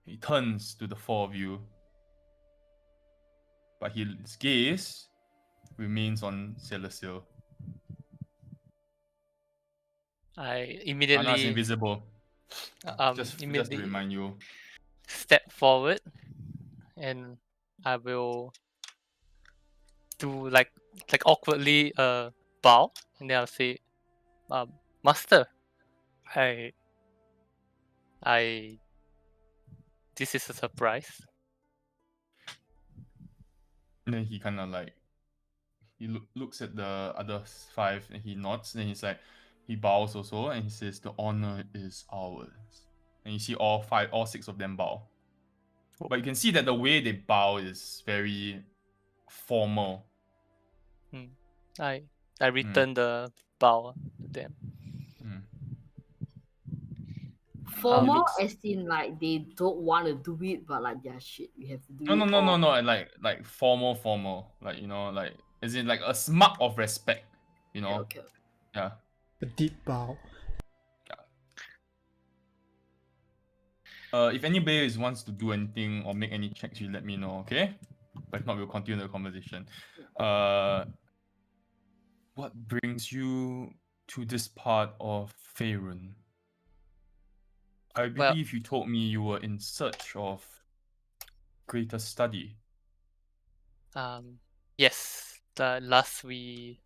He turns to the four of you, but his gaze remains on Celestial. I Anna's immediately invisible. Just to immediately remind you. step forward, and I will do like awkwardly bow, and then I'll say, Master, I this is a surprise. And then he kind of like looks at the other five and he nods. And he's like, he bows also and he says, "The honor is ours." And you see all six of them bow. But you can see that the way they bow is very formal. I return the bow to them. Formal looks- as in like they don't want to do it, but like yeah, shit, we have to do No, it. no. And like formal. Like, like as in like a mark of respect. Okay. Yeah. A deep bow. If anybody wants to do anything or make any checks, you let me know, okay? But if not, we'll continue the conversation. What brings you to this part of Faerun? I believe you told me you were in search of greater study. Yes. The last we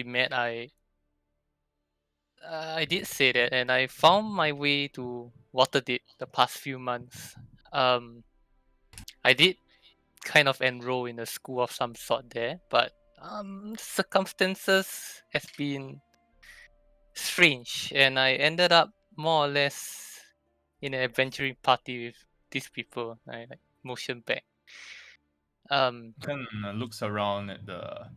met, I did say that, and I found my way to Waterdeep the past few months. I did kind of enroll in a school of some sort there, but circumstances have been strange, and I ended up more or less in an adventuring party with these people. I like motion back. Kind of looks around at the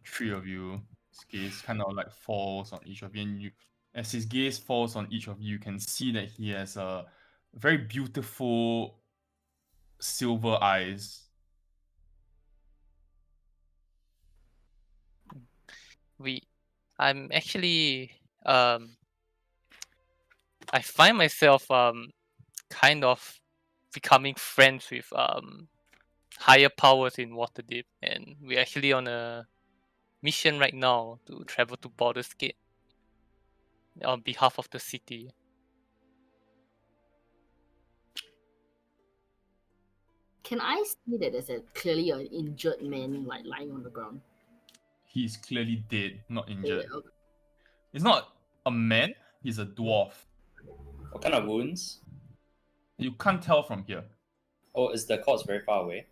three of you. His gaze kind of like falls on each of you, and as his gaze falls on each of you, you can see that he has a very beautiful silver eyes. I'm actually I find myself kind of becoming friends with higher powers in Waterdeep, and we're actually on a mission right now to travel to Baldur's Gate on behalf of the city. Can I see that there's clearly an injured man like lying on the ground? He's clearly dead, not injured. Yeah, okay. He's not a man, he's a dwarf. What kind of wounds? You can't tell from here. Oh, is the corpse very far away?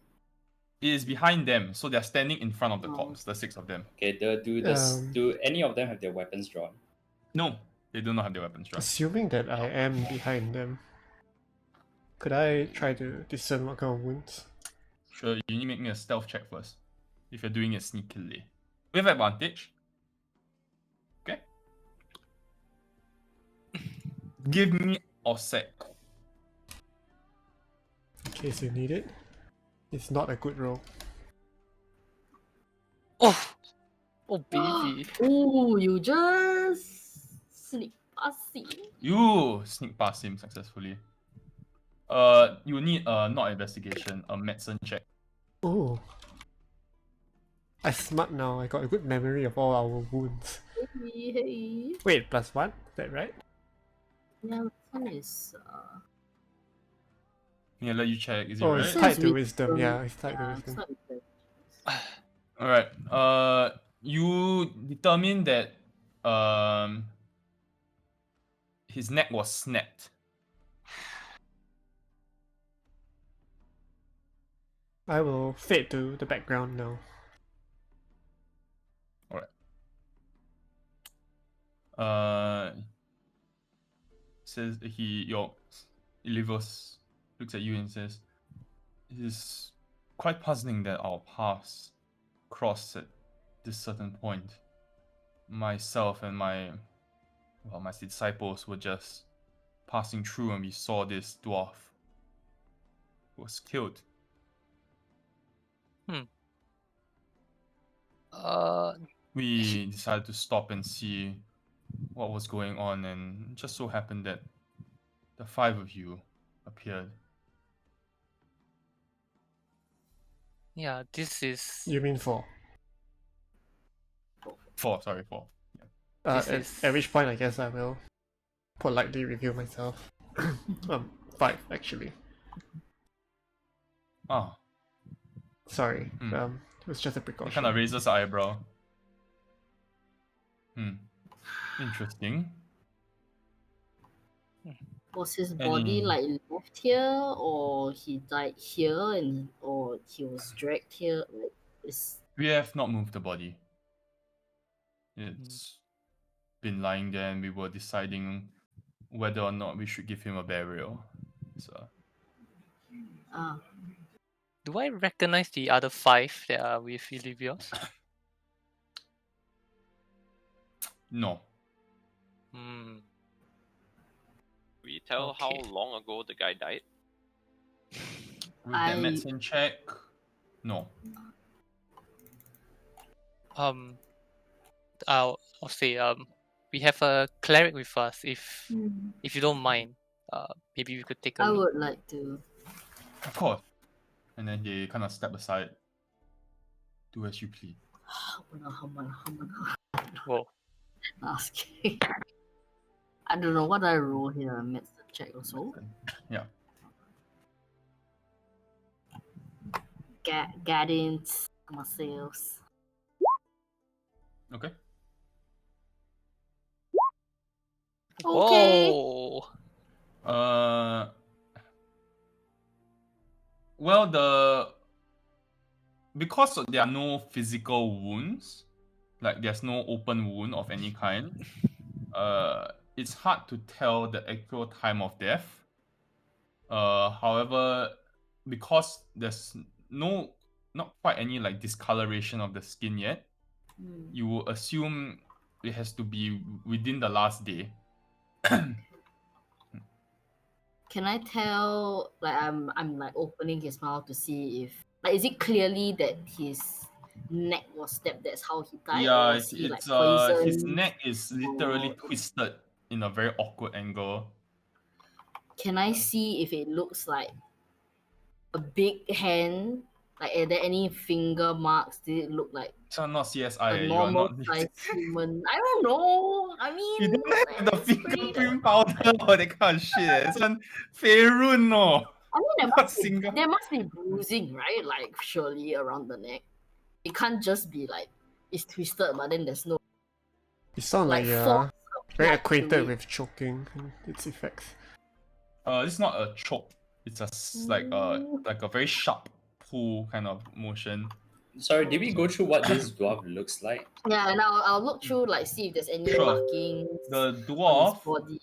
It is behind them, so they're standing in front of the corpse, the six of them. Okay, do any of them have their weapons drawn? No, they do not have their weapons drawn. Assuming that I am behind them, could I try to discern what kind of wounds? Sure, you need to make me a stealth check first. If you're doing it sneakily. With advantage. Okay. Give me a sec. In case you need it. It's not a good roll. Oh baby. Oh, you just sneak past him. You sneak past him successfully. You need not investigation, a medicine check. Oh. I smart now. I got a good memory of all our wounds. Hey. Wait, +1? Is that right? Yeah, this one is Yeah, let you check. Is it Oh, right? it's tied to Says wisdom. Yeah, it's tied to yeah, wisdom. it's not Alright. You determine that his neck was snapped. I will fade to the background now. Says Ilivos looks at you and says, "It is quite puzzling that our paths cross at this certain point. Myself and my disciples were just passing through and we saw this dwarf who was killed." We decided to stop and see what was going on, and it just so happened that the five of you appeared. Yeah, this is You mean 4? 4, sorry, 4. This At, is- at which point I guess I will politely review myself. 5 actually. Ah, Sorry. Hmm. It was just a he precaution. kind of raises eyebrow. Interesting. Was his body And- like left here, or he died here, or he was dragged here? Like, is We have not moved the body. It's been lying there, and we were deciding whether or not we should give him a burial. So ah Do I recognize the other 5 that are with Illivios? no. Hmm. We tell how Okay. long ago the guy died. With that I- medicine check, no. I'll say we have a cleric with us. If Hmm. you don't mind, maybe we could take a I look. would like to. Of course. And then they kind of step aside. Do as you please. Whoa. Asking. I don't know what I roll here. Medicine check also. Yeah. Guidance myself. Okay. Okay. Whoa. Well, because there are no physical wounds, like there's no open wound of any kind, it's hard to tell the actual time of death. However, because there's not quite any like discoloration of the skin yet, you will assume it has to be within the last day. Can I tell? Like I'm like opening his mouth to see if like is it clearly that his neck was stabbed? That's how he died. Yeah, or was he, like, it's his poisoned? neck is literally or- twisted in a very awkward angle. Can I see if it looks like a big hand? Like, are there any finger marks? Did it look like It's not CSI. a You are normal not. sized human? I don't know. I mean, You don't have the it's pretty- fingerprint powder or that kind of shit. It's on Faerun, no. I mean, Not single. there must be bruising, right? Like, surely around the neck. It can't just be like it's twisted, but then there's no You sound like like you're force very applied to acquainted it. with choking and its effects. It's not a choke. It's like a very sharp pull kind of motion. Sorry, did we go through what this dwarf looks like? Yeah, and I'll look through like see if there's any Sure. markings The on his dwarf body,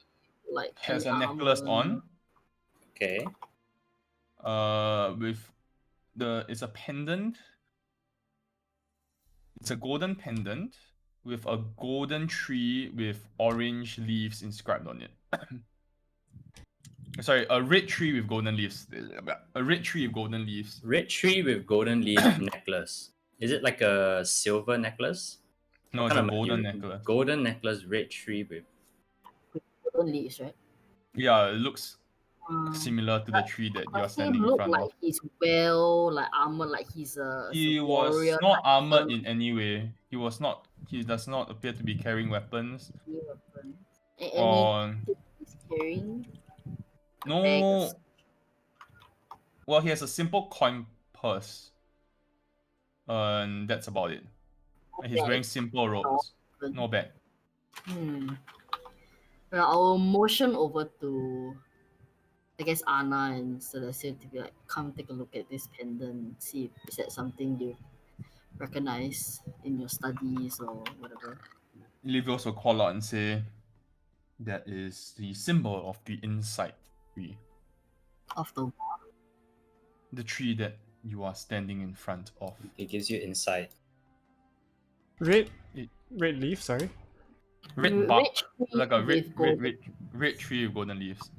like has a any necklace armor. on. Okay. With it's a pendant. It's a golden pendant with a golden tree with orange leaves inscribed on it. Sorry, a red tree with golden leaves. A red tree with golden leaves. Red tree with golden leaf necklace. Is it like a silver necklace? No, What it's a kind of golden material? necklace. Golden necklace, red tree with. Golden leaves, right? Yeah, it looks Um, similar to the tree that you're does he standing in look front like of. he's well, like armored, like he's a He warrior was not type armored person in any way. He was not. He does not appear to be carrying weapons. with weapon. Or Anything he's carrying? no. Well, he has a simple coin purse. And that's about it. And he's wearing simple robes. No bag. Well, I'll motion over to, I guess, Anna and Celestia to be like, come take a look at this pendant, see if is that something you recognize in your studies or whatever. Livios will call out and say, that is the symbol of the insight tree. Of The tree that you are standing in front of. It gives you insight. Red It- leaf, sorry. Red bark. Red tree Like a with red tree with golden leaves.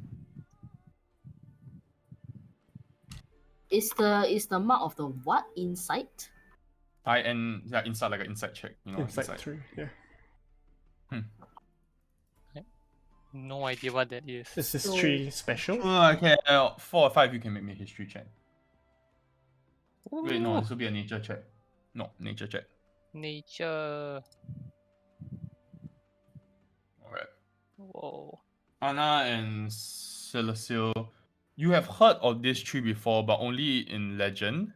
Is the mark of the what insight? Inside like an inside check, Inside 3, yeah. No idea what that is. Is this So- tree special? Okay, 4 or 5 you can make me a history check. Wait, no, Ooh, this will be a nature check. No, nature check. nature. Alright. Whoa. Anna and Celestial, you have heard of this tree before, but only in legend.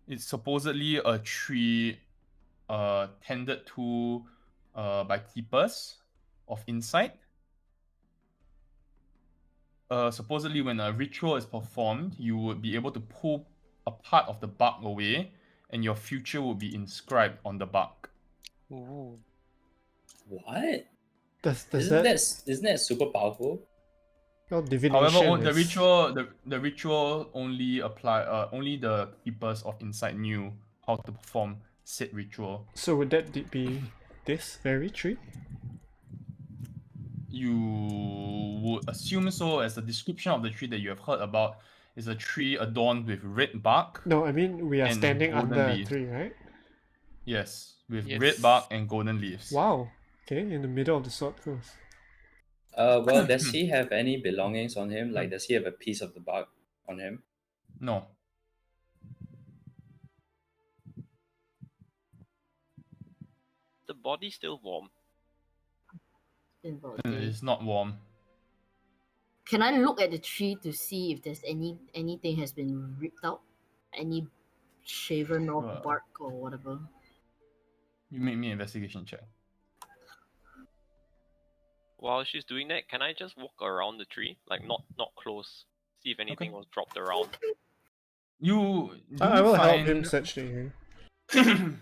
It's supposedly a tree tended to by keepers of insight. Supposedly, when a ritual is performed, you would be able to pull a part of the bark away, and your future would be inscribed on the bark. Ooh. What? Does Isn't that isn't that super powerful? well, However, divination the is ritual only only the keepers of insight knew how to perform said ritual. so would that be this very tree? You would assume so, as the description of the tree that you have heard about is a tree adorned with red bark No, I mean we are and standing golden under a leaves. tree, right? Yes, with Yes. red bark and golden leaves. Wow. Okay, in the middle of the sword course. Well, does he have any belongings on him? Like, does he have a piece of the bark on him? No. The body's still warm. Been about a day. It's not warm. Can I look at the tree to see if there's anything has been ripped out? Any shaven off Sure. bark or whatever? You make me an investigation check. While she's doing that, can I just walk around the tree, like not close, see if anything Okay. was dropped around? You do I will help find him search the area.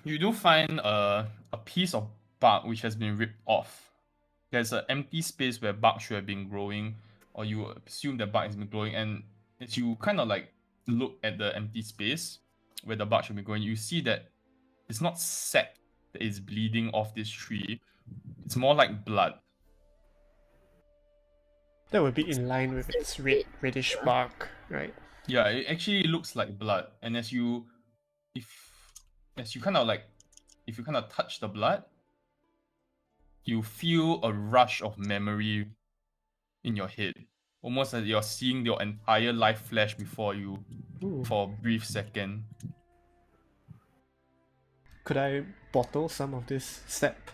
you do find a piece of bark which has been ripped off. There's an empty space where bark should have been growing, or you assume that bark has been growing, and as you kind of like look at the empty space where the bark should be growing, you see that it's not sap that is bleeding off this tree. It's more like blood. That would be in line with its reddish bark, right? Yeah, it actually looks like blood, and as you kind of like if you kind of touch the blood, you feel a rush of memory in your head, almost as you're seeing your entire life flash before you Ooh. for a brief second. Could I bottle some of this sap?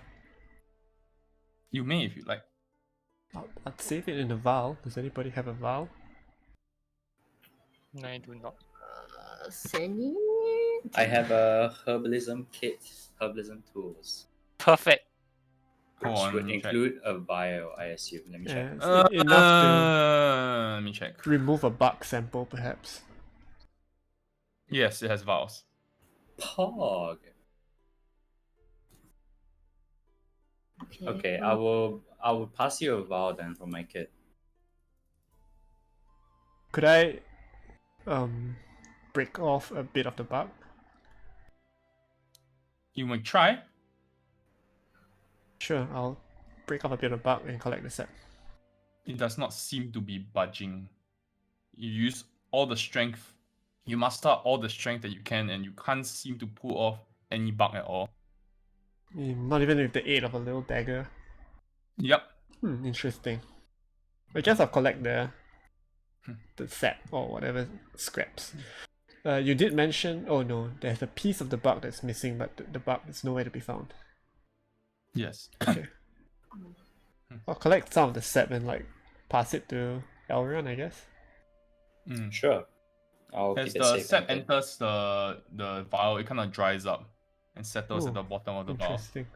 You may if you like. I'd save it in a vial. Does anybody have a vial? I do not. Seni? I have a herbalism kit, herbalism tools, Perfect. Hold which on, would let me check. include a vial, I assume. Let me check. Yeah, it's enough Let me check. to remove a bark sample, perhaps. Yes, it has vials. Pog. Okay, I well, will pass you a vial then from my kit. Could I break off a bit of the bark? You may try. Sure, I'll break off a bit of bark and collect the sap. It does not seem to be budging. You use all the strength. You muster all the strength that you can, and you can't seem to pull off any bark at all. Not even with the aid of a little dagger. Yep. Interesting. I guess I'll collect the sap or whatever scraps. You did mention, oh no, there's a piece of the bark that's missing, but the bark is nowhere to be found. Yes. Okay. I'll collect some of the sap and like pass it to Elrion, I guess. Sure. I'll As keep it the safe. sap and good. enters the vial, it kind of dries up and settles at Ooh, the bottom of the vial. Interesting.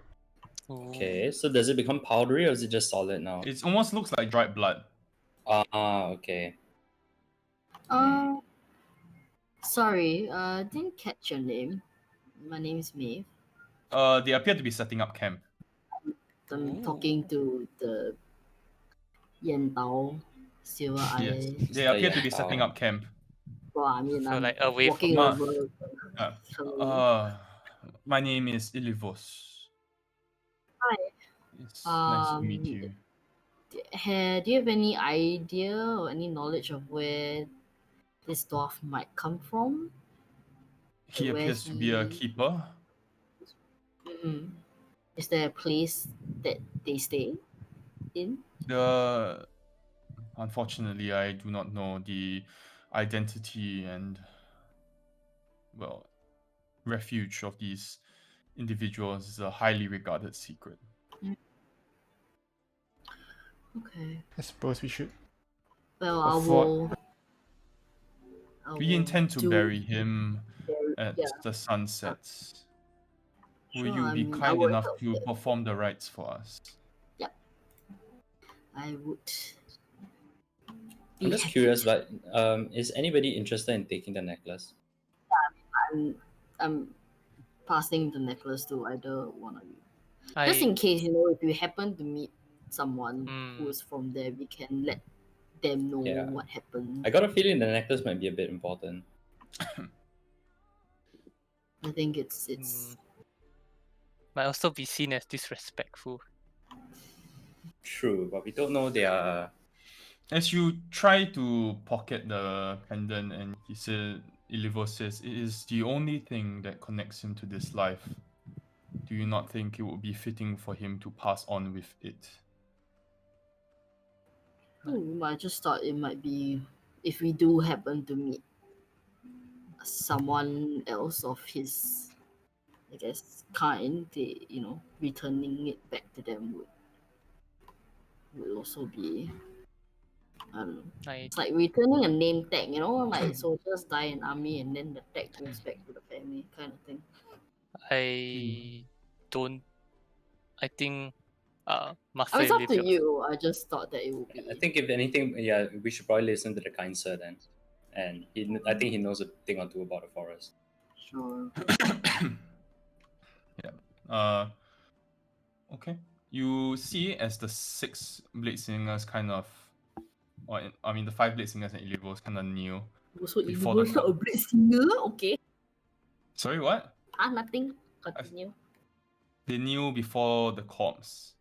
Okay, so does it become powdery or is it just solid now? It almost looks like dried blood. Okay. sorry, didn't catch your name. My name is Maeve. They appear to be setting up camp. I'm talking to the Yen Dao Silver Yes, Eye. they appear to be yeah. setting up camp. Well, I mean, So I'm like away walking from over. Uh, my name is Ilivos. Hi. It's nice to meet you. Do you have any idea or any knowledge of where this dwarf might come from? He Where appears to be a he- keeper. Is there a place that they stay in? Unfortunately, I do not know the identity and well, refuge of these individuals is a highly regarded secret. Okay. I suppose we should. Well, I Afford- will. We intend to do bury him at yeah. the sunsets. Will Sure, you I be mean, I kind would enough help to it. perform the rites for us? I would. I'm be just happy curious, to. but is anybody interested in taking the necklace? I'm passing the necklace to either one of you. Just I in case, you know, if you happen to meet someone Hmm. who is from there, we can let them know Yeah. what happened. I got a feeling the necklace might be a bit important. I think it's might also be seen as disrespectful. True, but we don't know their. As you try to pocket the pendant, and Ilivo says, it is the only thing that connects him to this life. Do you not think it would be fitting for him to pass on with it? I just thought it might be if we do happen to meet someone else of his, I guess, kind, they, you know, returning it back to them would also be, I don't know. I It's like returning a name tag, you know, like soldiers die in army and then the tag goes back to the family, kind of thing. I don't. I think I Master mean, it's up and to Livia- you. I just thought that it would be. I think if anything, yeah, we should probably listen to the kind sir then, and I think he knows a thing or two about the forest. Sure. Yeah. Okay. You see as the 6 blade singers kind of, the 5 blade singers and Ilivos kind of kneel. So Before you the was a gods. great singer, okay? Sorry, what? Nothing. Continue. They kneel before the corpse,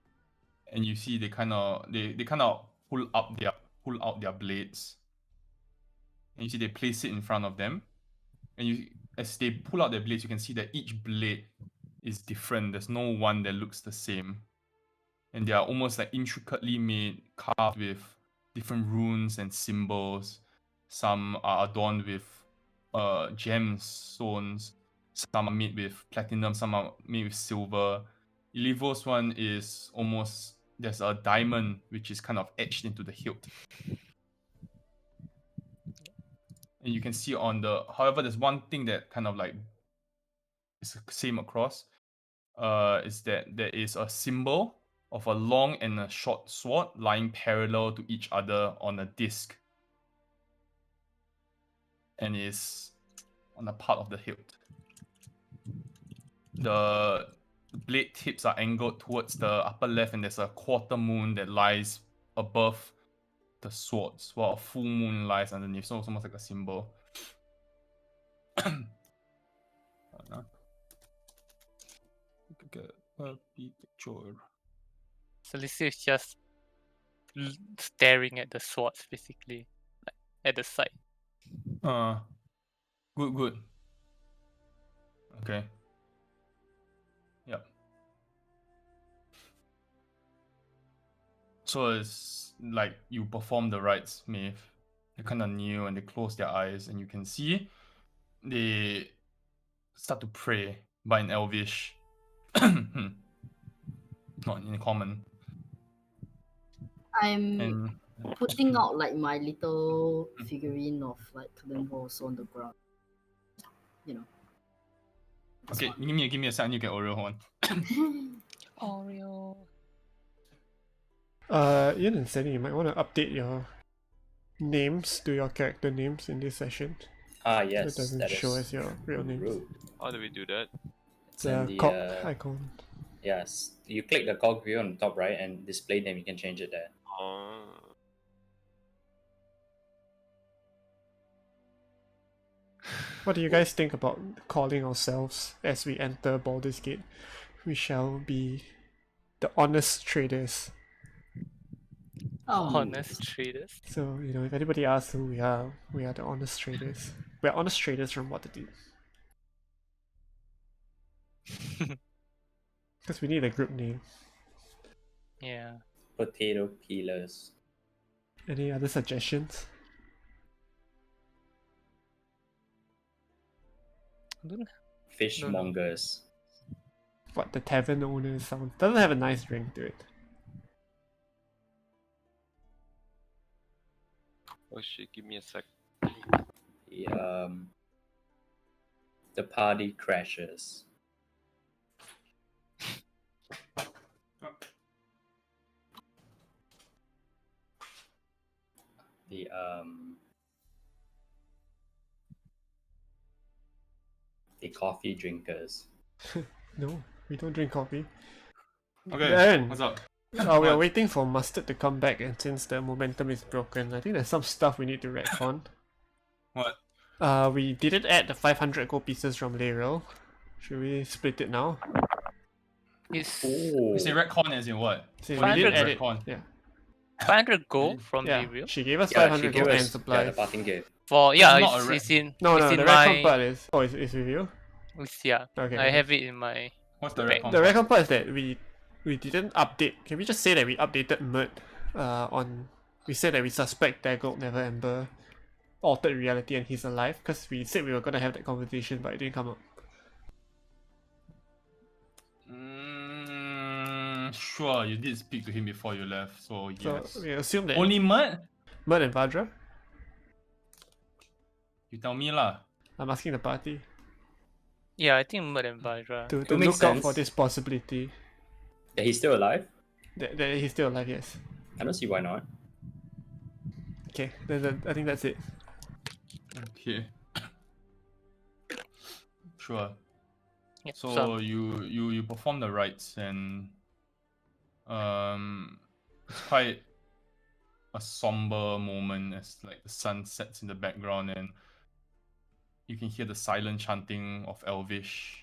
and you see they kind of pull out their blades, and you see they place it in front of them, and as they pull out their blades, you can see that each blade is different. There's no one that looks the same, and they are almost like intricately made, carved with different runes and symbols. Some are adorned with gems, stones. Some are made with platinum. Some are made with silver. Ilivo's one is almost, there's a diamond which is kind of etched into the hilt. And you can see however, there's one thing that kind of like is the same across. Is that there is a symbol of a long and a short sword lying parallel to each other on a disc, and is on a part of the hilt. The blade tips are angled towards the upper left, and there's a quarter moon that lies above the swords, while a full moon lies underneath. So it's almost like a symbol. Get a picture. So Alicia is just staring at the swords, basically, like at the side. Good. Okay. Yep. So it's like you perform the rites, Maeve. They kind of kneel and they close their eyes, and you can see they start to pray, but in Elvish. Not in common. I'm And putting out like my little figurine of like Kalimbo on the ground. You know. This okay, give me a second. You get Oreo one. Oreo. Ian and Sandy, you might want to update your names to your character names in this session. Yes, It doesn't that show is as your real names. rude. How do we do that? It's in The the cog icon. yes, you click the cog view on the top right and display name. You can change it there. What do you guys think about calling ourselves as we enter Baldur's Gate? We shall be the honest traders. Honest traders. So, you know, if anybody asks who we are the honest traders. We're honest traders from Waterdeep. Because we need a group name. Yeah. Potato peelers. Any other suggestions? Fishmongers. What the tavern owner sounds doesn't have a nice ring to it. Oh shit, give me a sec. The party crashes. The coffee drinkers. No, we don't drink coffee. Okay, Darren. what's up? We are What? waiting for Mustard to come back, and since the momentum is broken, I think there's some stuff we need to retcon. What? We didn't add the 500 gold pieces from Layrel. Should we split it now? It's You say retcon as in what? See, What we do you did mean add it. retcon? Yeah, 500 gold from yeah. the real. She gave us Yeah, 500 she gave gold and us the supplies. parting gift. For It's yeah, not a it's in No, it's no, in the my retcon part is. Oh, it's with you? yeah. Okay. I have it in my What's the Back. retcon? The part? retcon part is that we didn't update. Can we just say that we updated Mert on. We said that we suspect Daggold Never Ember altered reality and he's alive, because we said we were gonna have that conversation, but it didn't come up. Sure, you did speak to him before you left, so So yes. we assume that Only Mert? Mert and Vadra. You tell me lah. I'm asking the party yeah. I think Mud and Vajra. to It look makes out for sense. this possibility That he's still alive? that he's still alive. Yes. I don't see why not. Okay. Then I think that's it. Okay. Sure. Yeah, So you perform the rites and it's quite a somber moment as like the sun sets in the background and you can hear the silent chanting of Elvish.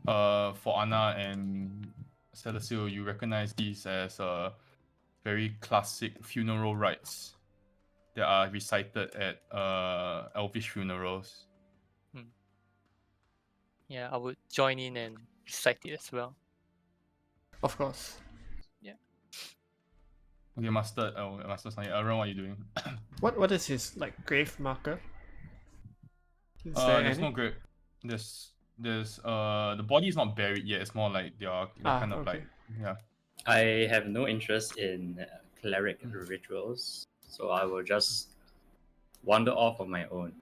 For Anna and Celestial, you recognize these as very classic funeral rites that are recited at Elvish funerals. yeah, I would join in and recite it as well. Of course. Okay, Mustard. Oh, Mustard's not here. Aaron, what are you doing? What is his like grave marker? Is There's any? no grave. There's the body is not buried yet. It's more like they're kind of okay. like yeah. I have no interest in cleric rituals, so I will just wander off on my own.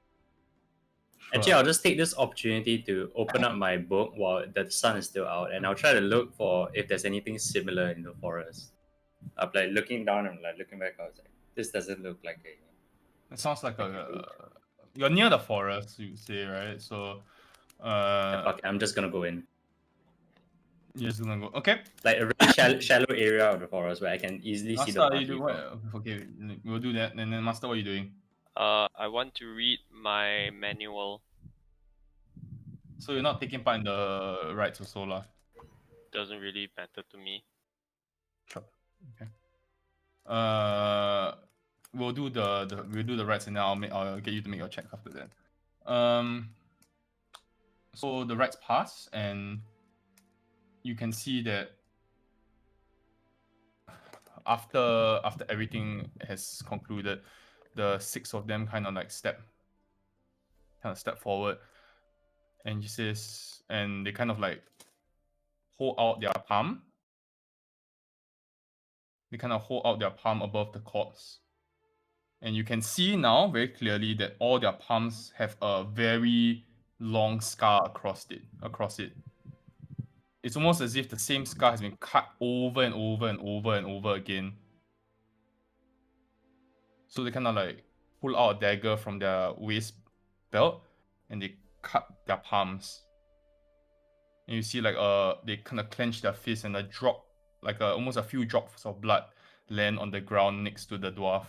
Actually, Sure. I'll just take this opportunity to open up my book while the sun is still out, and I'll try to look for if there's anything similar in the forest. I'm like looking down and like looking back. I was like, this doesn't look like a. It sounds like you're near the forest, you say, right? So Fuck it, I'm just gonna go in. you're just gonna go. Okay. Like a really shallow area of the forest where I can easily see Master, the are party you doing from. what? Okay, we'll do that. And then Master, what are you doing? I want to read my manual. So you're not taking part in the rites also lah. Doesn't really matter to me. Sure. Okay. We'll do the rites and then I'll get you to make your check after that. So the rites pass and you can see that after everything has concluded, the 6 of them kind of step forward, and he says, and they kind of like hold out their palm. They kind of hold out their palm above the corpse. And you can see now very clearly that all their palms have a very long scar across it. It's almost as if the same scar has been cut over and over and over and over again. So they kind of like pull out a dagger from their waist belt and they cut their palms. And you see like they kind of clench their fists and a drop, like almost a few drops of blood land on the ground next to the dwarf.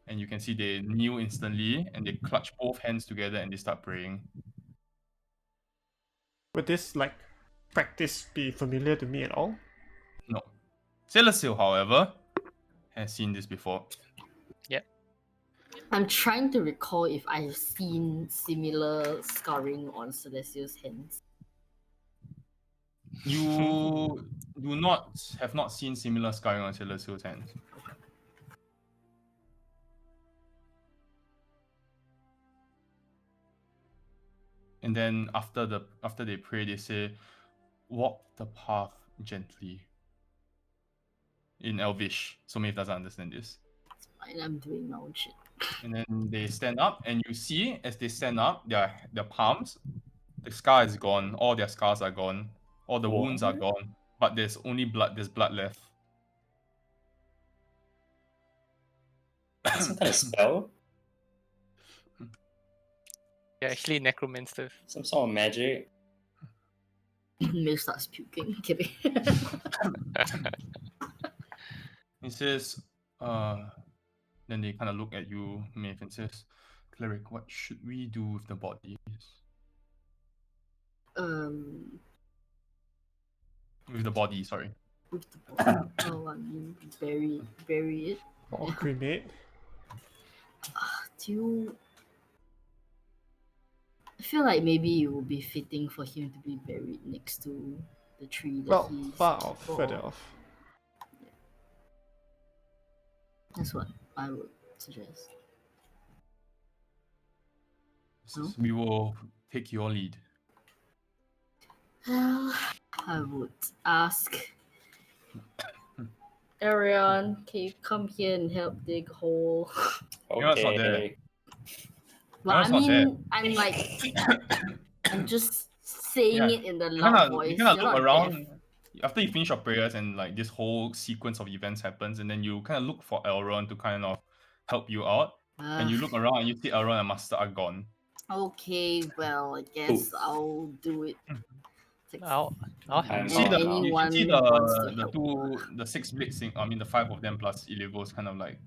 And you can see they kneel instantly and they clutch both hands together and they start praying. Would this like practice be familiar to me at all? No. Celestial, however, has seen this before. I'm trying to recall if I've seen similar scarring on Celestial's hands. You have not seen similar scarring on Celestial's hands. And then after they pray, they say, "Walk the path gently." In Elvish, so Maeve doesn't understand this. It's fine, I'm doing my own shit. And then they stand up, and you see as they stand up, their palms, the scar is gone. All their scars are gone. All the wounds are gone. But there's only blood. There's blood left. Some kind of spell? Yeah, actually necromancers. Some sort of magic? Mill starts puking. Kidding. He says, then they kind of look at you, Maeve, and says, "Cleric, what should we do with the bodies?" With the body, sorry. With the body. Oh, I mean, bury it. Or cremate. Do you? I feel like maybe it would be fitting for him to be buried next to the tree that Well, he's far off, for. further off. That's what I would suggest. No? We will take your lead. Well, I would ask Arion, can you come here and help dig a hole? know it's not there. Okay. Well, it's I not there. mean, I'm like, I'm just saying Yeah, it in the loud voice. You kind You're of look not around deaf. after you finish your prayers, and like this whole sequence of events happens, and then you kind of look for Elrond to kind of help you out. And you look around and you see Elrond and Master are gone. Okay, well, I guess I'll do it. I'll If help You see see out. the anyone you see wants to the help. the 6 blades thing. I mean the 5 of them plus Illegos kind of like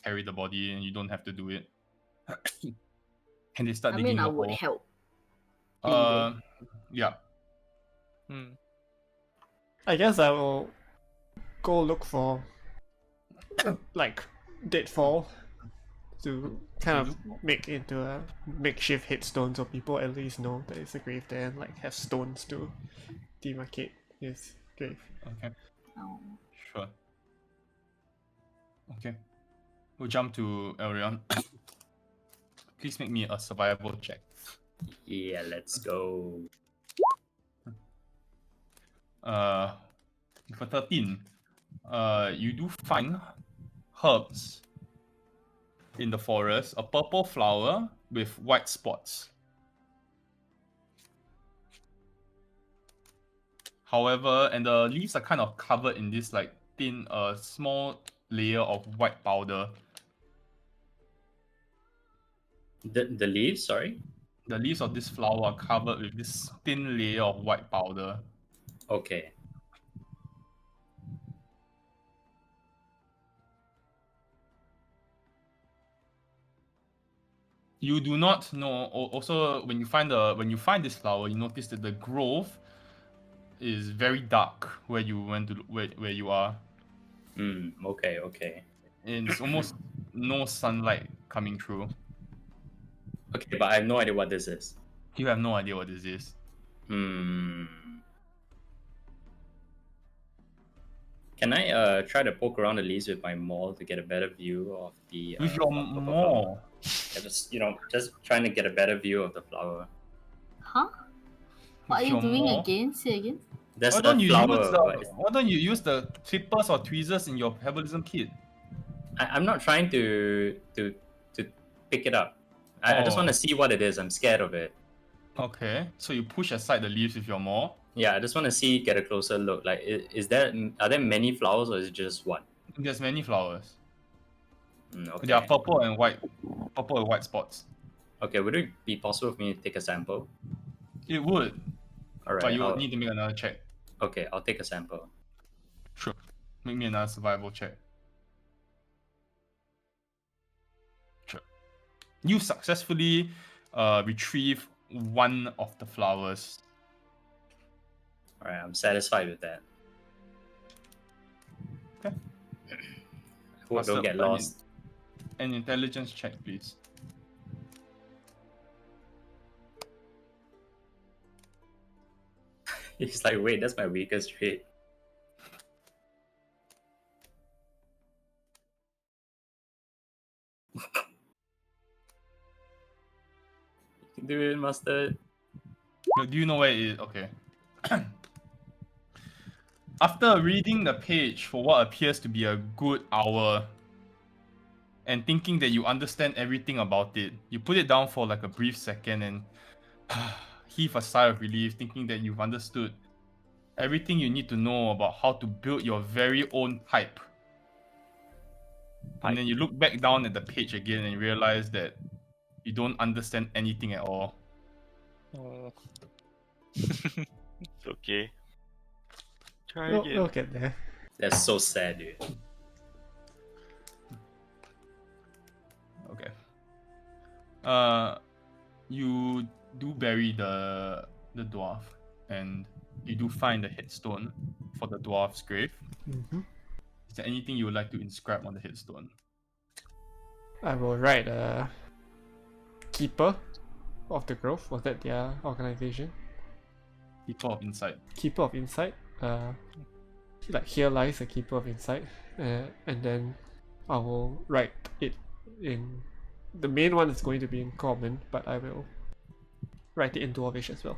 carry the body, and you don't have to do it. And they start I digging mean, I the would hole. help. Anyway. Yeah. Hmm. I guess I will go look for like deadfall to kind of make into a makeshift headstone so people at least know that it's a grave there and like have stones to demarcate his grave. Okay. Oh. Sure. Okay. We'll jump to Elrion. Please make me a survival check. Yeah, let's go. For 13, you do find herbs in the forest, a purple flower with white spots. However, and the leaves are kind of covered in this like thin, small layer of white powder. The leaves, sorry? The leaves of this flower are covered with this thin layer of white powder. Okay. You do not know. Also, when you find this flower, you notice that the grove is very dark where you went to where you are. Okay, okay. And it's almost no sunlight coming through. Okay, but I have no idea what this is. You have no idea what this is. Can I try to poke around the leaves with my maul to get a better view of the With your purple flower? maul. Yeah, just trying to get a better view of the flower. Huh? What are you your doing maul? again? Say again. There's Why a don't you flower. use but it's- why don't you use the clippers or tweezers in your herbalism kit? I'm not trying to pick it up. I just Oh. want to see what it is. I'm scared of it. Okay, so you push aside the leaves with your maul. Yeah, I just want to get a closer look. Like, are there many flowers or is it just one? There's many flowers. Okay. They are purple and white spots. Okay, would it be possible for me to take a sample? It would, All right. but you would need to make another check. Okay, I'll take a sample. Sure. Make me another survival check. Sure. You successfully retrieve one of the flowers. All right, I'm satisfied with that. Okay. Hope I don't get lost. An intelligence check, please. He's like, wait, that's my weakest trait. You can do it, Mustard. Do you know where it is? Okay. After reading the page for what appears to be a good hour and thinking that you understand everything about it, you put it down for like a brief second and heave a sigh of relief, thinking that you've understood everything you need to know about how to build your very own pipe. And then you look back down at the page again and realize that you don't understand anything at all. Oh. It's okay. Try We'll, again. we'll get there. That's so sad, dude. Okay. You do bury the dwarf, and you do find the headstone for the dwarf's grave. Mm-hmm. Is there anything you would like to inscribe on the headstone? I will write Keeper of the Grove. Was that their organization? Keeper of Insight. Keeper of Insight. Like here lies a Keeper of Insight, and then I will write it in. The main one is going to be in common, but I will write it in dwarvish as well,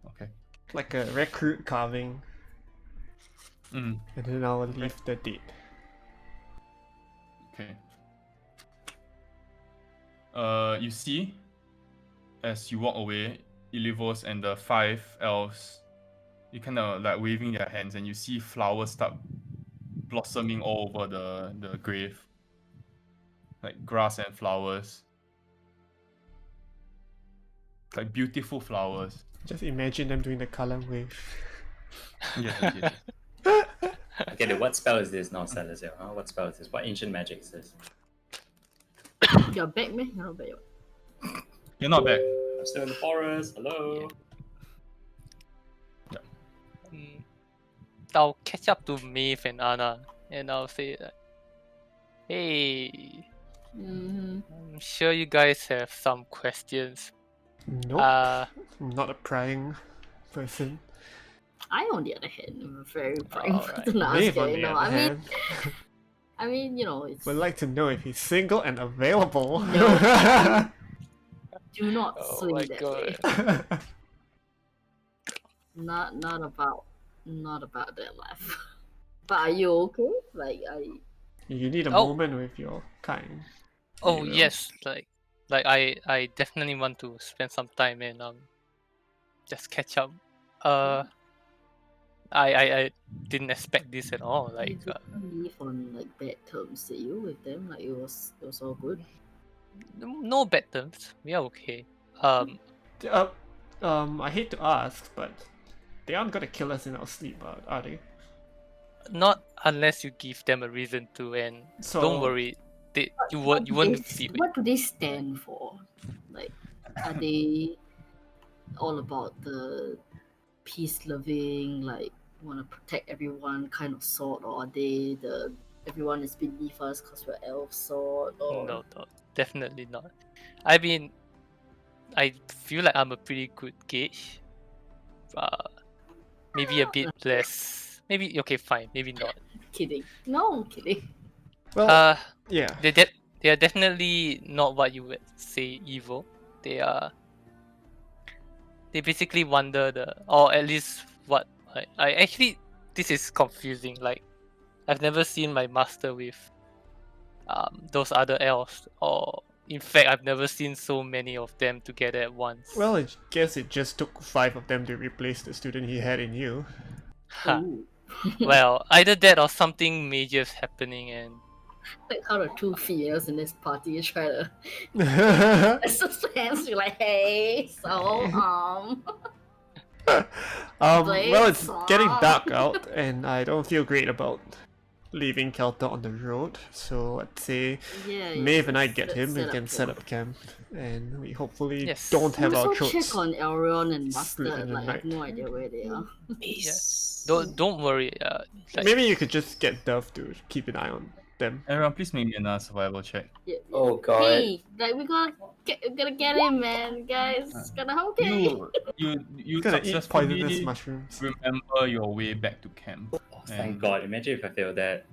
Okay. like a recruit carving, Mm, and then I will leave the date. okay. You see, as you walk away, Ilivos and the 5 elves, you kind of like waving their hands, and you see flowers start blossoming all over the grave, like grass and flowers, like beautiful flowers. Just imagine them doing the color wave. Yes, yes. Okay, then what spell is this now, Salazar? Huh? What spell is this? What ancient magic is this? You're back, man. You're not back. You're not back. I'm still in the forest. Hello. I'll catch up to Maeve and Anna, and I'll say that, hey, Mm-hmm. I'm sure you guys have some questions. Nope, Uh, I'm not a prying person. I, on the other hand, am a very prying Alright. person to ask Maeve, you, on you the know. other hand, I mean, you know, it's would like to know if he's single and available. No. do not oh swing my that god. way. Not about that life. But are you okay? Like You need a Oh. moment with your kind. Oh You know? yes, like I definitely want to spend some time and just catch up. I didn't expect this at all. Like did you leave on like bad terms to you with them? Like it was all good. no bad terms. We are okay. I hate to ask, but they aren't gonna kill us in our sleep, are they? Not unless you give them a reason to, and So don't worry, you won't see it. What do they stand for? Like, are they all about the peace loving, like want to protect everyone kind of sort, or are they the everyone is beneath us because we're elves sort? Or No, definitely not. I mean, I feel like I'm a pretty good gauge. Maybe a bit less. Maybe okay, fine. Maybe not. kidding? No, I'm kidding. well, yeah. They are definitely not what you would say evil. They basically wonder or at least what I actually, this is confusing. Like, I've never seen my master with those other elves, or in fact I've never seen so many of them together at once. Well, I guess it just took 5 of them to replace the student he had in you. Ha. Ooh. Well, either that or something major is happening, and Like how the 2 females in this party try to um, assist hands. You're like, hey, so well, it's Blades getting off. dark out, and I don't feel great about leaving Kelter on the road. So I'd say yeah. Maeve and I get him. We set can up set camp. up camp, and we hopefully Yes. don't have our Also throats. check on Elrond and split Mustard. in the Like I have night. no idea where they are. Peace. don't worry. Like, Maybe you could just get Dove to keep an eye on them. Everyone, please make me another survival check. Yeah. Oh god. Hey, like we gotta get him, man, guys. Gonna okay. You Gonna eat poisonous successfully mushrooms. remember your way back to camp. Oh, thank And god. Imagine if I failed that.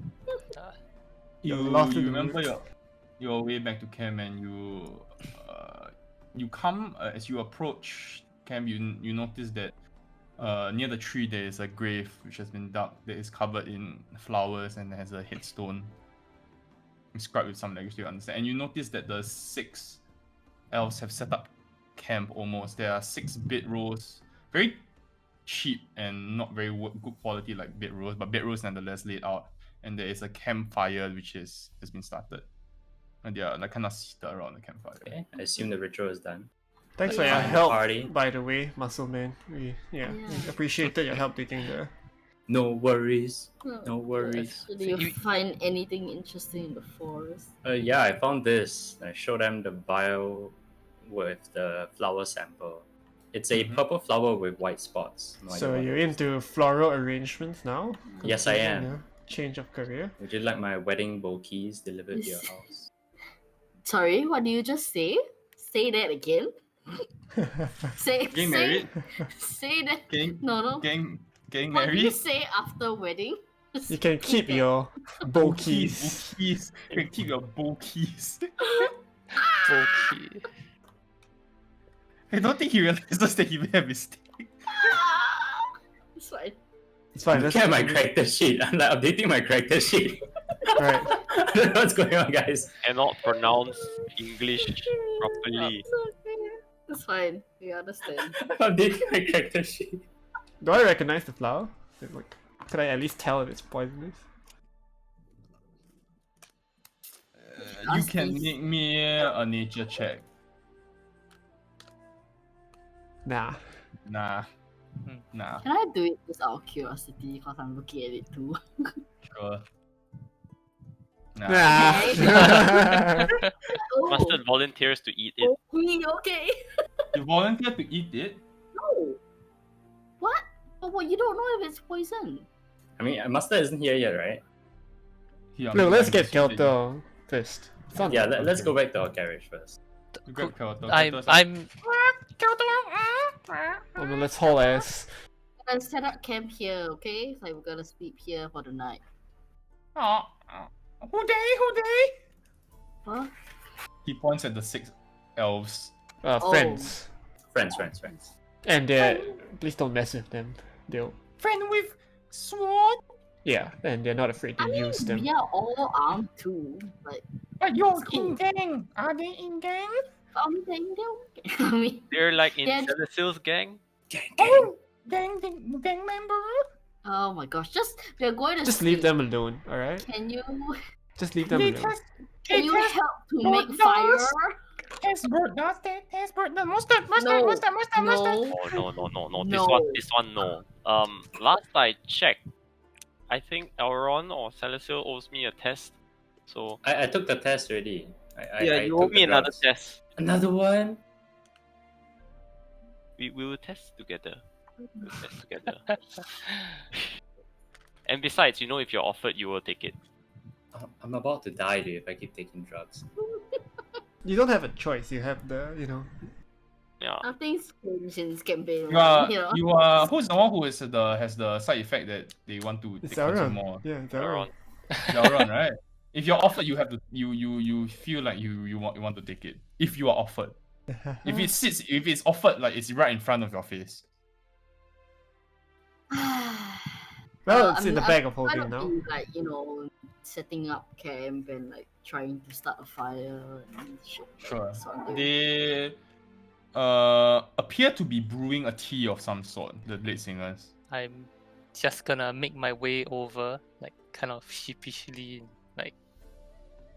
You You're lost in the remember woods. your way back to camp, and you you come as you approach camp, you notice that near the tree there is a grave which has been dug that is covered in flowers and has a headstone inscribed with some language you understand. And you notice that the 6 elves have set up camp almost. There are 6 bedrolls, very cheap and not very good quality like bedrolls, but bedrolls nonetheless laid out. And there is a campfire which has been started. And they are like kind of seated around the campfire. Okay, I assume the ritual is done. Thanks for Yeah. your Find help, party. by the way, Muscle Man. We Yeah. appreciated your help digging there. No worries. Hmm. No worries. So do you find anything interesting in the forest? Yeah, I found this. I showed them the vial with the flower sample. It's a purple flower with white spots. No idea So what you're it is. into floral arrangements now? Yes, I Considering am. a change of career. Would you like my wedding bouquets delivered to your house? Sorry, what did you just say? Say that again. Say Getting married? say that. Getting No. getting What do you married? say after wedding? You can keep that. your bouquets. Bouquets. You can keep your bouquets. Okay. I don't think he realizes that he made a mistake. It's fine. It's fine. Look at my character sheet. I'm like updating my character sheet. Alright. I don't know what's going on, guys. Cannot pronounce English properly. It's okay. It's fine. We understand. I'm updating my character sheet. Do I recognize the flower? Could I at least tell if it's poisonous? You Ask can these- make me a nature check. Nah. Nah. Nah. Can I do it just out of curiosity? Because I'm looking at it too. Sure. Nah. Nah. Oh, Mustard volunteers to eat it. okay. You volunteer to eat it? No. What? But what? You don't know if it's poison. I mean, Mustard isn't here yet, right? Here, Look, let's get Kelto. Kelto first. It's on- Yeah, let's go back to our carriage first. Grab Kelto. I'm Kelto's like, I'm Oh no, let's haul ass. Let's set up camp here, okay? It's like we're gonna sleep here for the night. "Aw, who they? Huh? He points at the 6 elves. Oh. Friends. Friends. And they're... Please don't mess with them. They'll... Friend with sword? Yeah, and they're not afraid to I mean, use them. we are all armed too. Like, But you're It's cool. in gang. Are they in gang? something they I mean, They're like in Yeah. Celestial's gang. Oh, gang member? oh my gosh, we're going to Just sleep. leave them alone, alright? Can you Just leave them They alone. test, can they you test, help to no, make no, fire? test bird does that. Test bird, the mustard. No. Mustard. No. Oh no. No. This one no. Last I checked, I think Elron or Celestial owes me a test. So I took the test already. I you took owe me the another drugs. test. Another one? We will test together. We'll test together. And besides, if you're offered, you will take it. I'm about to die, dude, if I keep taking drugs. You don't have a choice, you have the, you know... Yeah. Nothing's changed in this campaign. You are. Who's the one who has the side effect that they want to It's take consume Elrond. more? Yeah, it's Elron. Elrond. Elrond, right? If you're offered, you have to. You feel like you want to take it. If you are offered. If it's offered, like it's right in front of your face. Well, I it's in mean, the bag of I've holding kind now. been, like, setting up camp and like trying to start a fire and shit. Sure. So I'm doing- They appear to be brewing a tea of some sort. The Blade Singers. I'm just gonna make my way over, like kind of sheepishly, like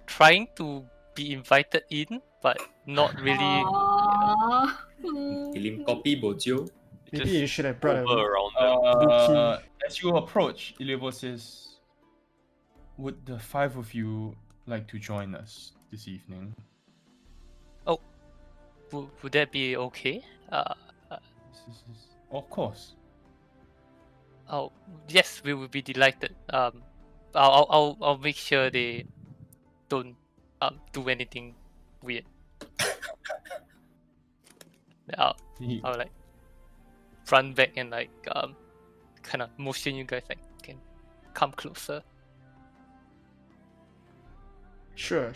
trying to be invited in, but not really. Ah, Kilim kopi bojo. Maybe Just you should have brought hover a... around them. As you approach, Illivo says, "Would the 5 of you like to join us this evening?" Would that be okay? Of course. Oh yes, we will be delighted. I'll make sure they don't do anything weird. I'll like run back and like kind of motion you guys like can come closer. Sure.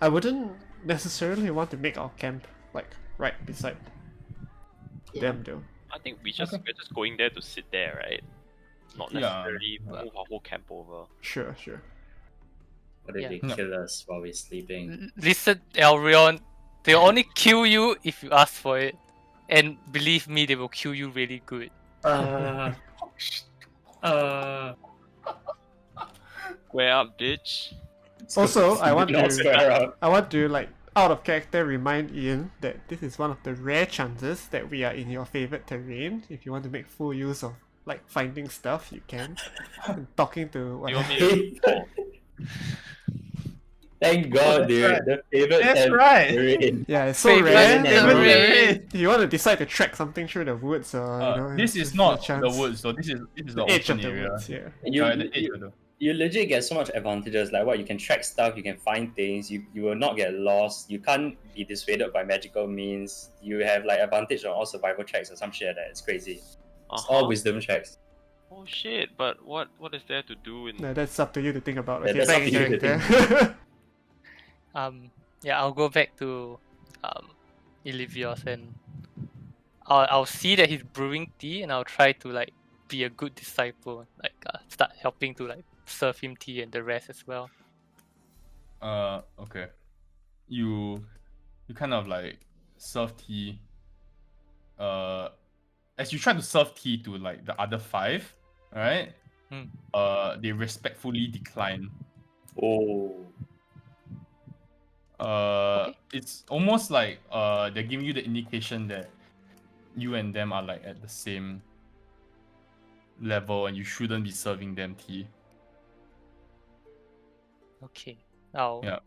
I wouldn't necessarily want to make our camp, like, right beside Yeah. them though. I think we're just going there to sit there, right? Not Yeah, necessarily yeah. move our whole camp over. Sure. What if Yeah. they No. kill us while we're sleeping? Listen, Elrion, they'll only kill you if you ask for it. And believe me, they will kill you really good. Square up, bitch. Also, I want Not to square up. like out of character remind Ian that this is one of the rare chances that we are in your favorite terrain. If you want to make full use of like finding stuff, you can. And talking to You whatever. want me to fall? Thank God, that's dude. right. The favorite That's tent right. terrain. Yeah, it's so Favorite rare. terrain. If you want to decide to trek something through the woods, or you know, This it's is a not chance. the woods, though. This is the The edge open of the area. woods. Yeah. You, At the edge you, of the. you legit get so much advantages. Like what, you can track stuff, you can find things, you will not get lost, you can't be dissuaded by magical means, you have like advantage on all survival checks or some shit like that. It's crazy. It's all wisdom checks. Oh shit! But what is there to do in? No, that's up to you to think about. Yeah, Okay, that's back up in to you to character. Yeah, I'll go back to Ilivios and I'll see that he's brewing tea and I'll try to like be a good disciple, like start helping to like serve him tea and the rest as well. Okay. You kind of like serve tea. As you try to serve tea to like the other 5, right? They respectfully decline. Oh. Okay. It's almost like they're giving you the indication that you and them are like at the same level and you shouldn't be serving them tea. Okay. I'll Yeah.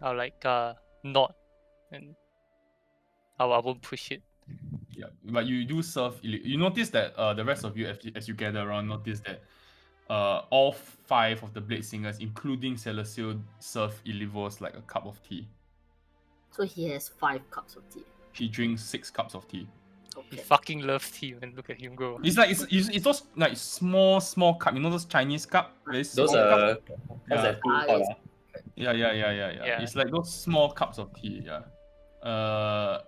I'll like nod and I won't push it. Yeah, but you do serve. You notice that the rest of you, as you gather around, notice that all 5 of the Blade Singers, including Celestial, serve Ilivos like a cup of tea. So he has 5 cups of tea. He drinks 6 cups of tea. He Okay. fucking loves tea, and look at him go. It's like it's those like small cup. You know those Chinese cup. Very Those small are cup? what's Yeah. that thing Ah, called? yes. Yeah. It's like those small cups of tea. Yeah.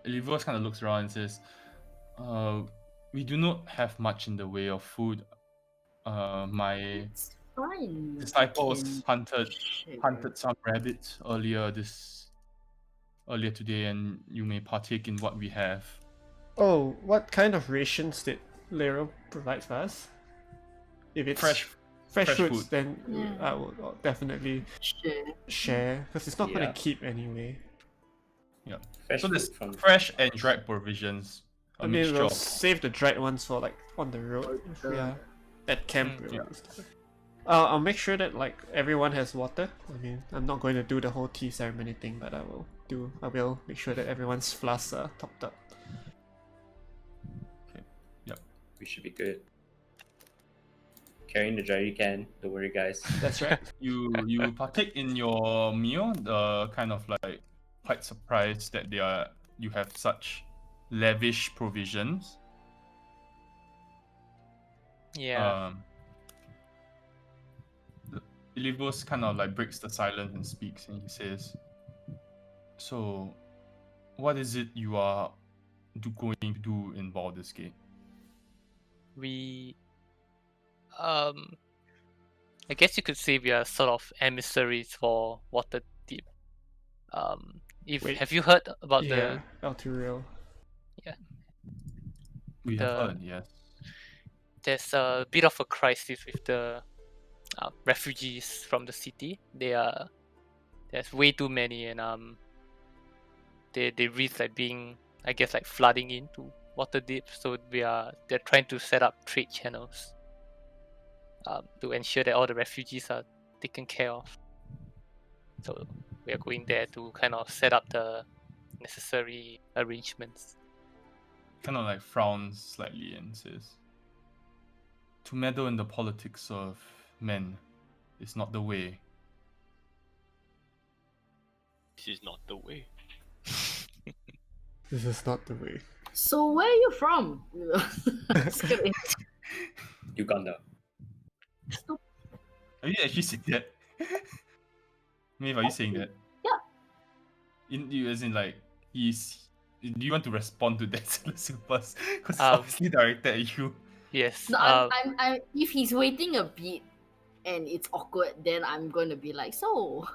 Ilivos kind of looks around and says, we do not have much in the way of food. My It's fine. disciples Can hunted some rabbits earlier today, and you may partake in what we have. Oh, what kind of rations did Lero provide for us? If it's Fresh fruits, food. then Yeah. I will definitely share because it's not Yeah. gonna keep anyway. Fresh So there's food from fresh and dried provisions. A I mean, mixture we'll of save the dried ones for like on the road if we are at camp. Mm. we'll use them. I'll make sure that like everyone has water. I mean, I'm not going to do the whole tea ceremony thing, but I will make sure that everyone's flasks are topped up. we should be good. Carrying the jerry can, don't worry guys. That's right. you partake in your meal. Kind of like quite surprised that you have such lavish provisions. Yeah. Ilivos kind of like breaks the silence and speaks, and he says, "So, what is it you are going to do in Baldur's Gate?" We I guess you could say we are sort of emissaries for Waterdeep. Wait. Have you heard about Yeah, Alturiel. We have The- heard, yes. there's a bit of a crisis with the refugees from the city. There's way too many, and they risk like being, I guess, like flooding into Waterdeep. So they're trying to set up trade channels to ensure that all the refugees are taken care of. So we are going there to kind of set up the necessary arrangements. Kind of like frowns slightly and says, "To meddle in the politics of men is not the way." This is not the way. This is not the way. So where are you from? Just kidding. Uganda. Are you actually saying that? Maeve, are you saying that? Yeah. As in like he's. Do you want to respond to that Celestial first? Because it's Um, obviously directed at you. Yes. No, if he's waiting a bit and it's awkward, then I'm gonna be like, so,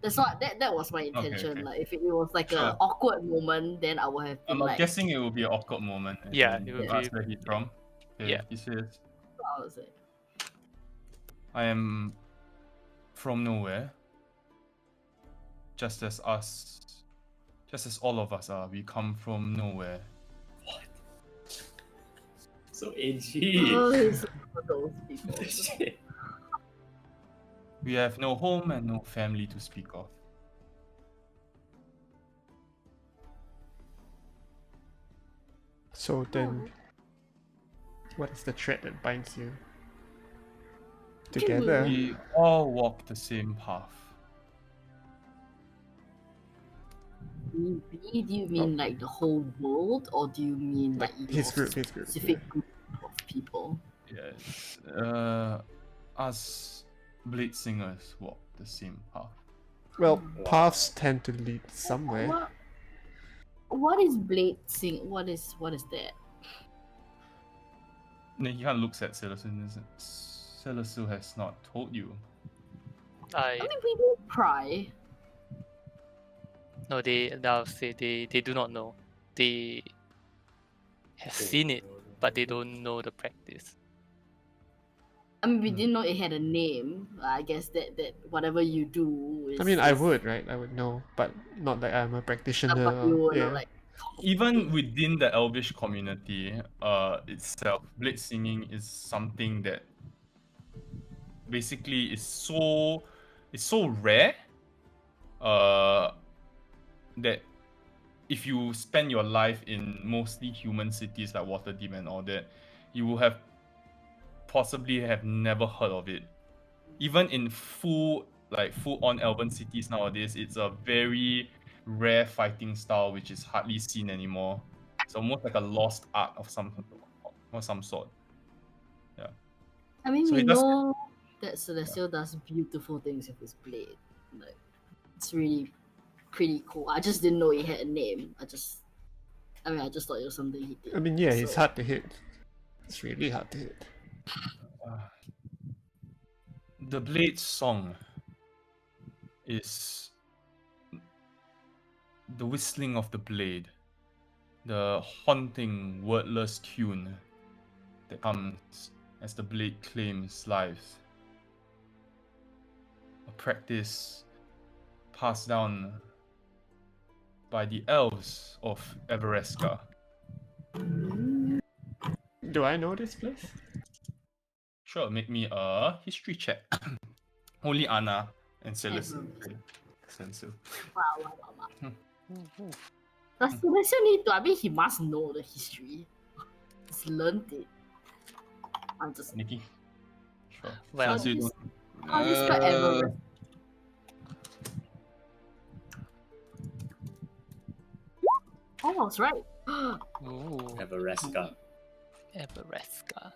That's what that was my intention. okay. Like if it was like Sure. a awkward moment, then I would have been I'm like, guessing it will be an awkward moment. Yeah, and it would you ask be- where he's from. Okay, yeah. he says, I was like, I am from nowhere. Just as all of us are. We come from nowhere. So edgy. oh, it's for those people. Shit. We have no home and no family to speak of. So then, what is the thread that binds you together? We all walk the same path. Do you mean like the whole world, or do you mean Like like his your group. specific group of people? Yes. Us blade singers walk the same path. Well, paths tend to lead somewhere. What is blade sing? What is that? Then he kind of looks at Celesu and says, Celesu has not told you. I mean, we did pry. No, I'll say they do not know. They have seen it, but they don't know the practice. I mean, we didn't know it had a name. I guess that whatever you do is. I mean, I would, right? I would know, but not like I'm a practitioner. But you would yeah. know, like, Even within the Elvish community itself, blade singing is something that basically is so rare that if you spend your life in mostly human cities like Waterdeep and all that, you will have possibly have never heard of it. Even in full on elven cities nowadays, it's a very rare fighting style which is hardly seen anymore. It's almost like a lost art of some sort. Yeah. I mean, So we it does- know that Celestial does beautiful things with his blade. Like, it's really pretty cool. I just didn't know he had a name. I just thought it was something he did. I mean, yeah, it's So- hard to hit. It's really hard to hit. The blade song is the whistling of the blade, the haunting, wordless tune that comes as the blade claims lives. A practice passed down by the elves of Everesca. Do I know this place? Sure, make me a history check. Only Anna and Celestial. Wow. Does Celestial need to? I mean, he must know the history. He's learned it. I'm just. Nikki. Sure. Well, Celestial, you How do you spell Everest? Oh, I was right. Ooh, Everesca. Everesca.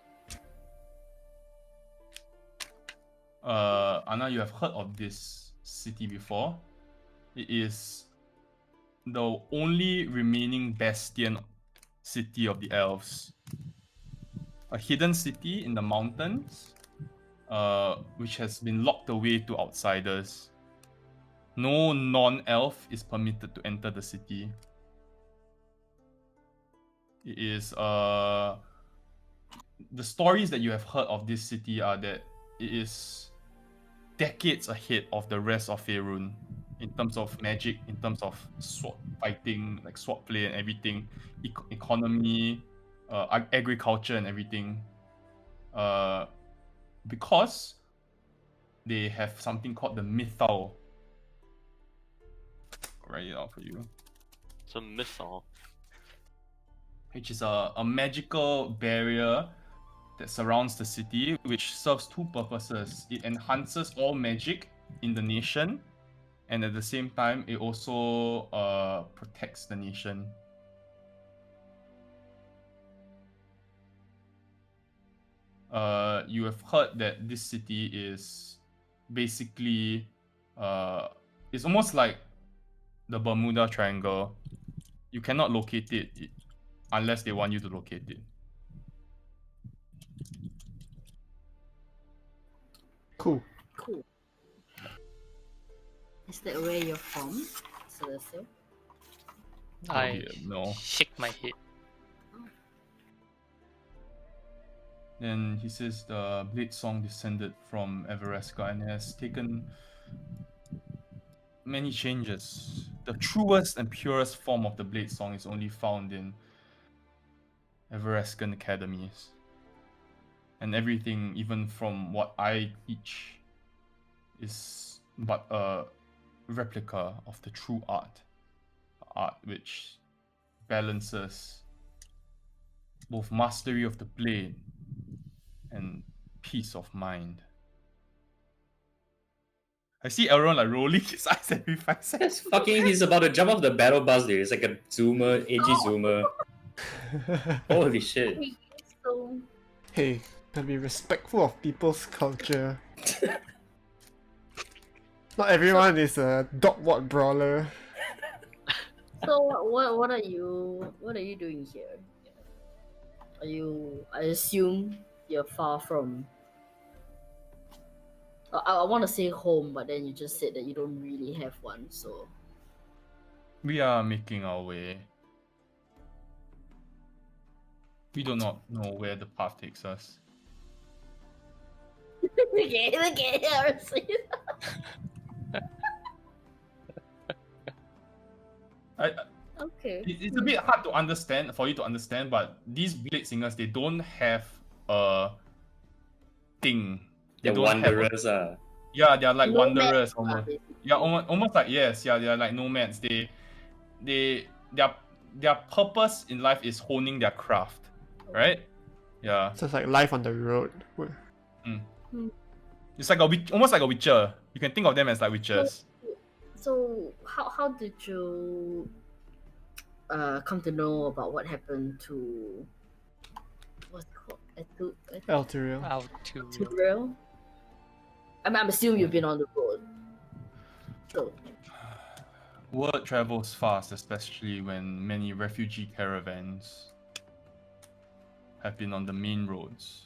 Anna, you have heard of this city before. It is the only remaining bastion city of the elves. A hidden city in the mountains, which has been locked away to outsiders. No non-elf is permitted to enter the city. It is the stories that you have heard of this city are that it is decades ahead of the rest of Faerun in terms of magic, in terms of sword fighting, like sword play and everything, economy, agriculture and everything. Because they have something called the Mythal. I'll write it out for you. It's a missile. Which is a magical barrier that surrounds the city, which serves two purposes. It enhances all magic in the nation, and at the same time, it also protects the nation. You have heard that this city is basically it's almost like the Bermuda Triangle. You cannot locate it unless they want you to locate it. Cool. Cool. Is that where you're from, Celestial? I No. shake my head. Then he says the blade song descended from Everesca and has taken many changes. The truest and purest form of the blade song is only found in Everescan academies. And everything, even from what I teach, is but a replica of the true art. Art which balances both mastery of the blade and peace of mind. I see Elrond like rolling his eyes every 5 That's seconds. fucking. He's about to jump off the battle bus, dude. It's like a zoomer, edgy zoomer. Holy shit. So, Hey, gotta be respectful of people's culture. Not everyone is a dog walk brawler. so what are you doing here? Are you? I assume you're far from. I want to say home, but then you just said that you don't really have one. So We are making our way. We do not know where the path takes us. okay, okay. It's a bit hard to understand for you to understand, but these blade singers, they don't have a thing. They The don't have a, wanderers are. yeah, they are like Nomads wanderers lah, almost. basically. Yeah, almost like yes, yeah, they are like nomads. Their purpose in life is honing their craft, right? Yeah, So it's like life on the road. it's like almost like a witcher. You can think of them as like witchers. So how did you come to know about what happened to what's it called Elturiel. Out to Tyrell? I'm assuming you've been on the road. So Word travels fast, especially when many refugee caravans have been on the main roads.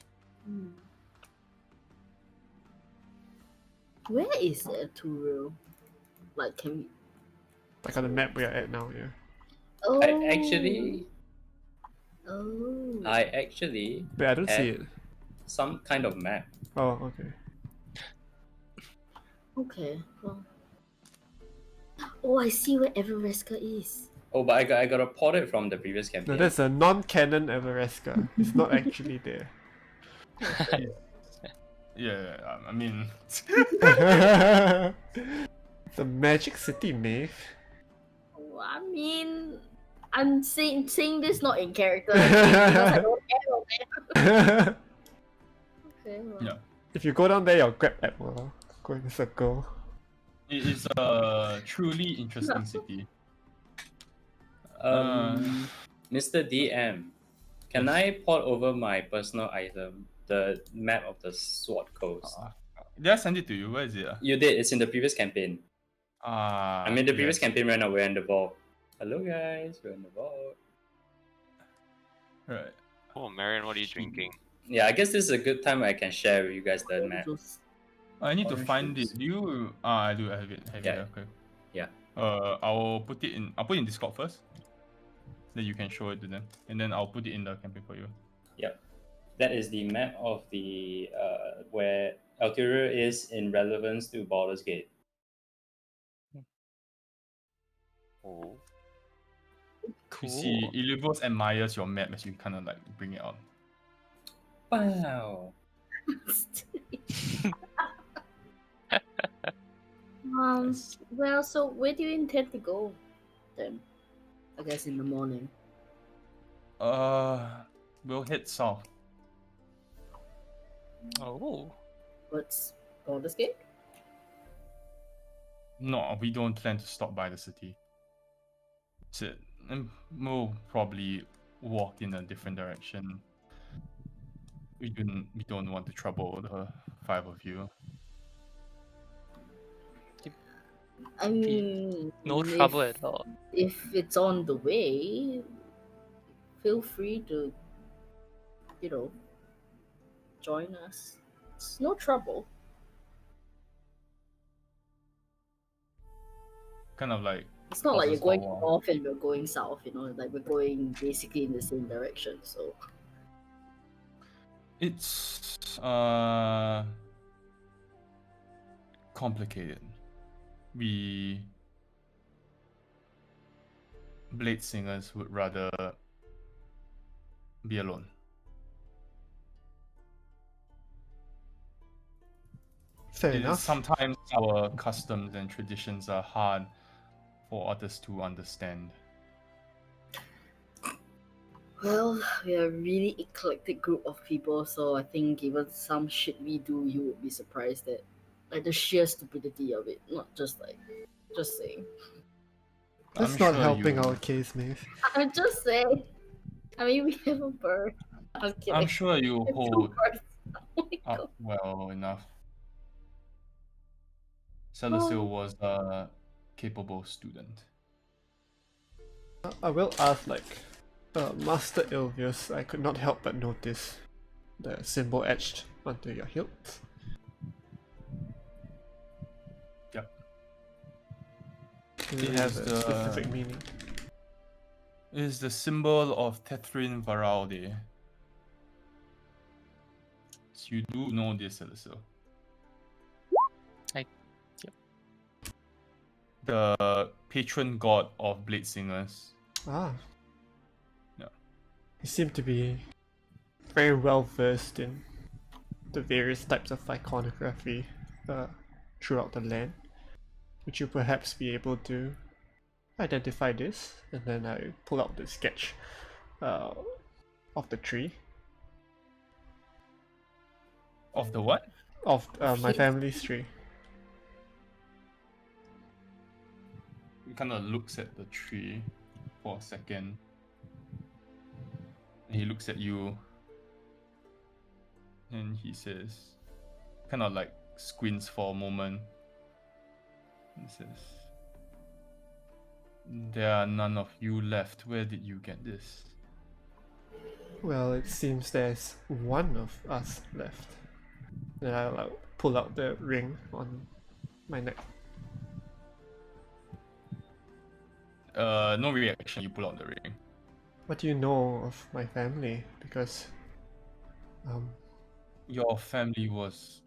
where is Tyrell? Like, can we? Like on the map we are at now, yeah. Oh, I actually Oh. Wait, I don't see it. some kind of map. Oh, okay. Okay. Well. Oh, I see where Everesca is. Oh, but I got reported from the previous campaign. No, that's a non-canon Everesca. It's not actually there. Yeah, I mean, The Magic City, Maeve. Oh, I mean, I'm saying this not in character. Because I don't have a Okay. Well. yeah, If you go down there, your grab app will go in a circle. it is a truly interesting city. Mr. DM, can I port over my personal item, the map of the Sword Coast? Did I send it to you? Where is it? You did. It's in the previous campaign. I mean, the previous yes. campaign right now we're in the vault. Hello guys, we're in the vault. Right. Oh, Marion, what are you drinking? Yeah, I guess this is a good time where I can share with you guys the map. I need to Orange find juice. it. Do you? I do. I have it. Yeah. Okay. Yeah. I'll put it in Discord first. Then you can show it to them, and then I'll put it in the campaign for you. Yep. That is the map of the where Elturiel is in relevance to Baldur's Gate. Oh. You see, Ilivos admires your map as you kind of like bring it out. Wow. Well, so where do you intend to go then? I guess in the morning. We'll head south. Oh. What's Baldur's Gate? No, we don't plan to stop by the city. That's it. And we'll probably walk in a different direction. We don't want to trouble the 5 of you. I mean, No trouble at all. If it's on the way, feel free to, you know, join us. It's no trouble. Kind of like It's not like you're pauses for a going while. north and we're going south, you know, like we're going basically in the same direction. So It's complicated. We blade singers would rather be alone. Fair It is enough. sometimes our customs and traditions are hard for others to understand. well, we are a really eclectic group of people, so I think given some shit we do, you would be surprised at like the sheer stupidity of it. Not just saying. That's I'm not sure helping you. our case, Maeve. I'm just saying. I mean, we have a bird. I'm kidding. I'm sure you We have two hold birds. Oh my god. up well enough. Celasil was a capable student. I will ask, like, Master Ilvius, I could not help but notice the symbol etched onto your hilt. Yep. Does It it have is a the- specific meaning? It is the symbol of Tethrin Varalde. So you do know this, Celasil. Yep. The patron god of blade singers. Ah. Yeah. You seem to be very well versed in the various types of iconography throughout the land. Would you perhaps be able to identify this? And then I pull out the sketch of the tree Of the what? of my family's tree. He kind of looks at the tree for a second. And he looks at you. And he says, kind of like squints for a moment. He says, "There are none of you left. Where did you get this?" Well, it seems there's one of us left. Then I'll pull out the ring on my neck. No reaction. You pull out the ring. What do you know of my family? Because Your family was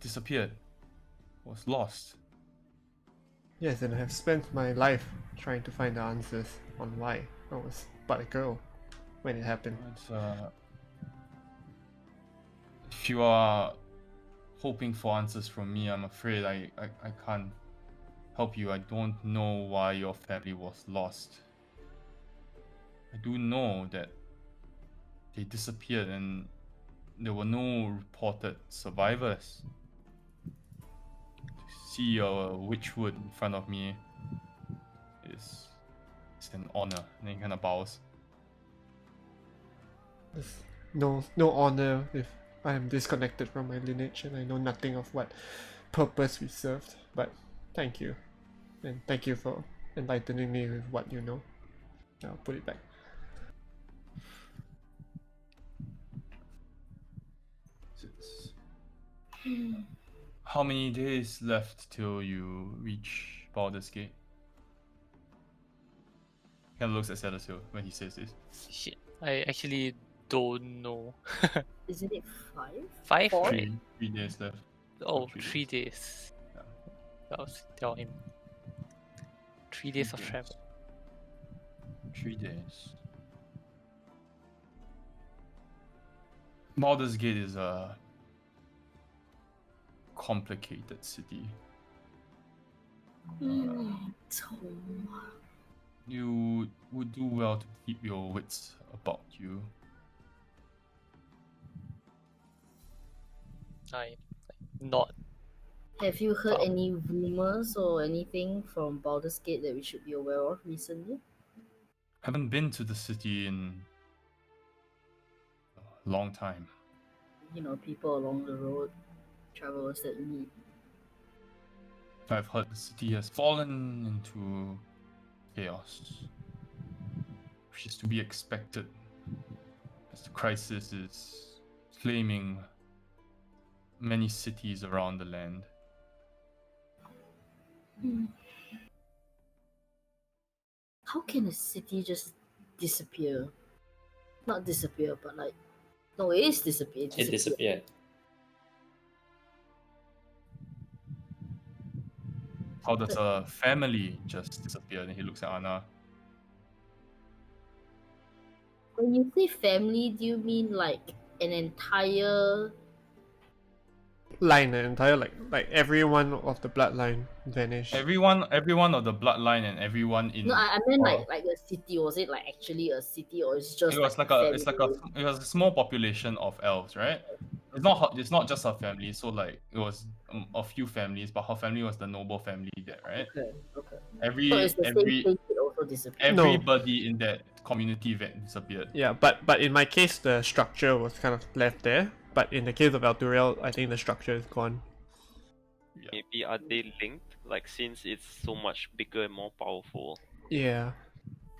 disappeared. Was lost. yes, and I have spent my life trying to find the answers on why I was but a girl when it happened. It's, if you are hoping for answers from me, I'm afraid I can't help you. I don't know why your family was lost. I do know that they disappeared and there were no reported survivors. To see a witchwood in front of me is an honor. And then he kind of bows. There's no honor if I am disconnected from my lineage and I know nothing of what purpose we served. But thank you. And thank you for enlightening me with what you know. I'll put it back. How many days left till you reach Baldur's Gate? Kind of looks at Celasil when he says this. Shit. I actually don't know. Isn't it 5? 5, Four? right? 3 days left. Oh, 3 3 days. Yeah. I'll tell him. 3 days 3 of travel. 3 days. Baldur's Gate is a complicated city. It's home. You would do well to keep your wits about you. I'm not. Have you heard Oh. any rumors or anything from Baldur's Gate that we should be aware of recently? Haven't been to the city in a long time. You know, people along the road, travelers that you meet. I've heard the city has fallen into chaos, which is to be expected, as the crisis is claiming many cities around the land. How can a city just disappear? Not disappear, but like, no, it is disappear. It disappeared. How does a family just disappear? And he looks at Anna. When you say family, do you mean like an entire? Line, an entire like everyone of the bloodline vanished. Everyone of the bloodline and everyone in. No, I meant or- like a city. Was it like actually a city, or it's just it was like it was a small population of elves, right? It's not just her family. So like it was a few families, but her family was the noble family there, right? Okay. So it's the same place that also disappeared. No. Everybody in that community disappeared. Yeah, but in my case, the structure was kind of left there. But in the case of Alturiel, I think the structure is gone. Maybe are they linked? Like since it's so much bigger and more powerful. Yeah,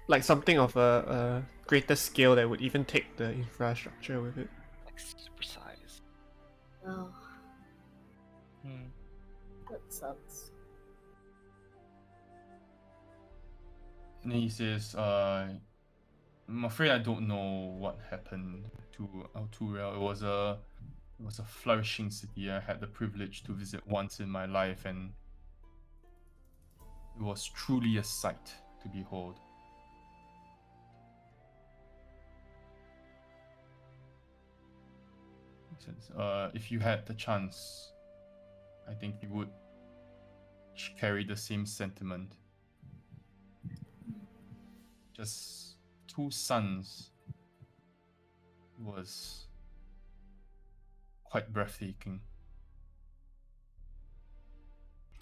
like something of a greater scale that would even take the infrastructure with it. Like super size. Oh, Hmm. that sucks. And he says, I'm afraid I don't know what happened to Alturiel. It was a flourishing city. I had the privilege to visit once in my life, and it was truly a sight to behold. He says, if you had the chance, I think you would carry the same sentiment. Just 2 sons was quite breathtaking.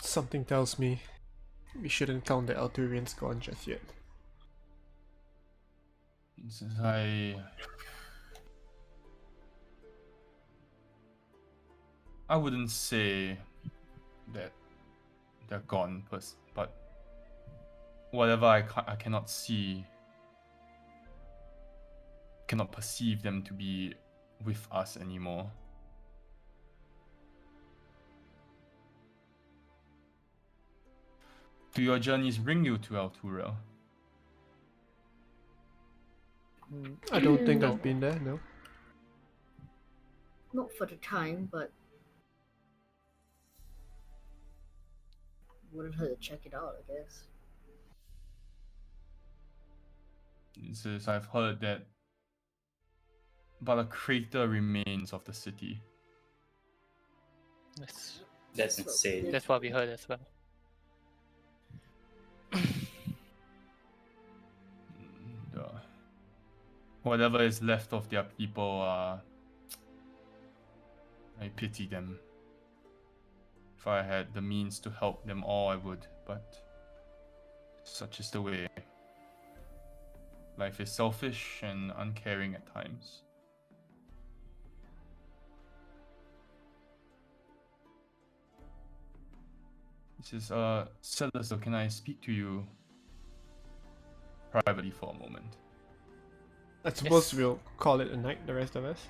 Something tells me we shouldn't count the Alturians gone just yet. He says, I wouldn't say that they're gone, but whatever I cannot see, cannot perceive them to be with us anymore. Do your journeys bring you to Alturiel? I don't think No. I've been there, no. Not for the time, but wouldn't hurt to check it out, I guess. He says, I've heard that but a crater remains of the city. That's insane. That's what we heard as well. Whatever is left of their people, I pity them. If I had the means to help them all, I would, but such is the way. Life is selfish and uncaring at times. He says, Celeste, can I speak to you privately for a moment? I suppose Yes. we'll call it a night, the rest of us.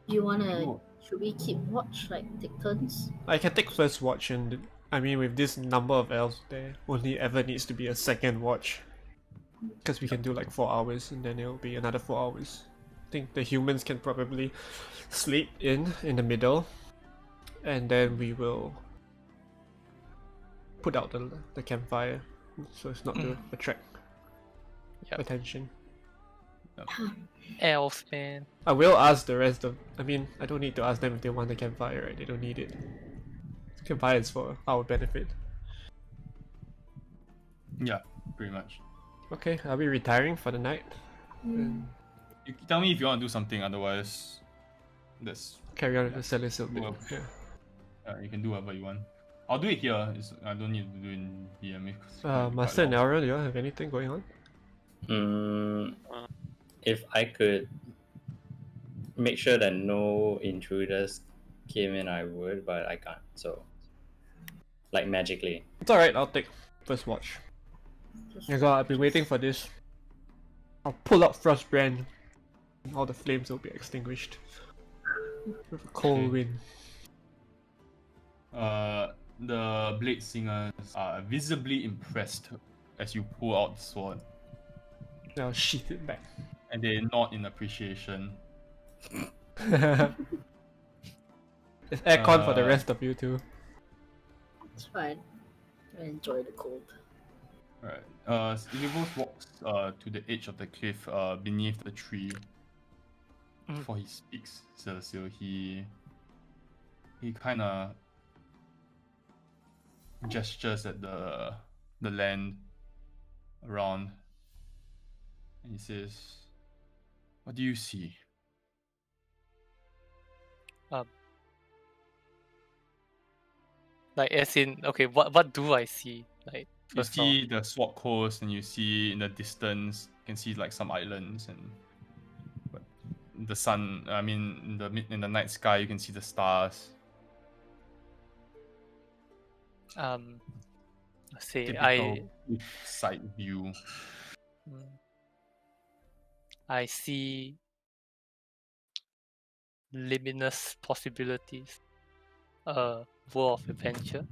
Do you wanna? Cool. Should we keep watch, like take turns? I can take first watch, and I mean, with this number of elves, there only ever needs to be a second watch. Because we can do like 4 hours, and then it'll be another 4 hours. I think the humans can probably sleep in the middle, and then we will put out the campfire, so it's not to attract Yep. attention. Elf, man. I will ask the rest of. I mean, I don't need to ask them if they want the campfire, right? They don't need it. The campfire is for our benefit. Yeah, pretty much. Okay, are we retiring for the night? You tell me if you want to do something, otherwise, let's. Carry on with the celestial bit. Well, Yeah. You can do whatever you want. I'll do it here. I don't need to do it in DM. Because it might be Master quite and long. Elra, do you all have anything going on? If I could make sure that no intruders came in, I would, but I can't. So like magically. It's alright, I'll take first watch. Yeah, God, I've been waiting for this. I'll pull out Frostbrand. And all the flames will be extinguished. With a cold Okay. wind. The blade singers are visibly impressed as you pull out the sword, I'll sheath it back. and they nod in appreciation. It's aircon for the Uh, rest of you too. It's fine. I enjoy the cold. Right. Ilivos walks to the edge of the cliff beneath the tree. Mm. Before he speaks, Celestial, he kind of gestures at the land around, and he says, "What do you see?" Like as in, okay, what do I see? Like You first off, see the Sword Coast, and you see in the distance, you can see like some islands, and but the sun. I mean, in the night sky, you can see the stars. let's say Typical side view. I see luminous possibilities, a world of adventure,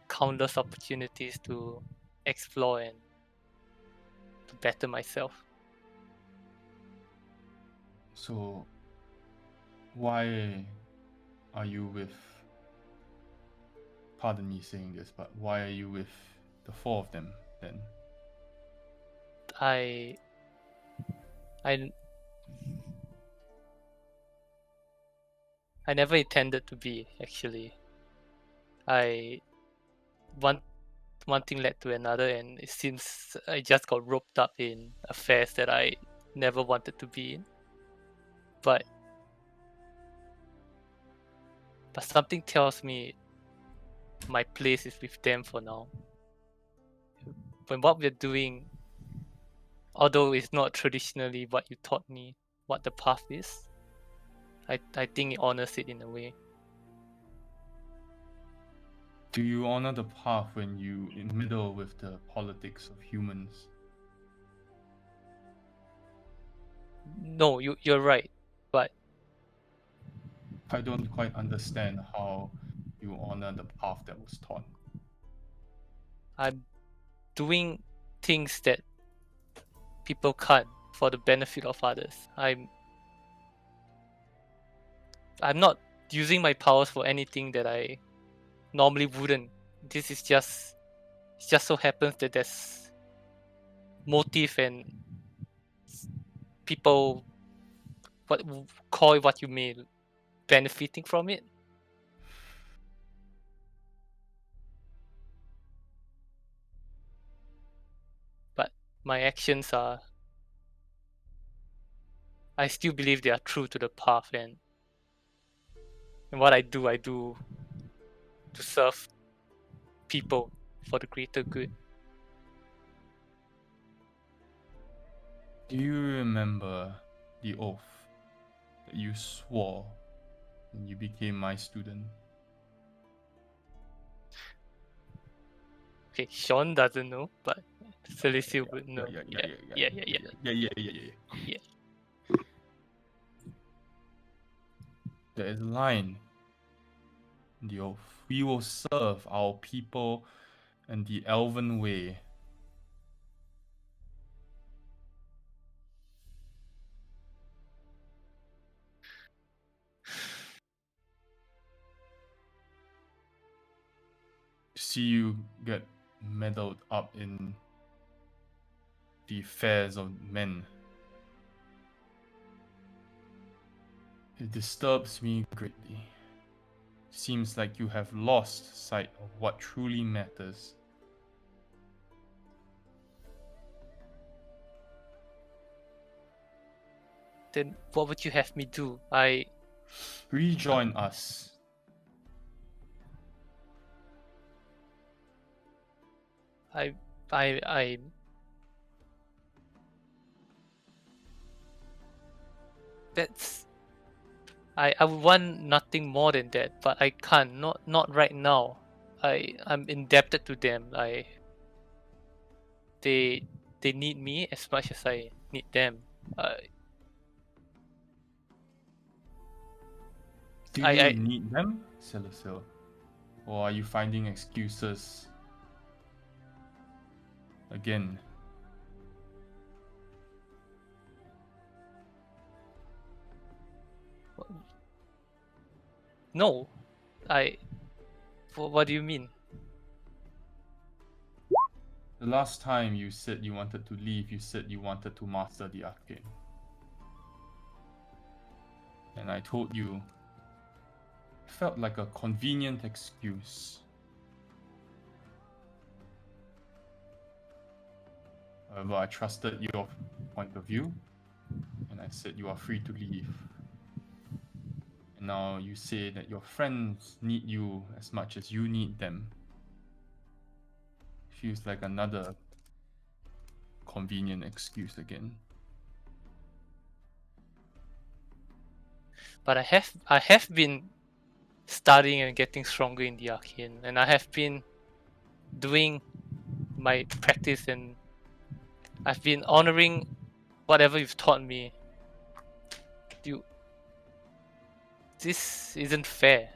countless opportunities to explore and to better myself. So, why are you with? Pardon me saying this, but why are you with the four of them then? I never intended to be, actually. One thing led to another, and it seems I just got roped up in affairs that I never wanted to be in. But something tells me my place is with them for now. When what we're doing, although it's not traditionally what you taught me what the path is, I think it honors it in a way. Do you honor the path when you meddle with the politics of humans? No, you're right, but I don't quite understand how you honor the path that was taught. I'm doing things that people can't for the benefit of others. I'm not using my powers for anything that I normally wouldn't. This is just, it just so happens that there's motive and people, call it what you may, benefiting from it. But my actions are, I still believe they are true to the path, and what I do to serve people for the greater good. Do you remember the oath that you swore when you became my student? Okay, Sean doesn't know, but Celestial would know. Yeah. There is a line in the oath. We will serve our people and the elven way. To see you get meddled up in the affairs of men, it disturbs me greatly. Seems like you have lost sight of what truly matters. Then what would you have me do? Rejoin us. That's, I would want nothing more than that, but I can't. Not right now. I'm indebted to them. They need me as much as I need them. Do I- you I- need them, Celestial? Or are you finding excuses again? No, what do you mean? The last time you said you wanted to leave, you said you wanted to master the arcane. And I told you it felt like a convenient excuse. However, I trusted your point of view, and I said you are free to leave. And now you say that your friends need you as much as you need them. Feels like another convenient excuse again. But I have been studying and getting stronger in the arcane, and I have been doing my practice, and I've been honoring whatever you've taught me. This isn't fair.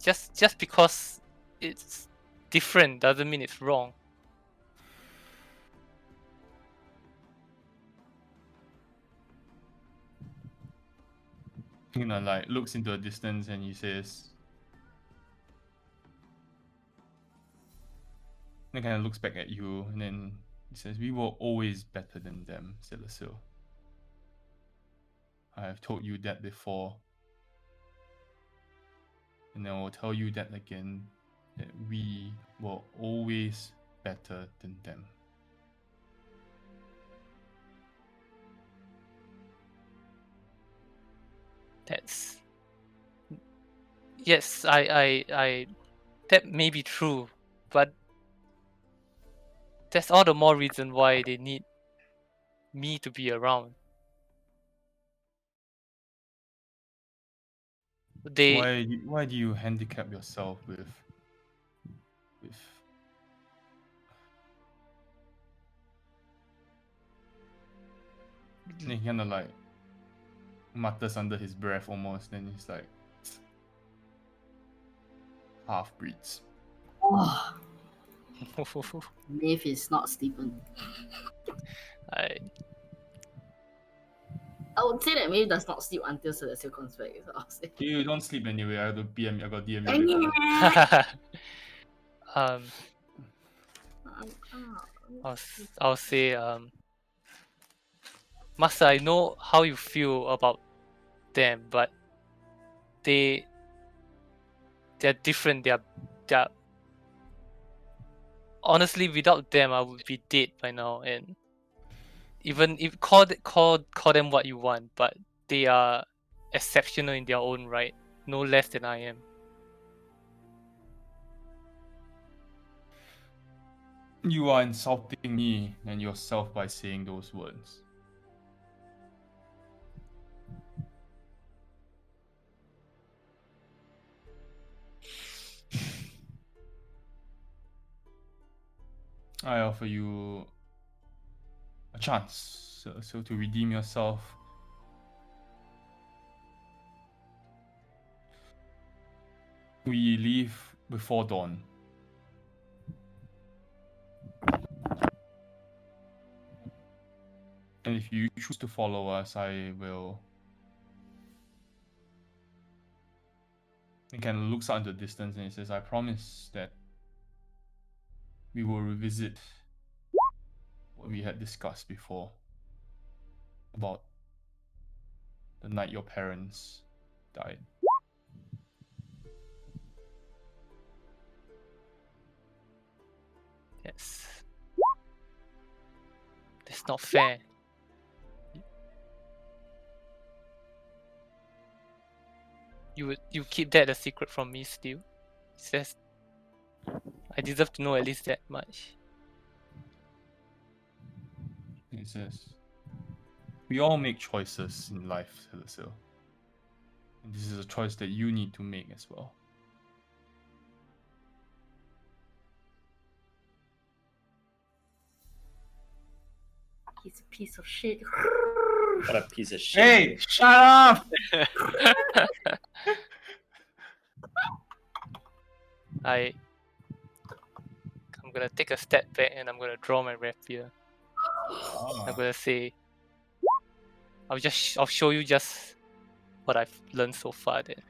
Just because it's different doesn't mean it's wrong. Like looks into the distance and he says, then kind of looks back at you and then he says, "We were always better than them, Celestial. I have told you that before, and I will tell you that again, that we were always better than them." That's yes, I that may be true, but that's all the more reason why they need me to be around. Why do you handicap yourself with and he kind of like mutters under his breath almost, then he's like, half breeds. Oh, Maeve is not Stephen. I would say that Maeve does not sleep until Celestial comes back. Is what I'll say. You don't sleep anyway. I got DM. I got DM you before. I'll say, Master, I know how you feel about them, but they're different. They're honestly, without them, I would be dead by now. And even if call them what you want, but they are exceptional in their own right, no less than I am. You are insulting me and yourself by saying those words. I offer you a chance, so to redeem yourself. We leave before dawn. And if you choose to follow us, I will. He kind of looks out into the distance and he says, "I promise that we will revisit what we had discussed before about the night your parents died." Yes, that's not fair. You keep that a secret from me still? He says, I deserve to know at least that much. He says, "We all make choices in life, Celestial. And this is a choice that you need to make as well. He's a piece of shit. What a piece of shit. Hey, dude. shut up! I'm gonna take a step back and I'm gonna draw my rapier. I'm gonna say, I'll show you just what I've learned so far. Then,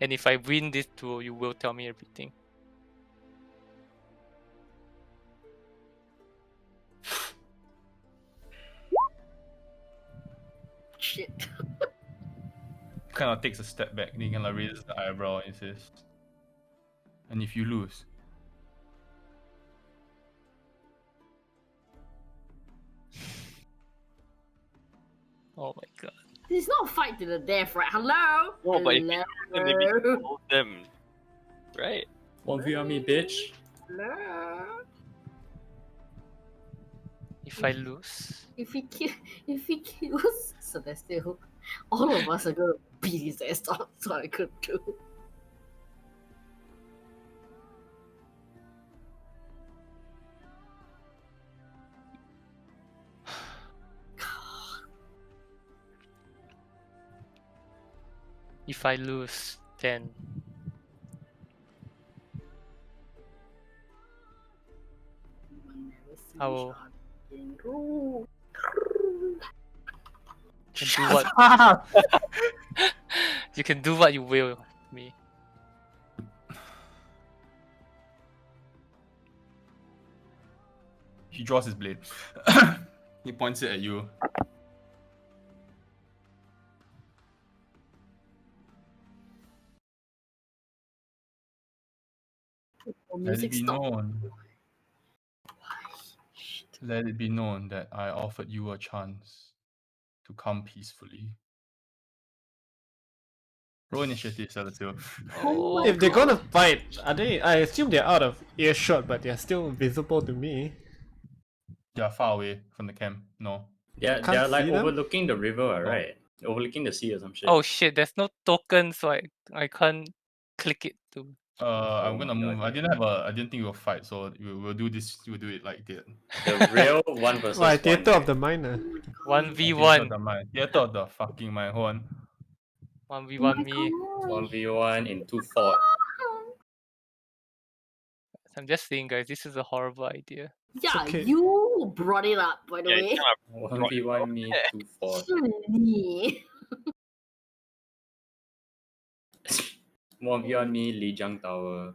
and if I win this duel, you will tell me everything. Shit. Kind of takes a step back, and he kind of raises the eyebrow and says, "And if you lose, Oh my god. This is not a fight to the death, right? Hello? No, but if you Hello? then maybe you hold them, right? 1v on me, bitch. Hello? If I lose, If he kills Celestial, all of us are gonna beat his ass off, so I could do. if I lose, then I will can do what up!" you can do what you will with me. He draws his blade. He points it at you. Let music it be stop. known. Let it be known that I offered you a chance to come peacefully. Roll initiative, Celestial. Oh my If they're God. gonna fight, are they? I assume they're out of earshot, but they're still visible to me. They are far away from the camp. No. Yeah, Can't they're like see them? overlooking the river, right? Overlooking the sea or some shit. Oh shit, there's no token, so I can't click it to. I'm Oh gonna my God, move. I dude. didn't think we'll fight, so we'll do this. We'll do it like that. The real 1 versus Why, 1. theater of right? the mind. One v Theater one. of the mind. Theater of the fucking mind. Hold on. 1v1 me. 1v1 in 2 fort. I'm just saying, guys, this is a horrible idea. Yeah, okay. you brought it up, by the Yeah, way. you kind of 1v1 me, 2 fort. Me. 1v1 me, Lijiang Tower.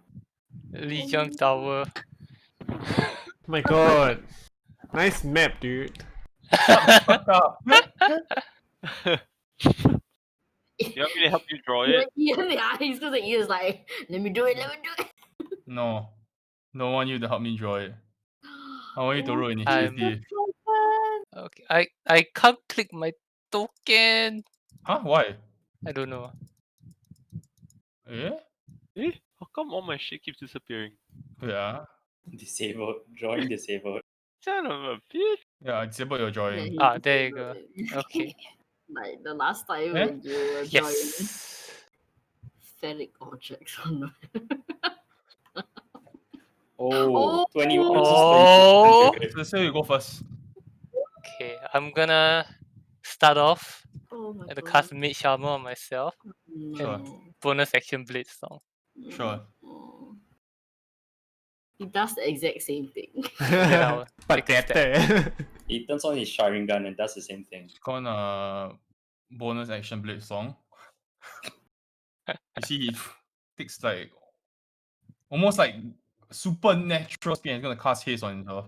Lijiang Tower. My god. Nice map, dude. Fuck up. You want me to help you draw Yeah, it? yeah, he's gonna say, Ian's like, let me do it, let me do it. No. Don't want you to help me draw it. I want you to roll I'm- initiative. Okay, I can't click my token. Huh? Why? I don't know. Eh? Eh? How come all my shit keeps disappearing? Yeah. Disabled. Drawing disabled. Son of a bitch! Yeah, I disabled your Yeah, drawing. he There you disabled go. it. Okay. Like the last time Eh? when you were drawing Yes. ferric objects on the Oh, Oh. 21 versus Oh. 22. So say you go first. Okay, I'm gonna start off Oh my at the god. cast Mage Armor on myself. Sure. No. Bonus action Blade Song. Sure. Oh. He does the exact same thing. Then I'll but take a step. better. He turns on his Sharingan and does the same thing. Con bonus action blade song. You see, he takes like almost like supernatural speed and he's gonna cast haste on himself.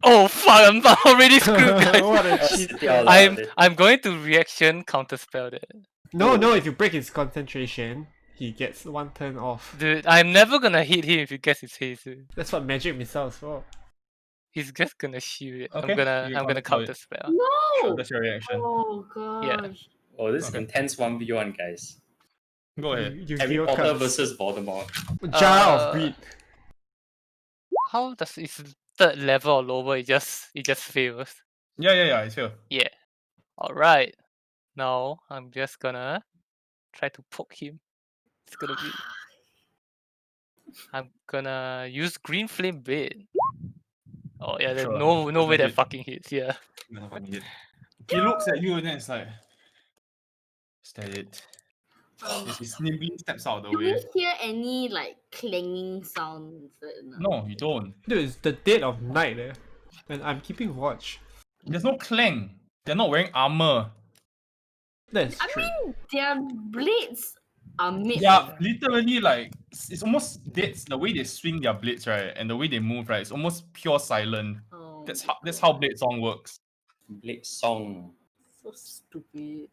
Oh fuck! I'm already screwed, guys. What a Oh, cheat city out code. loud. I'm going to reaction counterspell that. No, if you break his concentration, he gets one turn off. Dude, I'm never gonna hit him if he gets his haste. That's what magic missile is for. He's just gonna shield it. Okay, you I'm gonna counterspell it. counterspell. Sure, No! that's your reaction. Oh gosh. Yeah. Oh, this is Okay. intense 1v1, guys. Go ahead. Harry Yu-Gi-Oh Potter cards. versus Voldemort. Jar of Greed. How does it's third level or lower? It just fails. Yeah, it's here. Yeah. All right. Now I'm just gonna try to poke him. It's gonna be. I'm gonna use green flame blade. Oh yeah, there's Sure, no way that's that it. fucking hits. Yeah. No fucking hit. He looks at you and then it's like, is that it? As he nimbly steps out of the Do we way. hear any like clanging sounds? No, you don't. Dude, it's the dead of night, and I'm keeping watch. There's no clang. They're not wearing armor. That's I true. mean, their blades are made They are of. literally like it's almost dead. The way they swing their blades, right, and the way they move, right, it's almost pure silent. Oh, That's how blade song works. Blade song. so stupid.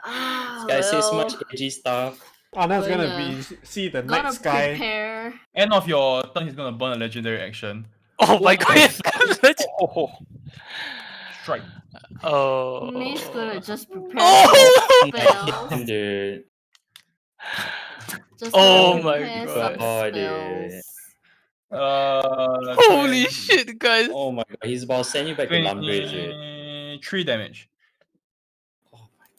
This guy says so much well, edgy stuff. Anna's Well, gonna yeah. see the gotta night sky. prepare. End of your turn, he's gonna burn a legendary action. Oh my god! Nice. It's Strike. oh. May's gonna just prepare Oh! some spells. Dude. Just Oh gonna my prepare god. some Oh, dude. spells. Holy 20 shit, guys! Oh my god, he's about to send you back to Lumbridge, dude. 23 damage.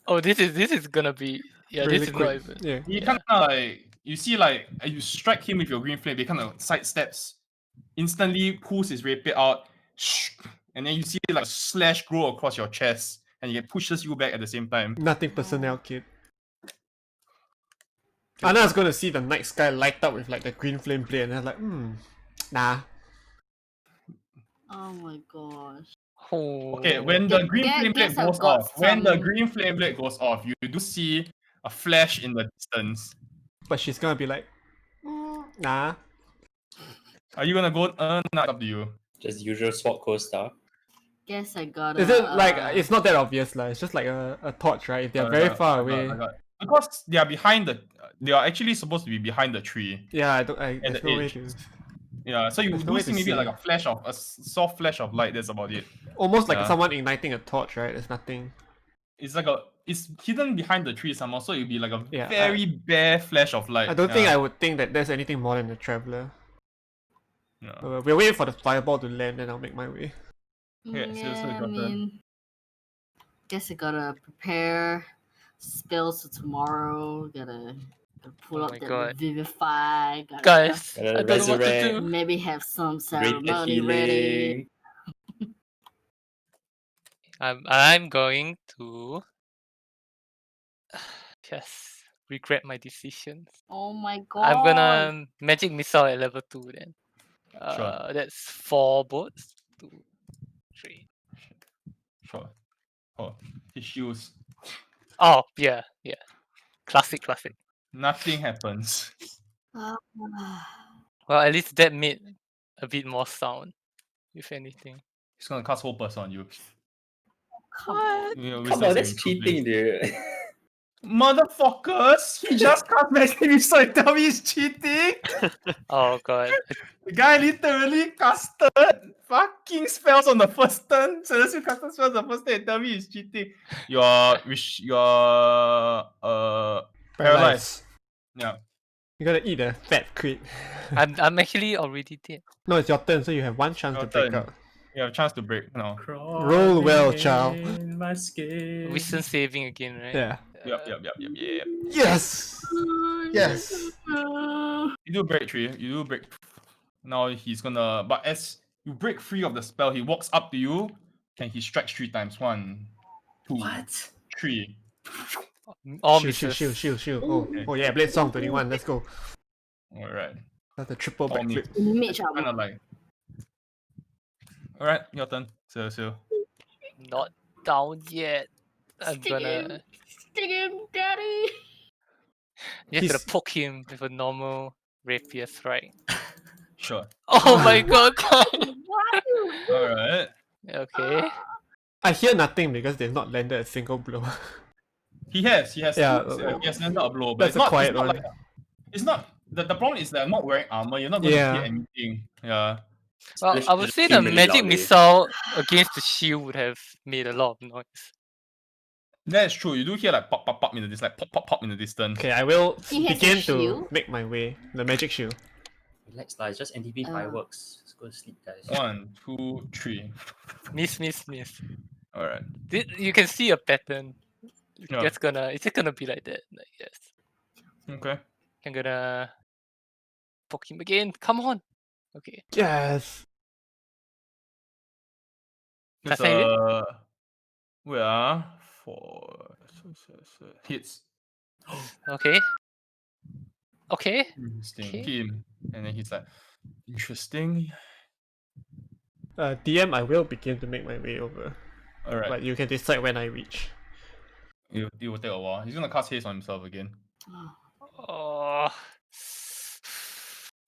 Oh, this is gonna be Really this is quick. not even. Yeah. You Yeah. kind of like you see like you strike him with your green flame. He kind of sidesteps, instantly pulls his rapier out, and then you see like a slash grow across your chest, and it pushes you back at the same time. Nothing personnel, kid. Anna's gonna see the night sky light up with like the green flame blade, and I'm like, nah. Oh my gosh. Oh. Okay, when the green flame blade guess I've goes got off, when the some- green flame blade goes off, you do see a flash in the distance. But she's gonna be like, nah. Are you gonna go? Not up to you. Just usual sword coast stuff. Guess I gotta. Is it like it's not that obvious, like it's just like a torch, right? If they're very far away. Because they are behind the. They are actually supposed to be behind the tree. Yeah, the there's no way edge. to. Yeah, so you There's no do way see to maybe see. like a soft flash of light. That's about it. Almost like Yeah. someone igniting a torch, right? There's nothing. It's hidden behind the tree somehow, so it'll be like a Yeah, very bare flash of light. I don't think yeah. I would think that there's anything more than a traveler. Yeah. We're waiting for the fireball to land, then I'll make my way. Okay, so it's Yeah, I your turn. mean, guess I gotta prepare spells for tomorrow. Gotta pull Oh up my that God. revivify. Gotta Guys, Gotta I don't know what to resurrect. do. maybe have some Rapier ceremony ready. healing. I'm going to yes regret my decisions. Oh my god! I'm gonna magic missile at level 2 then. Sure. That's 4 bolts. 2, 3. Sure. Oh, his shields. Oh yeah. Classic. Nothing happens. Well, at least that made a bit more sound, if anything. He's gonna cast whole person on you. Come on. Wisdom Come on, that's saving throw, cheating, please. dude. Motherfuckers! He just cast magic missile and tell me he's cheating. Oh god. The guy literally casted fucking spells on the first turn. So that's you casted spells on the first turn and tell me he's cheating. You're paralyzed. Yeah. You gotta eat a fat crit. I'm actually already dead. No, it's your turn, so you have one chance Your to break turn. out. You have a chance to break now. Roll well, child. In my skin. Wisdom saving again, right? Yeah. Yep. Yes! Yes! You do break 3. You do break. Now he's gonna. But as you break free of the spell, he walks up to you. Can he strike 3 times? 1, 2, What? 3. All Shield. misses. Oh yeah, Blade Song 21, let's go. Alright. That's a triple All backflip. Mage Kind armor. of like. Alright, your turn. So. Not down yet. I'm Stick gonna him. Stick him, daddy. just He's- gonna poke him with a normal rapier strike. Sure. Oh my god! What? Alright. Okay. I hear nothing because they've not landed a single blow. He has. Yeah, He has landed a blow, but That's it's a not. quiet It's not one. like. It's not. The problem is they're not wearing armor. You're not going to Yeah. hear anything. Yeah. Well, Splish I would just say scream the really magic loudly. missile against the shield would have made a lot of noise. That is true. You do hear like pop in the distance, like pop in the distance. Okay, I will He has a begin to shield? make my way. The magic shield. Relax, lah. It's just NTP fireworks. Let's go to sleep, guys. 1, 2, 3. Miss. Alright. You can see a pattern. Yeah. It's just gonna be like that. Like, yes. Okay. I'm gonna poke him again. Come on. Okay. Yes. It's Last time you win? wait ah, hits. Okay. Okay. Interesting. Okay. Hit him, and then he's like, interesting. DM, I will begin to make my way over, All right. but you can decide when I reach. It will take a while. He's gonna cast haste on himself again. Oh.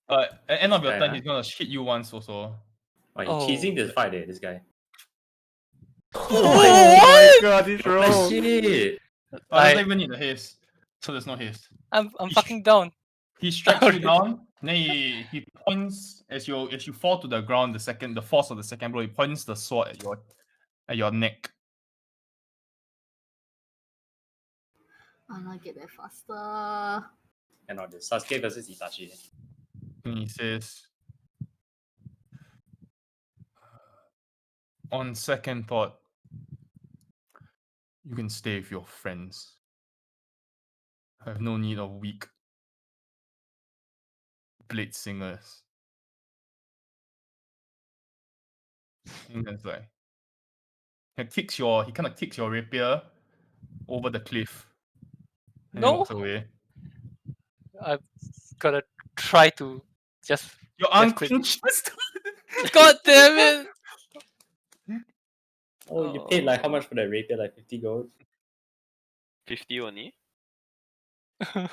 At the end of your guy, turn, huh? he's gonna hit you once also. Oh, he's Oh. cheesing this fight, this guy. Oh my god, this Oh, roll! shit! I doesn't even need the haste, so there's no haste. I'm He fucking down. He strikes you Alright. down, then he points as you fall to the ground. The force of the second blow, he points the sword at your neck. Anna, get there faster. Cannot this. Sasuke versus Itachi. And he says, on second thought, you can stay with your friends. I have no need of weak blade singers. And it's like he kind of kicks your rapier over the cliff. And then No. walks away. I'm gonna try to just. You're Desperately. unconscious. God damn Oh, you paid like how much for that rapier? Like 50 gold? 50 only. it!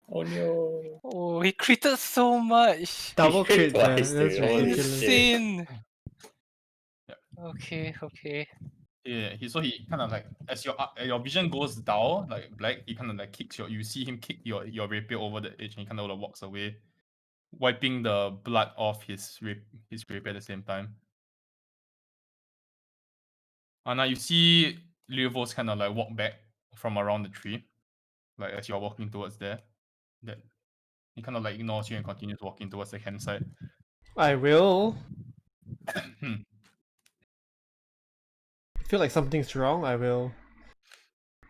Oh no. Oh, he critted so much. Double He crit crit, man. twice, That's dude. Holy ridiculous. shit. Insane. Yeah. Okay. Yeah, he kind of like as your vision goes down like black, he kind of like you see him kick your rapier over the edge, and he kind of like walks away, wiping the blood off his rapier at the same time. And now you see Leovos kind of like walk back from around the tree, like as you're walking towards there. That he kind of like ignores you and continues walking towards the campsite. I will. Hmm. Feel like something's wrong. I will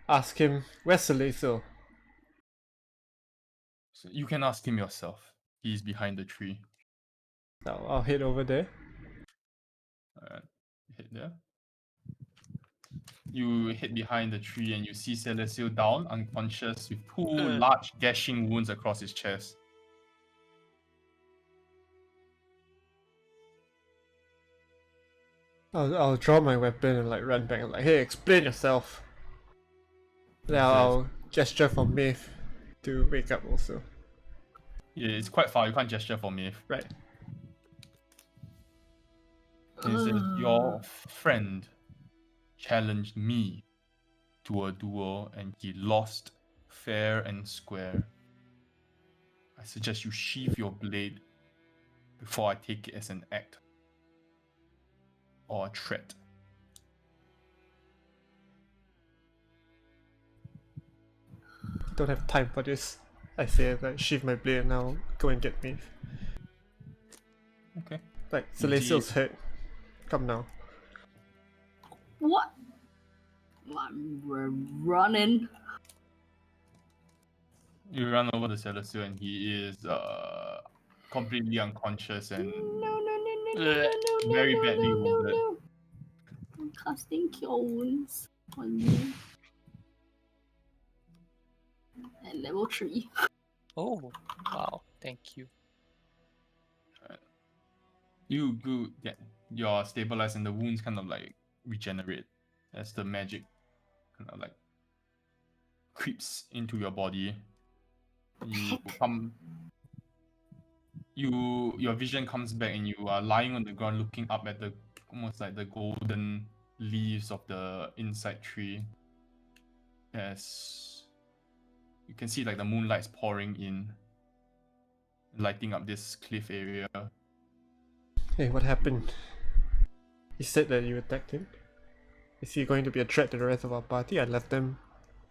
ask him, where's Celeso? So you can ask him yourself. He's behind the tree. So I'll head over there. Alright, hit there. You hit behind the tree and you see Celestial down, unconscious, with two large gashing wounds across his chest. I'll draw my weapon and like run back and like, hey, explain yourself. Then I'll gesture for Maeve to wake up also. Yeah, it's quite far. You can't gesture for me. Right. He says, your friend challenged me to a duel and he lost fair and square. I suggest you sheath your blade before I take it as an act or a threat. Don't have time for this. I say, like, sheath my blade and now go and get Maeve. Okay. Like, Celestial's hurt. Come now. What? We're running. You run over to Celestial and he is completely unconscious and very badly wounded. No. I'm casting Cure Wounds on you. At level 3. Oh, wow. Thank you. You're stabilized and the wounds kind of like regenerate as the magic kind of like creeps into your body. Your vision comes back and you are lying on the ground looking up at the almost like the golden leaves of the inside tree. As you can see like the moonlight's pouring in, lighting up this cliff area. Hey, what happened? He said that you attacked him. Is he going to be a threat to the rest of our party? I left them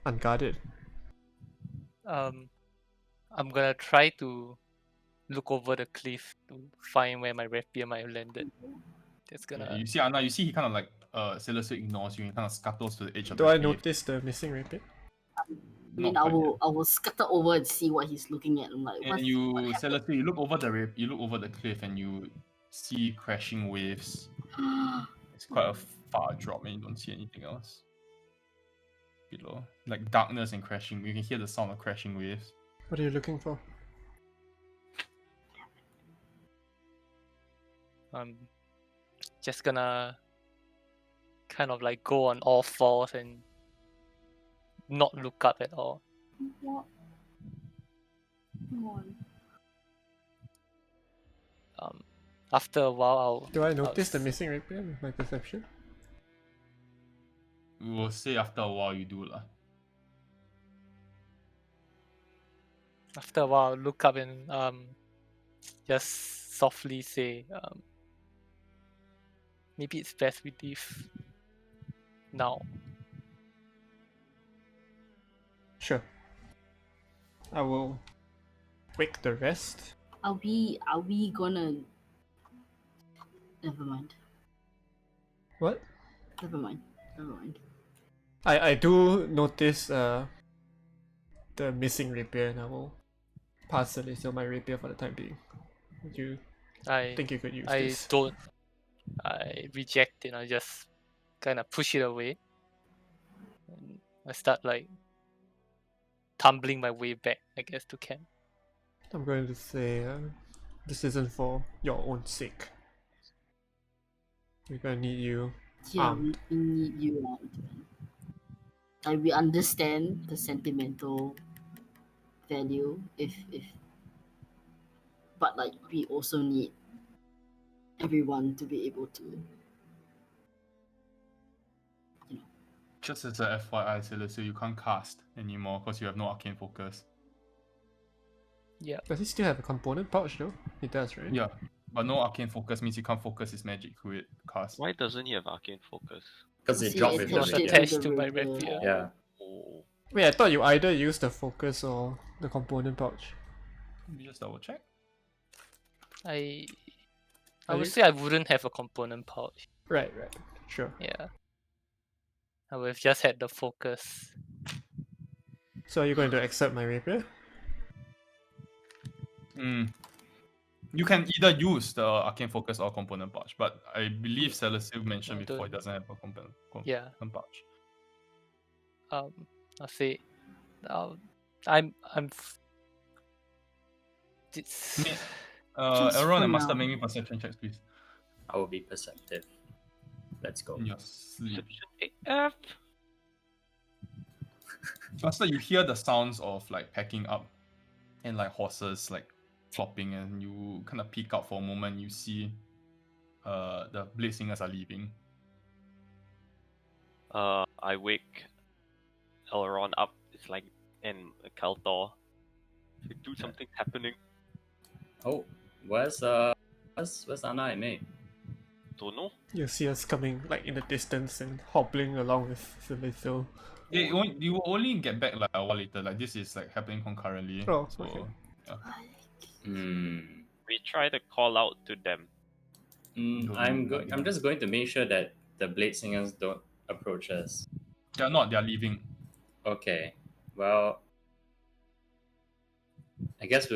unguarded. I'm gonna try to look over the cliff to find where my rapier might have landed. That's gonna. You see Anna, he kind of like Celestial ignores you and kind of scuttles to the edge of Do the I cave. notice the missing rapier? I mean, Not I quite yet. will scatter over and see what he's looking at. I'm like, And what you, happened? Celestial, you look over the cliff and you see crashing waves. It's quite a far drop and you don't see anything else below. Like darkness and crashing. You can hear the sound of crashing waves. What are you looking for? I'm just gonna kind of like go on all fours and not look up at all. What? Come on. After a while, I'll. Do I I'll notice the s- missing rapier with my perception? We will say after a while you do lah. After a while, I'll look up and just softly say, maybe it's best we leave now. Sure. I will wake the rest. Are we gonna? Never mind. What? Never mind. Never mind. I do notice the missing rapier, and I will pass Celestial my rapier for the time being. Do you I think you could use I this? don't. I reject it. I just kind of push it away. And I start like tumbling my way back, I guess, to camp. I'm going to say this isn't for your own sake. We're gonna need you. Yeah, we need you around. Like we understand the sentimental value, if but like we also need everyone to be able to. Just as a FYI, Celestial, you can't cast anymore because you have no arcane focus. Yeah. Does he still have a component pouch though? He does, right? Yeah, but no arcane focus means you can't focus his magic through it cast. Why doesn't he have arcane focus? Because it See, dropped it with Just attached it. it Yeah. attached to my rapier. rapier. Yeah. Oh. Wait, I thought you either used the focus or the component pouch. Let me just double check. I Are would you- say I wouldn't have a component pouch. Right. Sure. Yeah. I would have just had the focus. So are you going to accept my rapier? You can either use the arcane focus or component pouch, but I believe Celestial mentioned No, before don't. it doesn't have a component Yeah. pouch. I'll say, I'm. It's, Me- Just Aaron for and Master, now. make me perception checks, please. I will be perceptive. Let's go. In your sleep. Perception AF. Master, you hear the sounds of like packing up and like horses like flopping, and you kind of peek out for a moment. You see the blade singers are leaving. I wake Elrond up. It's like and Kaltor. Do something happening. Oh, where's Anna and me? Don't know. You see us coming like in the distance and hobbling along with Celestial. You will only get back like a while later. Like this is like happening concurrently. Oh, so okay. We try to call out to them. I'm just going to make sure that the blade singers don't approach us. they're not. They're leaving. Okay. Well, I guess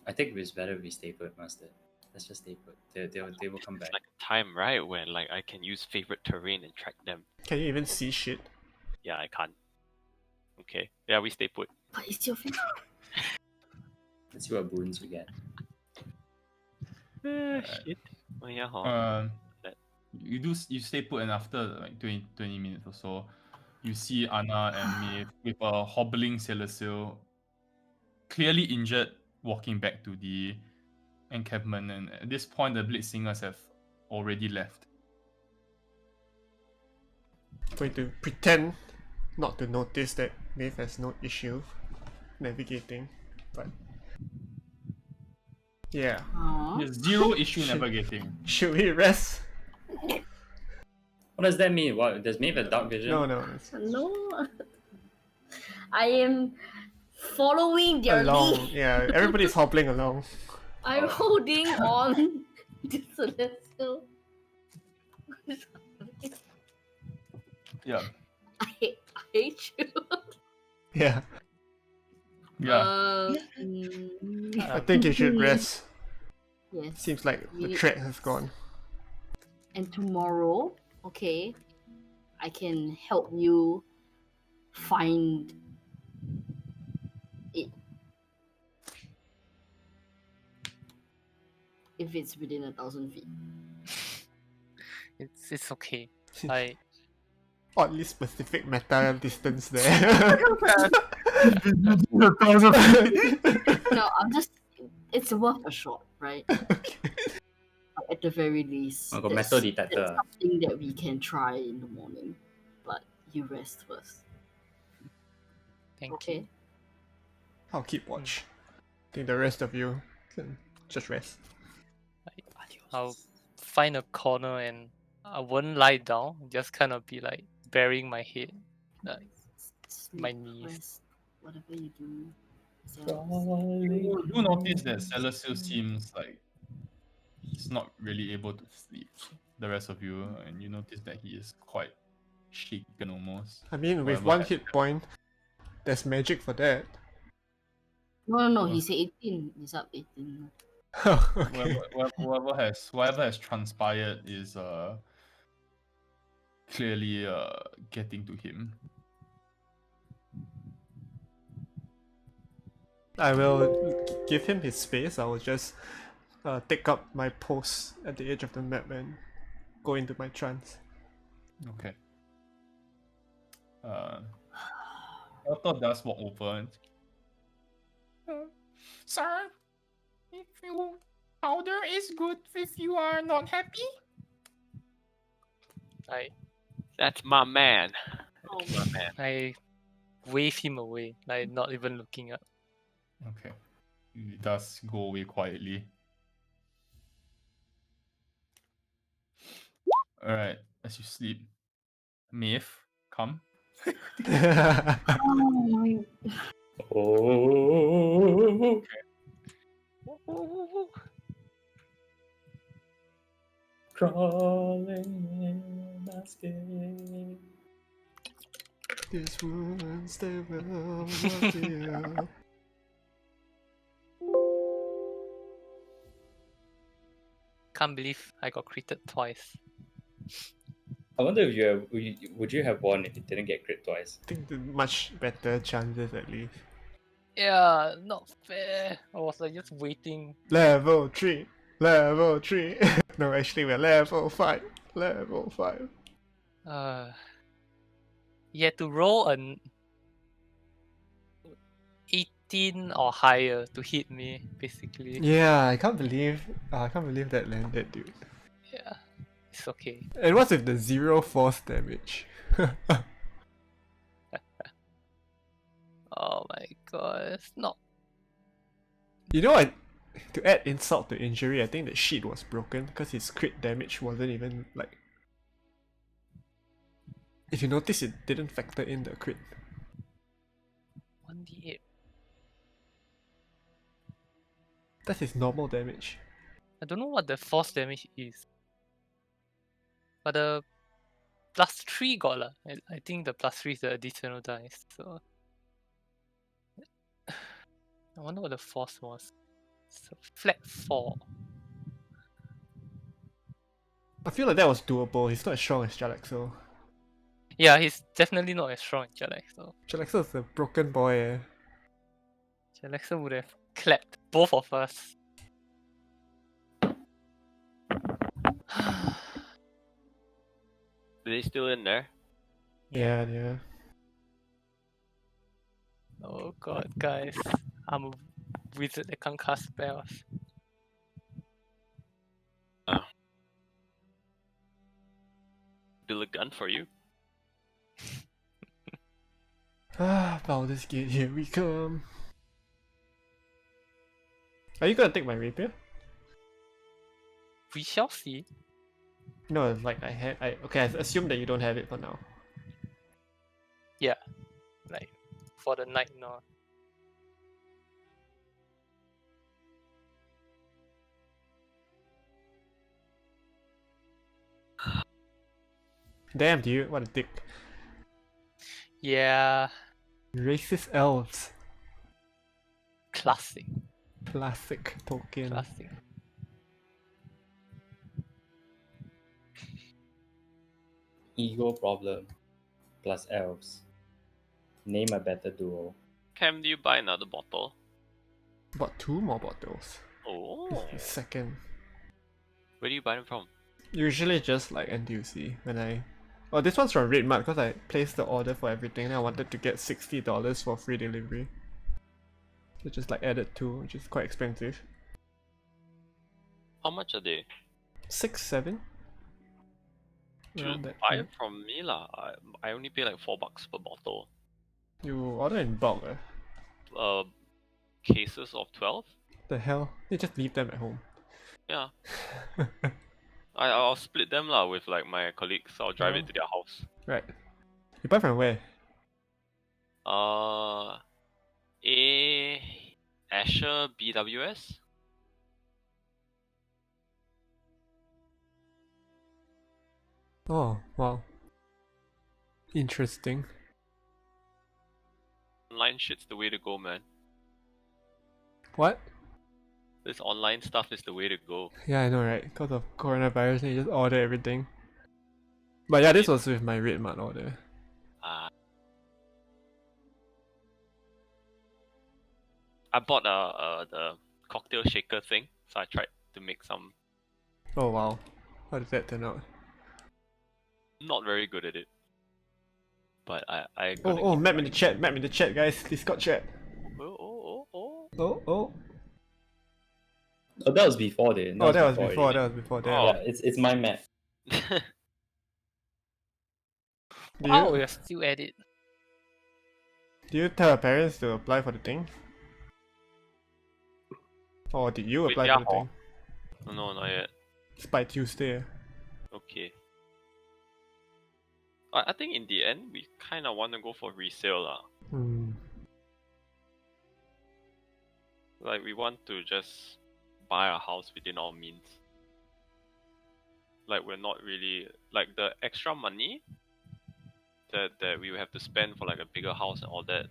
I think it's better if we stay put, Master. Let's just stay put. They will come back. Like a time, right, when like I can use favorite terrain and track them. Can you even see shit? Yeah, I can't. Okay. Yeah, we stay put. But it's your favorite. Let's see what boons we get. Shit. Oh yeah, huh? You stay put, and after like 20 minutes or so, you see Anna and Maeve with a hobbling Celestial, clearly injured, walking back to the encampment. And at this point, the blade singers have already left. Going to pretend not to notice that Maeve has no issue navigating, but yeah. Aww. There's zero issue navigating. Should we rest? What does that mean? What does Maeve have dark vision? No, it's No. I am following their along. lead. Yeah, everybody's hobbling along. I'm holding on Celestial. Yeah. I hate you. Yeah, Yeah. I think you should rest. Yes. Seems like the you- threat has gone. And tomorrow, okay, I can help you find it if it's within 1,000 feet. It's okay. I Oddly specific meta distance there. No, I'm just. It's worth a shot, right? Okay. At the very least, I got that's, metal that's detector. something that we can try in the morning. But you rest first, thank okay? you. I'll keep watch. I think the rest of you can just rest. I'll find a corner and I won't lie down. Just kind of be like burying my head, like Sleep, my knees. rest, whatever you do. So, You do notice that Celestial seems like he's not really able to sleep. The rest of you, and you notice that he is quite shaken almost. I mean, with Whatever one had- hit point, there's magic for that. no, Oh. he's 18. He's up 18. Okay. Whatever has transpired is clearly getting to him. I will give him his space. I will just take up my post at the edge of the map and go into my trance. Okay. Otto does walk over and sir, if you powder is good if you are not happy. That's my man. Oh, My man. I wave him away, like not even looking up. Okay. He does go away quietly. Alright, as you sleep. Maeve, come. oh my. Oh. Crawling in my skin. This wounds they will not heal. Can't believe I got critted twice. I wonder if would you have won if you didn't get crit twice? I think the much better chances at least. Yeah, not fair. I was like just waiting. Level 3! Level 3! No, actually we're level 5. Level 5. You had to roll an 18 or higher to hit me, basically. Yeah, I can't believe that landed, dude. Yeah, it's okay. And what's with the 0 force damage? Oh my god, it's not. You know, to add insult to injury, I think the sheet was broken because his crit damage wasn't even like. If you notice, it didn't factor in the crit. 1d8. That's his normal damage. I don't know what the force damage is. But the +3 got lah. I think the +3 is the additional dice. So I wonder what the force was. It's a flat 4. I feel like that was doable. He's not as strong as Jalaxo. Yeah, he's definitely not as strong as Jalaxo. Jalaxo is a broken boy. Eh? Jalaxo would have clapped both of us. Are they still in there? Yeah, yeah. Oh god, guys. I'm a wizard that can't cast spells. Build a gun for you. Baldur's Gate, here we come. Are you gonna take my rapier? We shall see. No, like okay, I assume that you don't have it for now. Yeah. Like, for the night now. Damn, dude, what a dick. Yeah, Racist elves. classic, Classic Tolkien. classic. Ego problem plus elves. Name a better duo. Cam, do you buy another bottle? Bought 2 more bottles. Oh. This is the second. Where do you buy them from? Usually just like NTUC when I... Oh, this one's from Red Mart because I placed the order for everything and I wanted to get $60 for free delivery. So just like added 2, which is quite expensive. How much are they? 6, 7? You Around that, buy yeah. it from me lah. I only pay like $4 per bottle. You order in bulk, Cases of 12? The hell? You just leave them at home. Yeah. I'll split them lah with like my colleagues. I'll drive it to their house. Right. You buy from where? Asher BWS? Oh, wow. Interesting. Online shit's the way to go, man. What? This online stuff is the way to go. Yeah, I know, right? Because of coronavirus, you just order everything. But yeah, this was with my Red Mart order. I bought the cocktail shaker thing, so I tried to make some. Oh wow. How did that turn out? Not very good at it. But I Oh, map in the chat, guys. Discord chat. Oh. Oh. Oh, that was before then. Oh, that was already. before. That was before. Damn. Oh. Yeah, it's my map. Do Wow, you you're still at it. do you tell your parents to apply for the thing? Or did you Wait, apply yeah, for the thing? No, not yet. It's by Tuesday. Okay. I think in the end, we kind of want to go for resale lah. Like, we want to just buy a house within our means. Like, we're not really... Like, the extra money that we will have to spend for, like, a bigger house and all that,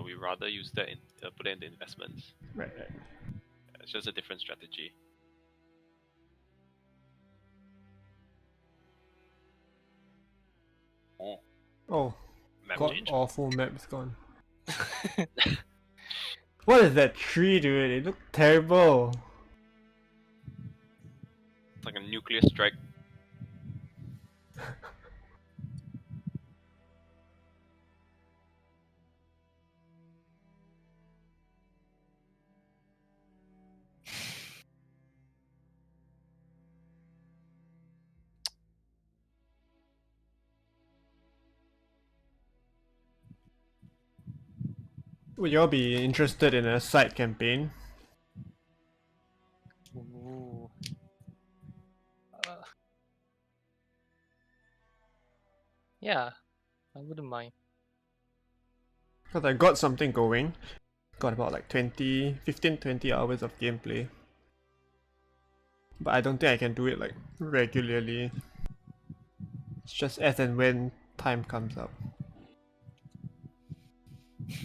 we rather use that put it into investments. Right. It's just a different strategy. Oh, Map god change. awful map is gone. What is that tree, dude? It looked terrible. It's like a nuclear strike. Would y'all be interested in a side campaign? Ooh. Yeah, I wouldn't mind. Because I got something going. Got about like 15, 20 hours of gameplay. But I don't think I can do it like regularly. It's just as and when time comes up.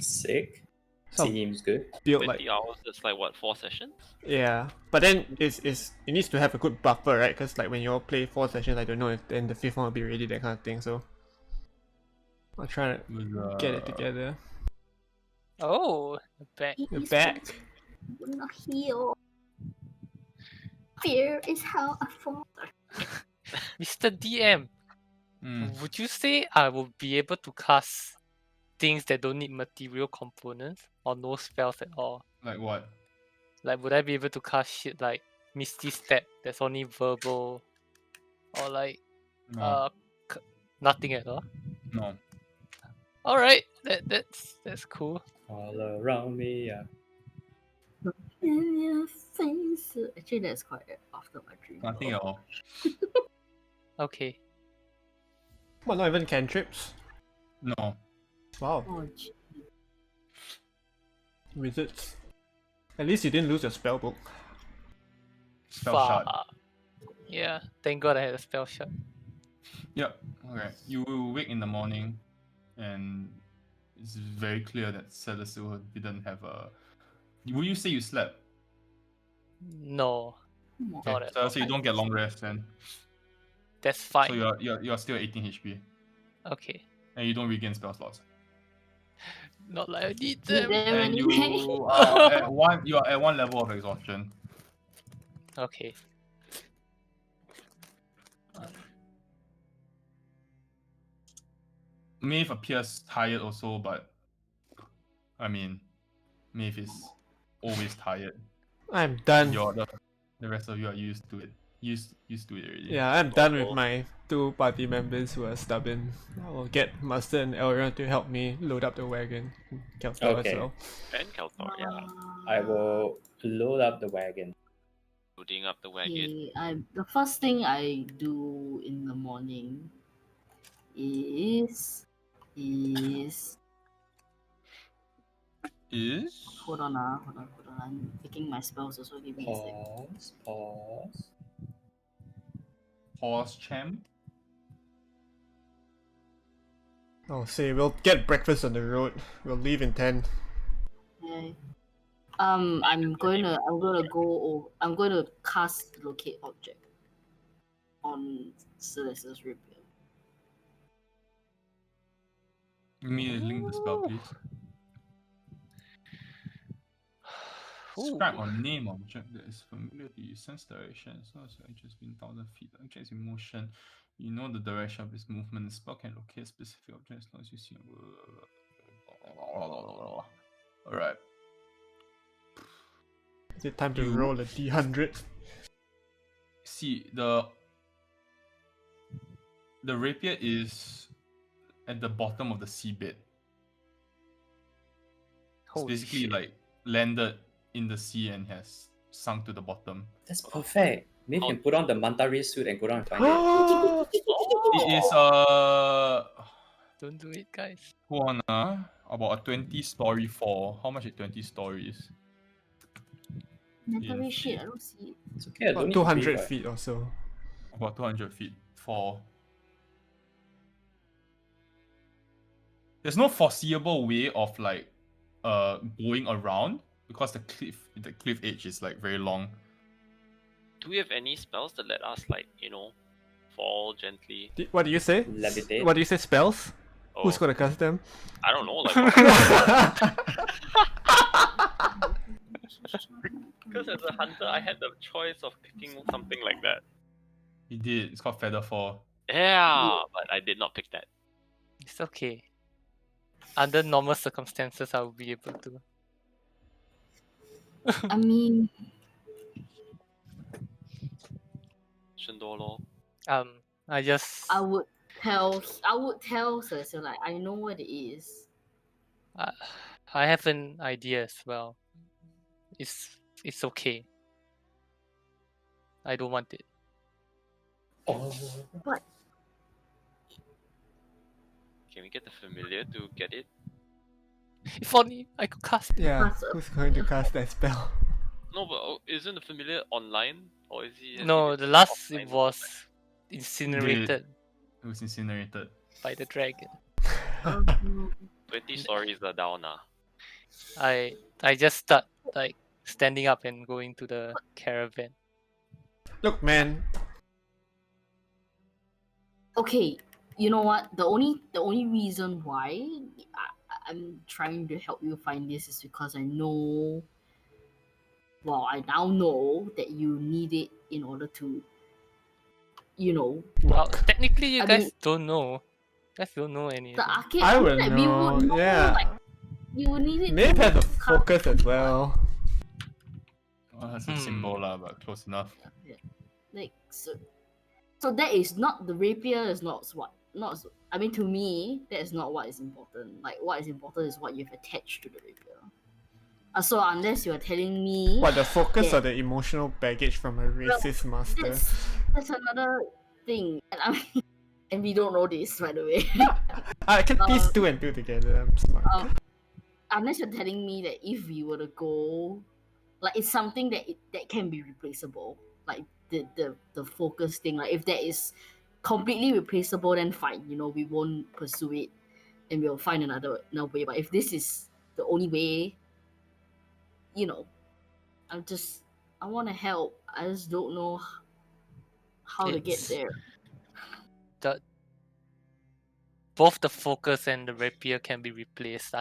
Sick. Some Seems good. build 20 like hours, that's like what, 4 sessions? yeah, but then it needs to have a good buffer, right? Because like when you all play 4 sessions, I don't know if then the 5th one will be ready, that kind of thing. So I'll try to get it together. Oh, back. You're back. Not heal. Fear is how I fall. Mr. DM, would you say I will be able to cast things that don't need material components or no spells at all? Like what? Like, would I be able to cast shit like Misty Step that's only verbal, or like No. nothing at all? No. All right, that's cool. All around me, yeah. In your face. Actually, that's quite after my dream. Nothing at all. Okay. What, not even cantrips? No. Wow, Oh, gee. wizards. At least you didn't lose your spell book. Spell shot. Yeah, thank God I had a spell shot. Yep. Okay. You will wake in the morning, and it's very clear that Celestial didn't have a. Will you say you slept? No, Okay. not at So, all. so you don't get long rest then. That's So fine. you're still 18 HP, Okay. and you don't regain spell slots. Not like I need Need them. them And anyway. you are at one. You are at one level of exhaustion. Okay. Maeve appears tired also, but I mean, Maeve is always tired. I'm done. The rest of you are used to it. Used to it already. Yeah, I'm done with Oh. my two party members who are stubborn. I will get Master and Elrond to help me load up the wagon. Kelthor as Okay. well. And Kelthor, yeah. I will load up the wagon. Loading up the wagon. Okay, the first thing I do in the morning is hold on. I'm taking my spells also. Give me a sec. Pause. Pause, champ. I'll say we'll get breakfast on the road. We'll leave in 10. Okay. I'm going to cast locate object on Celestia's rapier. Give me a link the spell, please. Describe or name object that is familiar to you. Sense direction. So as your just been 1,000 feet. Object is in motion. You know the direction of its movement. The spell can locate specific objects as long as you see. Alright. Is it time to You- roll a D100? See, the rapier is at the bottom of the seabed. It's Holy basically shit. like landed in the sea and has sunk to the bottom. That's perfect. Maybe Oh. you can put on the Mantari suit and go down and find it. It is Don't do it, guys. hold on, about a 20-story fall. How much is 20 stories? Mentally In shit, feet. I don't see it. It's okay. I don't About need to 200 breathe, right? feet or so. About 200 feet fall. There's no foreseeable way of like going around because the cliff edge is like very long. Do we have any spells that let us, like, fall gently? What do you say? Levitate. What do you say? Spells? Oh, Who's gonna cast them? I don't know, like, because as a hunter, I had the choice of picking something like that. He did. It's called feather fall. Yeah, but I did not pick that. It's okay. Under normal circumstances, I will be able to. I mean, Shindolo. I just I would tell Celestia, like, I know what it is. I have an idea as well. It's okay. I don't want it. Oh. But Can we get the familiar to get it? If only I could cast it. Yeah, Cast a- who's going to cast that spell? No, but isn't the familiar online? Or is he... No, the last it was incinerated It was incinerated. by the dragon. 20 stories are down now. I just start like standing up and going to the caravan. Look, man. okay, you know what? The only reason why I'm trying to help you find this is because I know. Well, I now know that you need it in order to, Well, technically, you I guys mean- don't know. You guys don't know any. the arcade. I mean, will like, we would know, know, yeah. like, you would need it. Maeve to has a cast- focus as well. Well, that's a symbol lah, but close enough. Like so that is not the rapier. Is not what not. I mean, to me, that is not what is important. Like, what is important is what you've attached to the rapier. So unless you are telling me, What, the focus Yeah. or the emotional baggage from a racist master? that's another thing, and I mean, and we don't know this, by the way. I can piece two and two together. I'm smart. Unless you're telling me that if we were to go, like, it's something that can be replaceable, like the focus thing. Like, if that is completely replaceable, then fine. You know, we won't pursue it, and we'll find another way. But if this is the only way, you know, I want to help. I just don't know how to get It's there. the both the focus and the rapier can be replaced.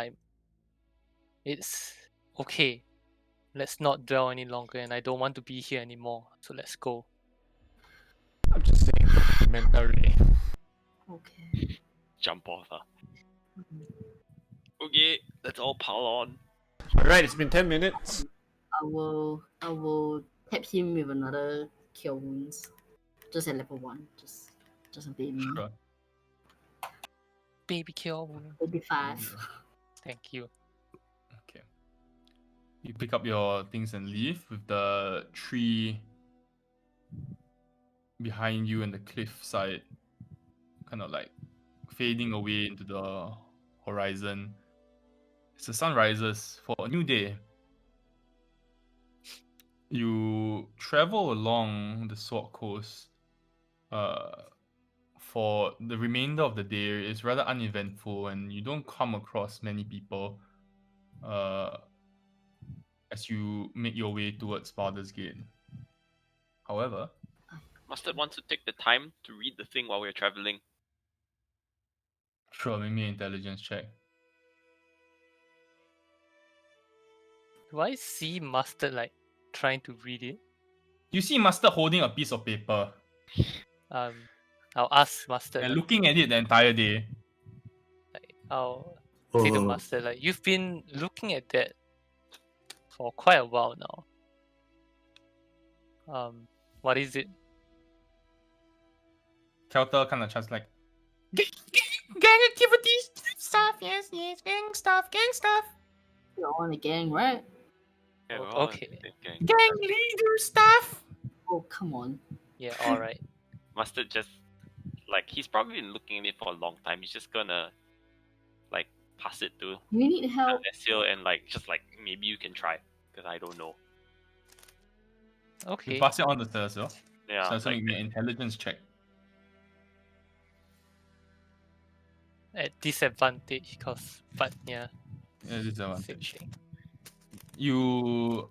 It's okay. Let's not dwell any longer, and I don't want to be here anymore. So let's go. I'm just saying mentally. Okay. Jump off. Mhm. Okay, let's all pile on. Alright, it's been 10 minutes. I will tap him with another cure wounds, just at level 1, just a baby, Sure. Baby kill. maybe 5. Thank you. Okay. You pick up your things and leave with the tree behind you and the cliff side kind of like fading away into the horizon. As the sun rises for a new day, you travel along the Sword Coast. For the remainder of the day, it's rather uneventful, and you don't come across many people as you make your way towards Baldur's Gate. However, Mustard wants to take the time to read the thing while we're traveling. sure, make me an intelligence check. Do I see Mustard like trying to read it? You see Mustard holding a piece of paper I'll ask Mustard. and Like, looking at it the entire day. I'll say to Mustard, like, you've been looking at that for quite a while now. What is it? Kelter kind of just like, gang activities, stuff, yes, gang stuff. You're on a gang, right? Yeah, Oh, we're all okay. gang. Gang leader stuff. Oh, come on. Yeah, alright. Mustard just like he's probably been looking at it for a long time. He's just gonna like pass it to You need help. Cecil and like just like maybe you can try because I don't know. You Okay. pass it on to Cecil. Yeah, Cecil, like make me an intelligence check. At disadvantage, but yeah. Yeah, disadvantage. Same thing. You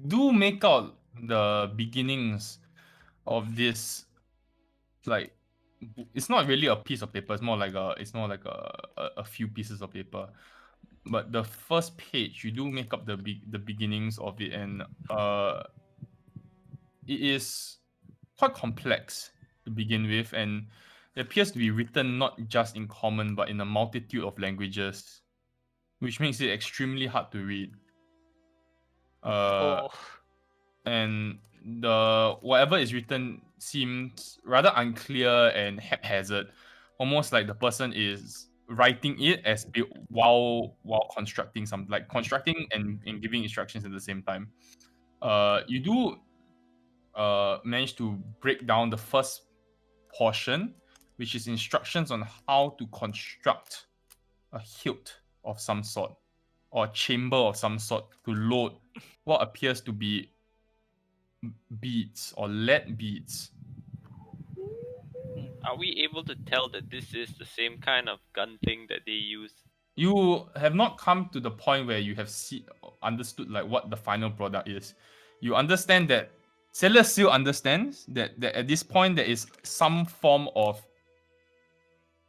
do make out the beginnings of this, like, it's not really a piece of paper, it's more like a few pieces of paper, but the first page you do make up the beginnings of it, and it is quite complex to begin with, and it appears to be written not just in common but in a multitude of languages, which makes it extremely hard to read. Oh, And the whatever is written seems rather unclear and haphazard, almost like the person is writing it as while constructing constructing and giving instructions at the same time. You do manage to break down the first portion, which is instructions on how to construct a hilt of some sort or a chamber of some sort to load what appears to be beads or lead beads. are we able to tell that this is the same kind of gun thing that they use? You have not come to the point where you have understood like what the final product is. You understand that Celestial understands that at this point there is some form of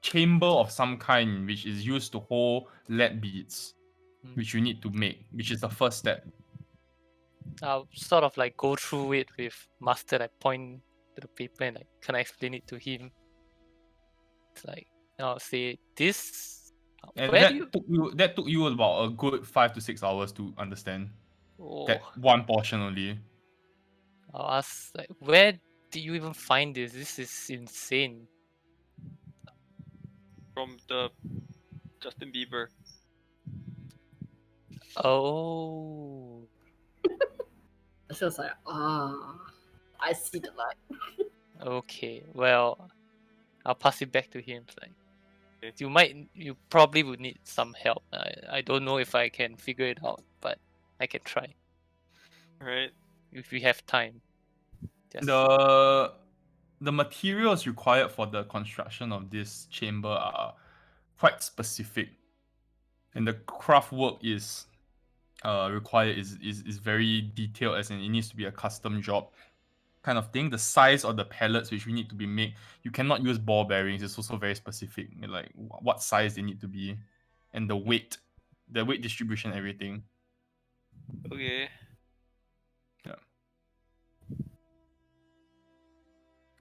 chamber of some kind which is used to hold lead beads, which you need to make, which is the first step. I'll sort of like go through it with Mustard. I point to the paper and like, can I explain it to him? It's like, I'll say this. And Where that do you? took you about a good 5 to 6 hours to understand Oh, that one portion only. I'll ask like, where did you even find this? This is insane. From the Justin Bieber. Oh, It's just like, I see the light. okay. Well, I'll pass it back to him. It's like, Okay. you probably would need some help. I don't know if I can figure it out, but I can try Right. if we have time. Just The materials required for the construction of this chamber are quite specific, and the craft work is required is very detailed, as in it needs to be a custom job kind of thing. The size of the pellets which we need to be made, you cannot use ball bearings. It's also very specific, like what size they need to be, and the weight distribution, everything. Okay.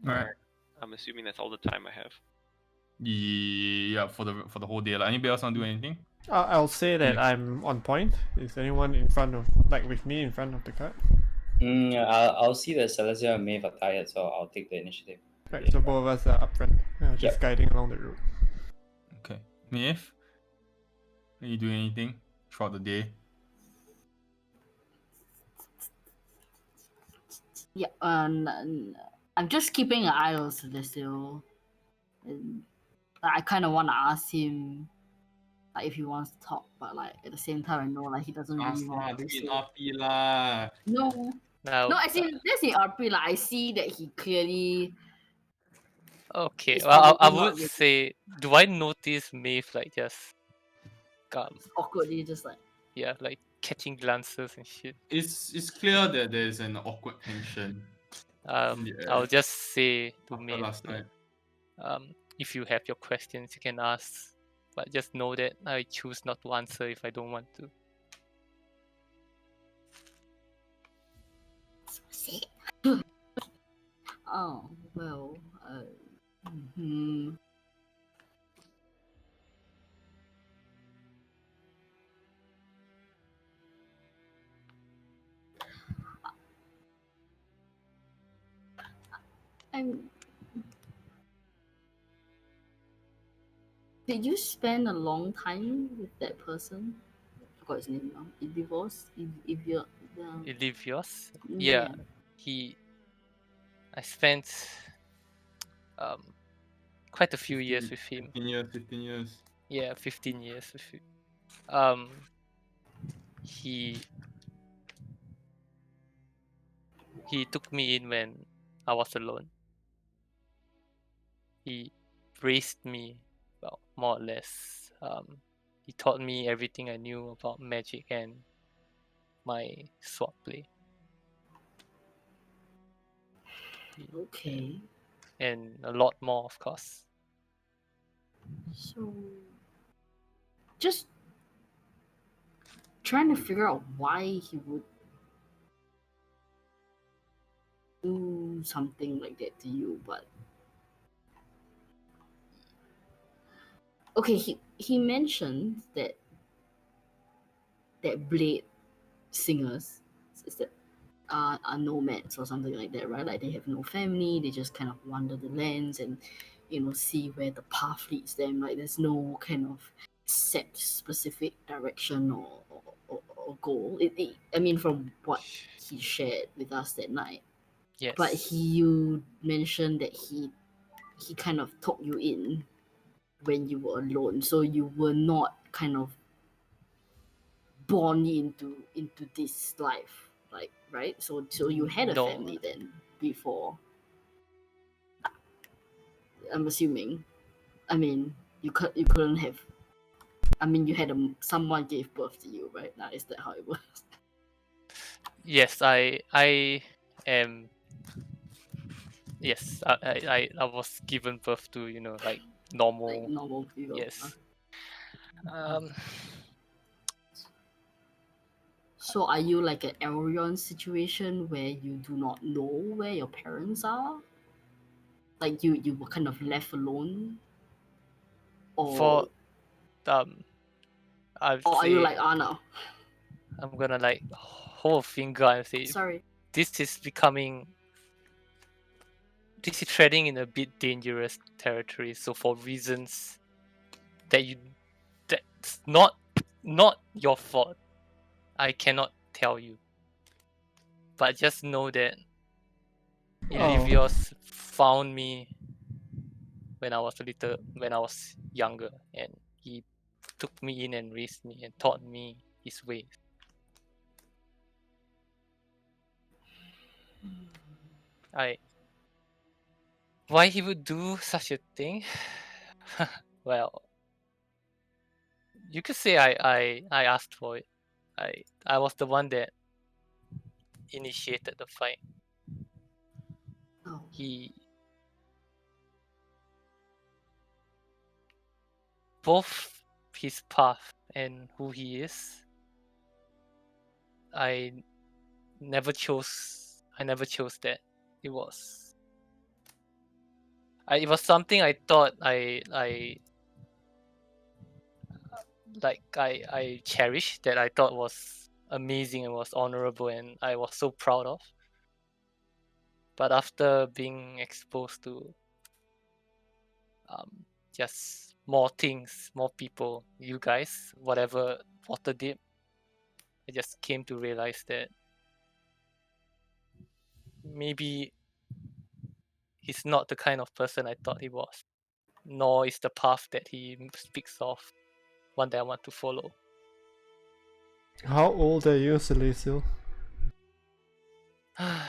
Right. I'm assuming that's all the time I have. Yeah, for the whole day. Like, anybody else want to do anything? I'll say that Yeah. I'm on point. Is anyone in front of, like with me in front of the cart? I'll see that Celestia and Maeve are tired, so I'll take the initiative. Right, so both of us are up front, just Yep. guiding along the route. Okay. Maeve, are you doing anything throughout the day? Yeah, I'm just keeping an eye on Celestial. And I kind of want to ask him, like, if he wants to talk, but like at the same time, I know like he doesn't really want to say. No, now. no, as in that's in RP. Like I see that he clearly. Okay, It's well, I probably not would really- say, do I notice Maeve like just, awkwardly just like. yeah, like catching glances and shit? It's clear that there's an awkward tension. I'll just say to After Maeve, last night. if you have your questions, you can ask, but just know that I choose not to answer if I don't want to. Oh well. Hmm. Did you spend a long time with that person? I forgot his name now. If you're You leave yours? Yeah. I spent quite a few years with him. 15 years. Yeah, 15 years with him. He took me in when I was alone. He raised me, well, more or less. He taught me everything I knew about magic and my sword play. Okay. And a lot more, of course. So, just trying to figure out why he would do something like that to you, but okay, he mentioned that blade singers is that are nomads or something like that, right? Like they have no family, they just kind of wander the lands and see where the path leads them. Like there's no kind of set specific direction or goal. I mean, from what he shared with us that night. Yes. But you mentioned that he kind of took you in when you were alone, so you were not kind of born into this life, like, right? So you had a No. family then before. I'm assuming. I mean, you couldn't have. I mean, you had someone gave birth to you, right? Now is that how it works? Yes, I am. Yes, I was given birth to, like normal. Like normal people. Yes. So are you like an Elrion situation where you do not know where your parents are? Like you were kind of left alone? Or I'd are say you like Anna? I'm gonna like hold a finger and say, Sorry. this is treading in a bit dangerous territory. So for reasons that's not your fault, I cannot tell you. But just know that Elivios found me when I was younger, and he took me in and raised me and taught me his ways. Why he would do such a thing? Well, you could say I asked for it. I was the one that initiated the fight. Oh, He both his path and who he is. I never chose that. It was it was something I thought I cherished, that I thought was amazing and was honorable and I was so proud of. But after being exposed to just more things, more people, you guys, whatever Waterdeep, I just came to realize that maybe he's not the kind of person I thought he was, nor is the path that he speaks of one that I want to follow. How old are you, Celicio? I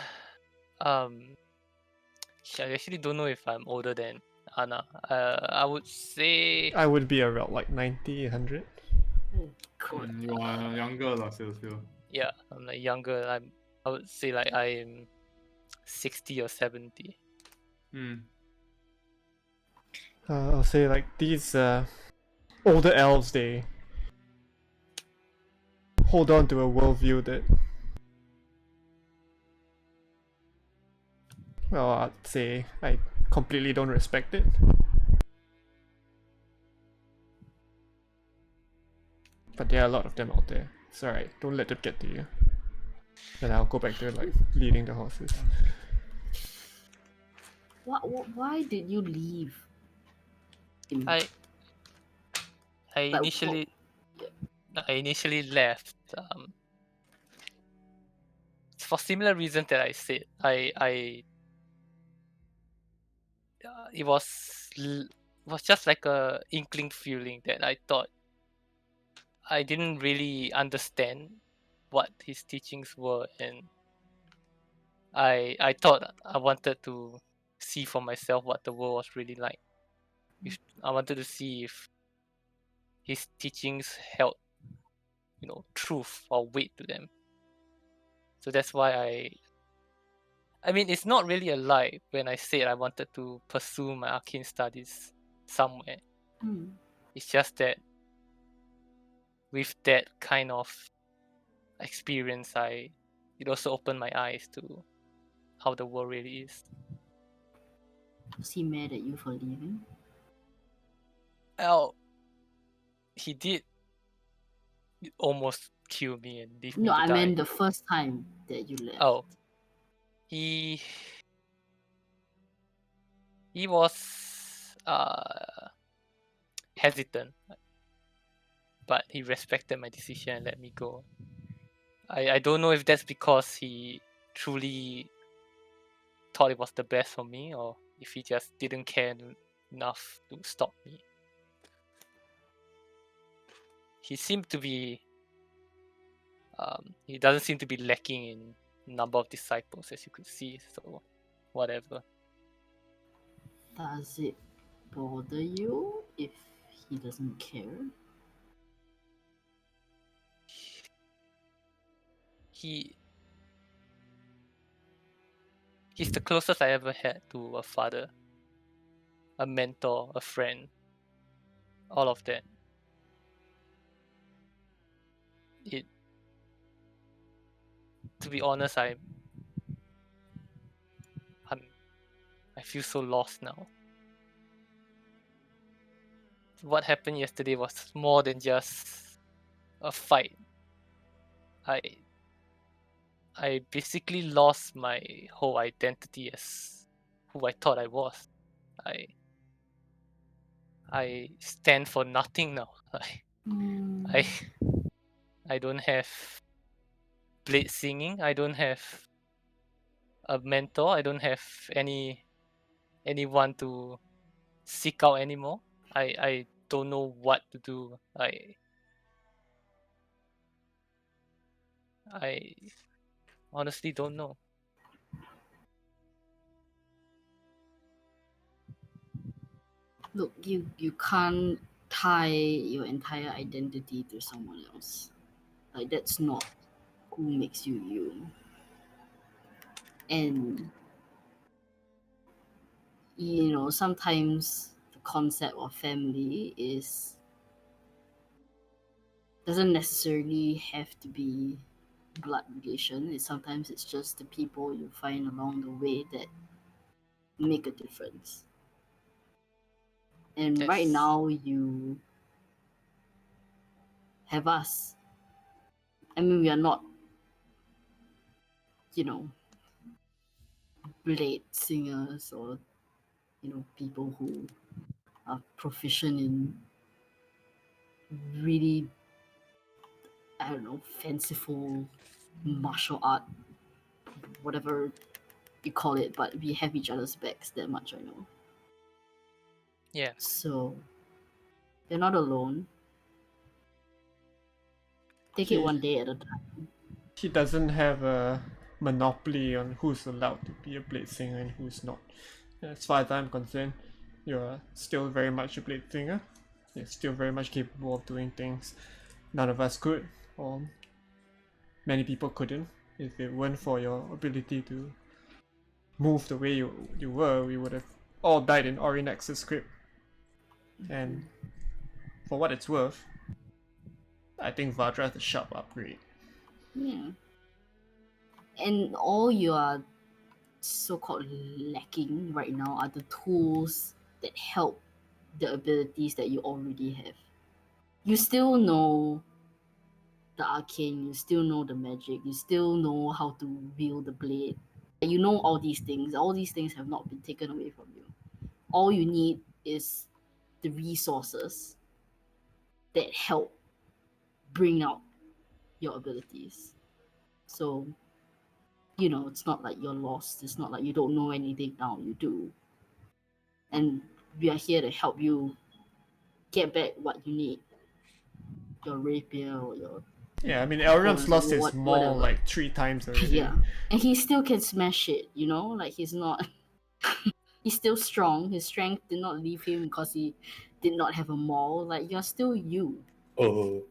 actually don't know if I'm older than Anna. I would say I would be around like 90, 100. God. You are younger, lah, still. yeah, I'm like younger. I would say like I'm 60 or 70. I'll say like these older elves, they hold on to a worldview that, well, I'd say I completely don't respect it. But there are a lot of them out there. It's alright, don't let them get to you. Then I'll go back to like leading the horses. Why did you leave him? I Like, initially left for similar reasons that I said. It was just like a inkling feeling that I thought I didn't really understand what his teachings were, and I thought I wanted to see for myself what the world was really like. I wanted to see if his teachings held, truth or weight to them. So that's why I mean, it's not really a lie when I said I wanted to pursue my arcane studies somewhere. It's just that with that kind of experience, it also opened my eyes to how the world really is. was he mad at you for leaving? Well, he did almost kill me and leave me No, to I die. meant the first time that you left. Oh, he was hesitant, but he respected my decision and let me go. I don't know if that's because he truly thought it was the best for me, or if he just didn't care enough to stop me. He seemed to be he doesn't seem to be lacking in number of disciples, as you could see, so whatever. Does it bother you if he doesn't care? He's the closest I ever had to a father, a mentor, a friend, all of that. To be honest, I feel so lost now. What happened yesterday was more than just a fight. I basically lost my whole identity as who I thought I was. I stand for nothing now. I don't have blade singing. I don't have a mentor. I don't have anyone to seek out anymore. I don't know what to do. I honestly don't know. Look, you can't tie your entire identity to someone else. Like that's not who makes you you. And you know, sometimes the concept of family doesn't necessarily have to be blood relation. Sometimes it's just the people you find along the way that make a difference. And right Yes. now you have us. I mean, we are not, you know, blade singers or, you know, people who are proficient in really, I don't know, fanciful martial art, whatever you call it, but we have each other's backs, that much I know. Yeah. So you're not alone. Take it He- one day at a time. He doesn't have a monopoly on who's allowed to be a blade singer and who's not. As far as I'm concerned, you're still very much a blade singer. You're still very much capable of doing things none of us could, or many people couldn't. If it weren't for your ability to move the way you were, we would have all died in Orinex's script. And for what it's worth, I think Vadra is a sharp upgrade. Yeah. And all you are so-called lacking right now are the tools that help the abilities that you already have. You still know the arcane, you still know the magic, you still know how to wield the blade. You know all these things. All these things have not been taken away from you. All you need is the resources that help bring out your abilities. So, you know, it's not like you're lost. It's not like you don't know anything now. You do. And we are here to help you get back what you need. Your rapier or your Yeah, I mean, Elrond's quarters or lost his maul whatever. like 3 times already. Yeah. And he still can smash it, you know? Like he's not he's still strong. His strength did not leave him because he did not have a maul. Like you're still you. Oh,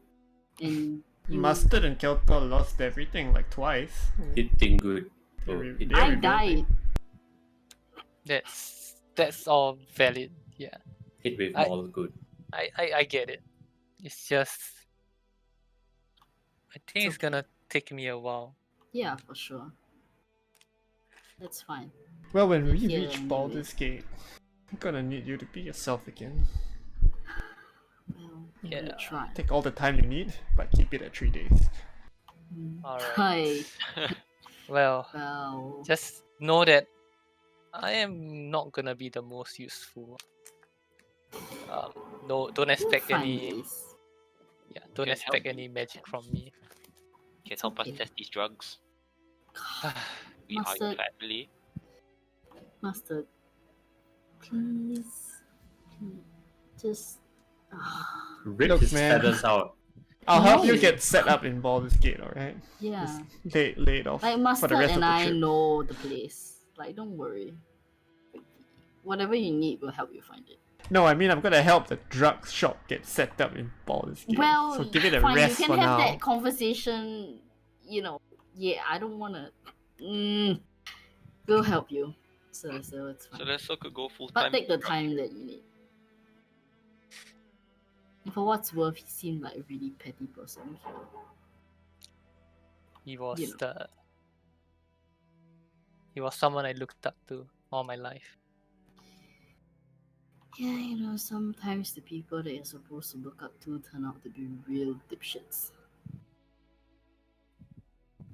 And you Mustard and Keltor lost everything like twice. hitting good. They Oh, re- hit they I rebuilt died. it. That's all valid. Yeah. hit with I- all good. I get it. It's just I think it's gonna take me a while. Yeah, for sure. That's fine. Well, when We're we here reach anyway. Baldur's Gate, I'm gonna need you to be yourself again. Well, Yeah. we'll try. Take all the time you need, but keep it at 3 days. Alright. Hi. Well, Well, just know that I am not gonna be the most useful. No, don't we'll expect find any. ways. Yeah, don't Can expect help any magic from me. Can help us okay. test these drugs. We are your Mustard. family. Mustard, please, just. Rip Look, his man. feathers out. I'll help you No. get set up in Baldur's Gate, alright? Yeah. Lay it off Like for the Mustard rest of and the I trip. know the place. Like, don't worry. Whatever you need, we'll help you find it. No, I mean I'm gonna help the drug shop get set up in Baldur's Gate. Well, so give it a fine. rest You for can have now. that conversation. You know. Yeah, I don't wanna. We'll help you. So it's So fine. Lesso could go full But time. take the time that you need. And for what's worth, he seemed like a really petty person. So He was You know. he was someone I looked up to all my life. yeah, you know, sometimes the people that you're supposed to look up to turn out to be real dipshits.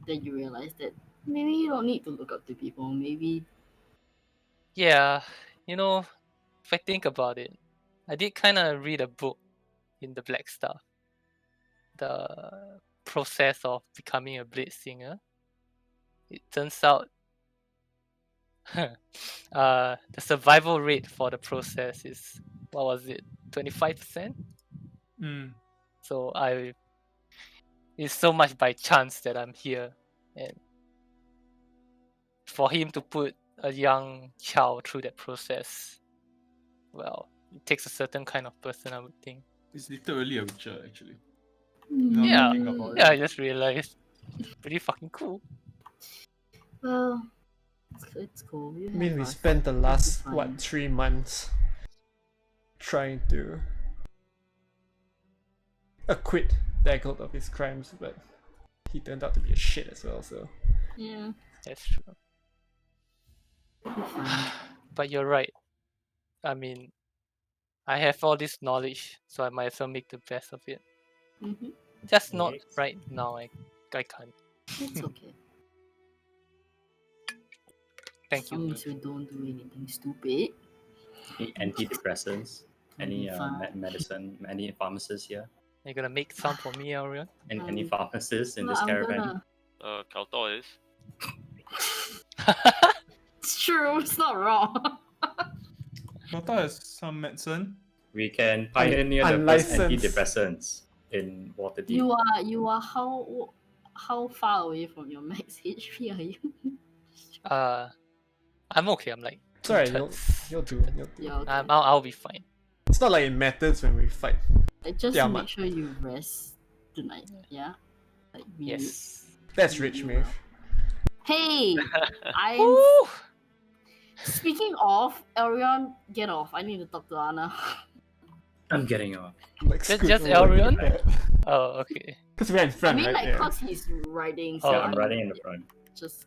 Then you realize that maybe you don't need to look up to people. Maybe Yeah, you know, if I think about it, I did kind of read a book in the Black Star. The process of becoming a blade singer. It turns out the survival rate for the process is, what was it, 25%? So it's so much by chance that I'm here, and for him to put a young child through that process, well, it takes a certain kind of person, I would think. It's literally a Witcher, actually. Yeah. Think about it. Yeah, I just realized. Pretty fucking cool. Well, it's cool. You I mean, have we us. spent the It'll be last, fine. 3 months trying to acquit Daggled of his crimes, but he turned out to be a shit as well, so. Yeah, That's true. it'll be fine. But you're right. I mean, I have all this knowledge, so I might as well make the best of it. Mm-hmm. Just not Yes. right now. I can't. It's okay. Thank As long you. as we don't do anything stupid. Any antidepressants? Any It'll be fine. medicine? Any pharmacists here? You're gonna make some for me, Orion? Any pharmacists in Well, this I'm caravan? gonna. Kaltor is. It's true. It's not wrong. Dota has some medicine. We can pioneer the first unlicensed. antidepressants in Waterdeep. You are how far away from your max HP are you? I'm okay. I'm like. It's alright, two-thirds. you'll do. Yeah, okay. I'll be fine. It's not like it matters when we fight. Just Yeah, to man. make sure you rest tonight. Yeah. Like we Yes. That's rich, you Maeve. Hey, I'm. Woo! Speaking of, Arion, get off. I need to talk to Anna. I'm getting off. Like, Just scoot over Elrion? there. Oh, okay. Because we're in I front, mean, right? like, Yeah. cause he's riding. Oh, Yeah, I'm I'm running in the front. Just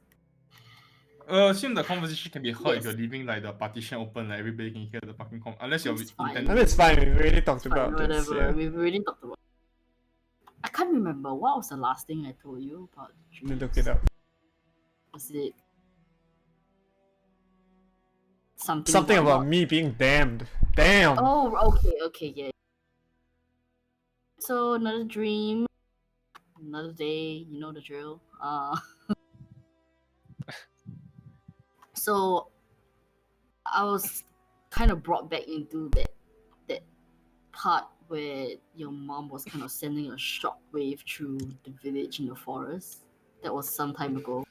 Assume the conversation can be heard if Yes. you're leaving like the partition open, like everybody can hear the fucking unless you're It's fine. I mean, it's fine. We've already talked fine, about this. whatever. Yeah. We've already talked about. I can't remember what was the last thing I told you about. Let me look it up. Was it something? Something about not- me being damned. Damn. Oh, okay, yeah. So another dream, another day. You know the drill. So I was kind of brought back into that part where your mom was kind of sending a shockwave through the village in the forest. That was some time ago,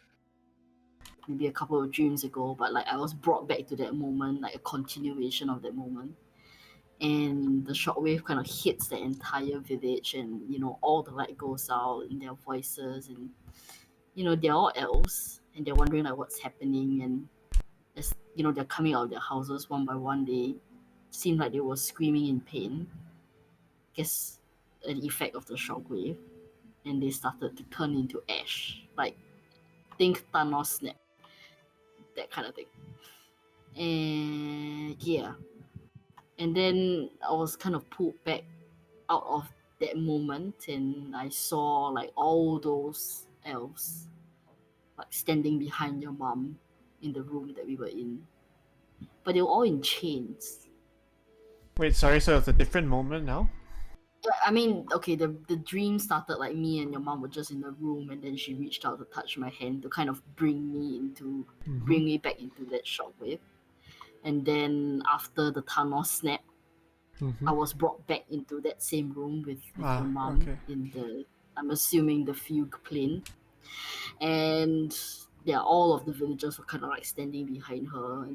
maybe a couple of dreams ago. But like I was brought back to that moment, like a continuation of that moment. And the shockwave kind of hits the entire village, and all the light goes out in their voices, and they're all elves, and they're wondering like what's happening, and as they're coming out of their houses one by one. They seemed like they were screaming in pain. Guess an effect of the shockwave, and they started to turn into ash, like think Thanos snap, that kind of thing. And yeah, and then I was kind of pulled back out of that moment, and I saw like all those elves like standing behind your mom in the room that we were in, but they were all in chains. Wait, sorry, so it's a different moment now? Yeah, I mean, okay, the dream started like me and your mom were just in the room, and then she reached out to touch my hand to kind of bring me back into that shockwave. And then after the Thanos snap, I was brought back into that same room with your mom okay. in the, I'm assuming, the fugue plane. And yeah, all of the villagers were kind of like standing behind her,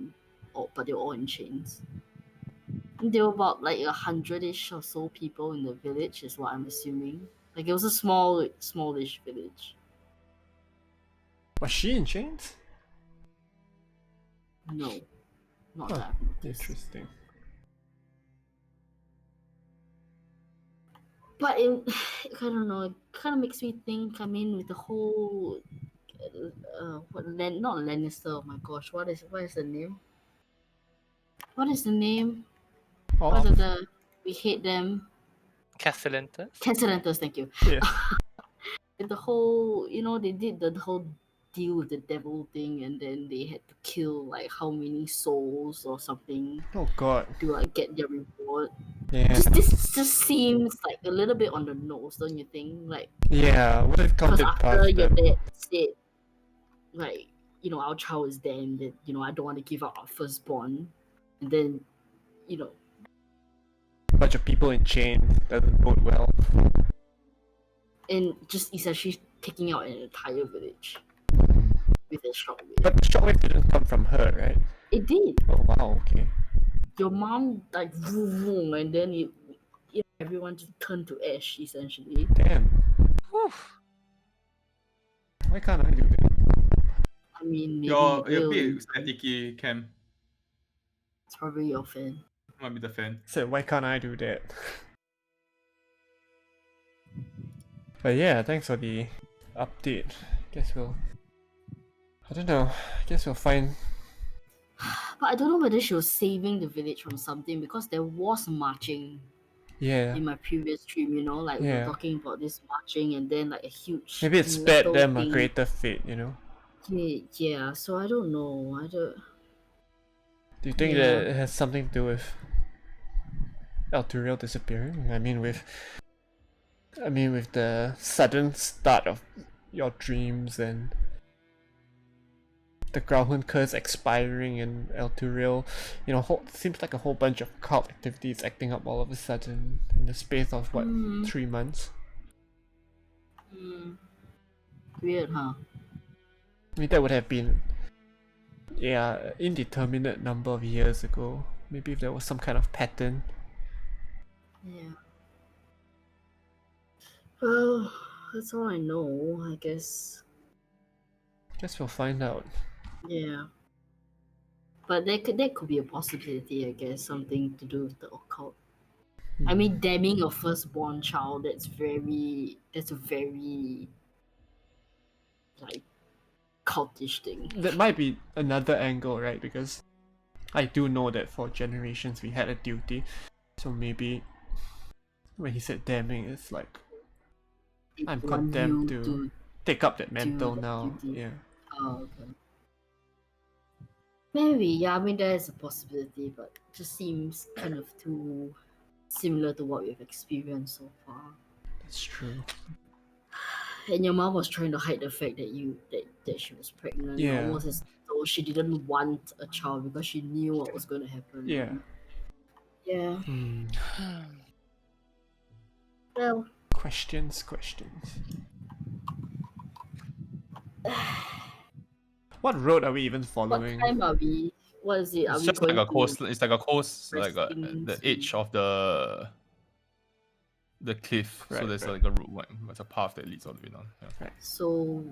but they were all in chains. And there were about like 100-ish or so people in the village, is what I'm assuming. Like it was a smallish village. Was she in chains? No, not Oh, that I've noticed. Interesting. But I don't know, it kind of makes me think. I mean, with the whole, not Lannister. Oh my gosh, what is the name? What is the name? What are the? We hate them. Castellantis? Castellantis, thank you. Yeah. With the whole, they did the whole deal with the devil thing, and then they had to kill like how many souls or something Oh god. to like get their reward. Yeah. This just seems like a little bit on the nose, don't you think? Like, Yeah, what if because counted after past your them? dad said, like, our child is dead, and that I don't want to give up our firstborn, and then, A bunch of people in chains doesn't bode well. and just essentially taking out an entire village with a shockwave. But the shockwave didn't come from her, right? It did. Oh wow, okay. your mom like vroom, vroom, and then everyone just turned to ash essentially. Damn. Whew. Why can't I do that? I mean, maybe You're you a will. bit staticky, Cam. It's probably your fan. Might be the fan. So why can't I do that? But yeah, thanks for the update. Guess we'll. I don't know. Guess we'll find. But I don't know whether she was saving the village from something because there was marching Yeah. in my previous stream, you know, like we were Yeah. talking about this marching and then like a huge Maybe it spared metal them a thing. greater fate, you know? Yeah, so I don't know. Do you think Yeah. that it has something to do with Elturiel disappearing? I mean with the sudden start of your dreams and the Grauhund curse expiring and Elturiel, you know, seems like a whole bunch of cult activities acting up all of a sudden in the space of what, 3 months? Weird, huh? I mean, that would have been, yeah, indeterminate number of years ago. Maybe if there was some kind of pattern. Yeah. Well, that's all I know, I guess. Guess we'll find out. Yeah. But there could be a possibility, I guess, something to do with the occult. I mean, damning your firstborn child, that's a very like cultish thing. That might be another angle, right? Because I do know that for generations we had a duty. So maybe when he said damning, it's like They I'm want condemned you to take up that mantle that now. duty. Yeah. Oh, okay. Maybe, yeah, I mean, there is a possibility, but it just seems kind of too similar to what we've experienced so far. That's true. And your mom was trying to hide the fact that that she was pregnant, Yeah. almost as though she didn't want a child because she knew what was going to happen. Yeah. Yeah. Hmm. Well, Questions. What road are we even what following? time are we? What is it? Are It's we just going like a to coast. It's like a coast, like resting the to- edge of the cliff. So Right, there's right. like a route, there's a path that leads all the way down. Yeah. So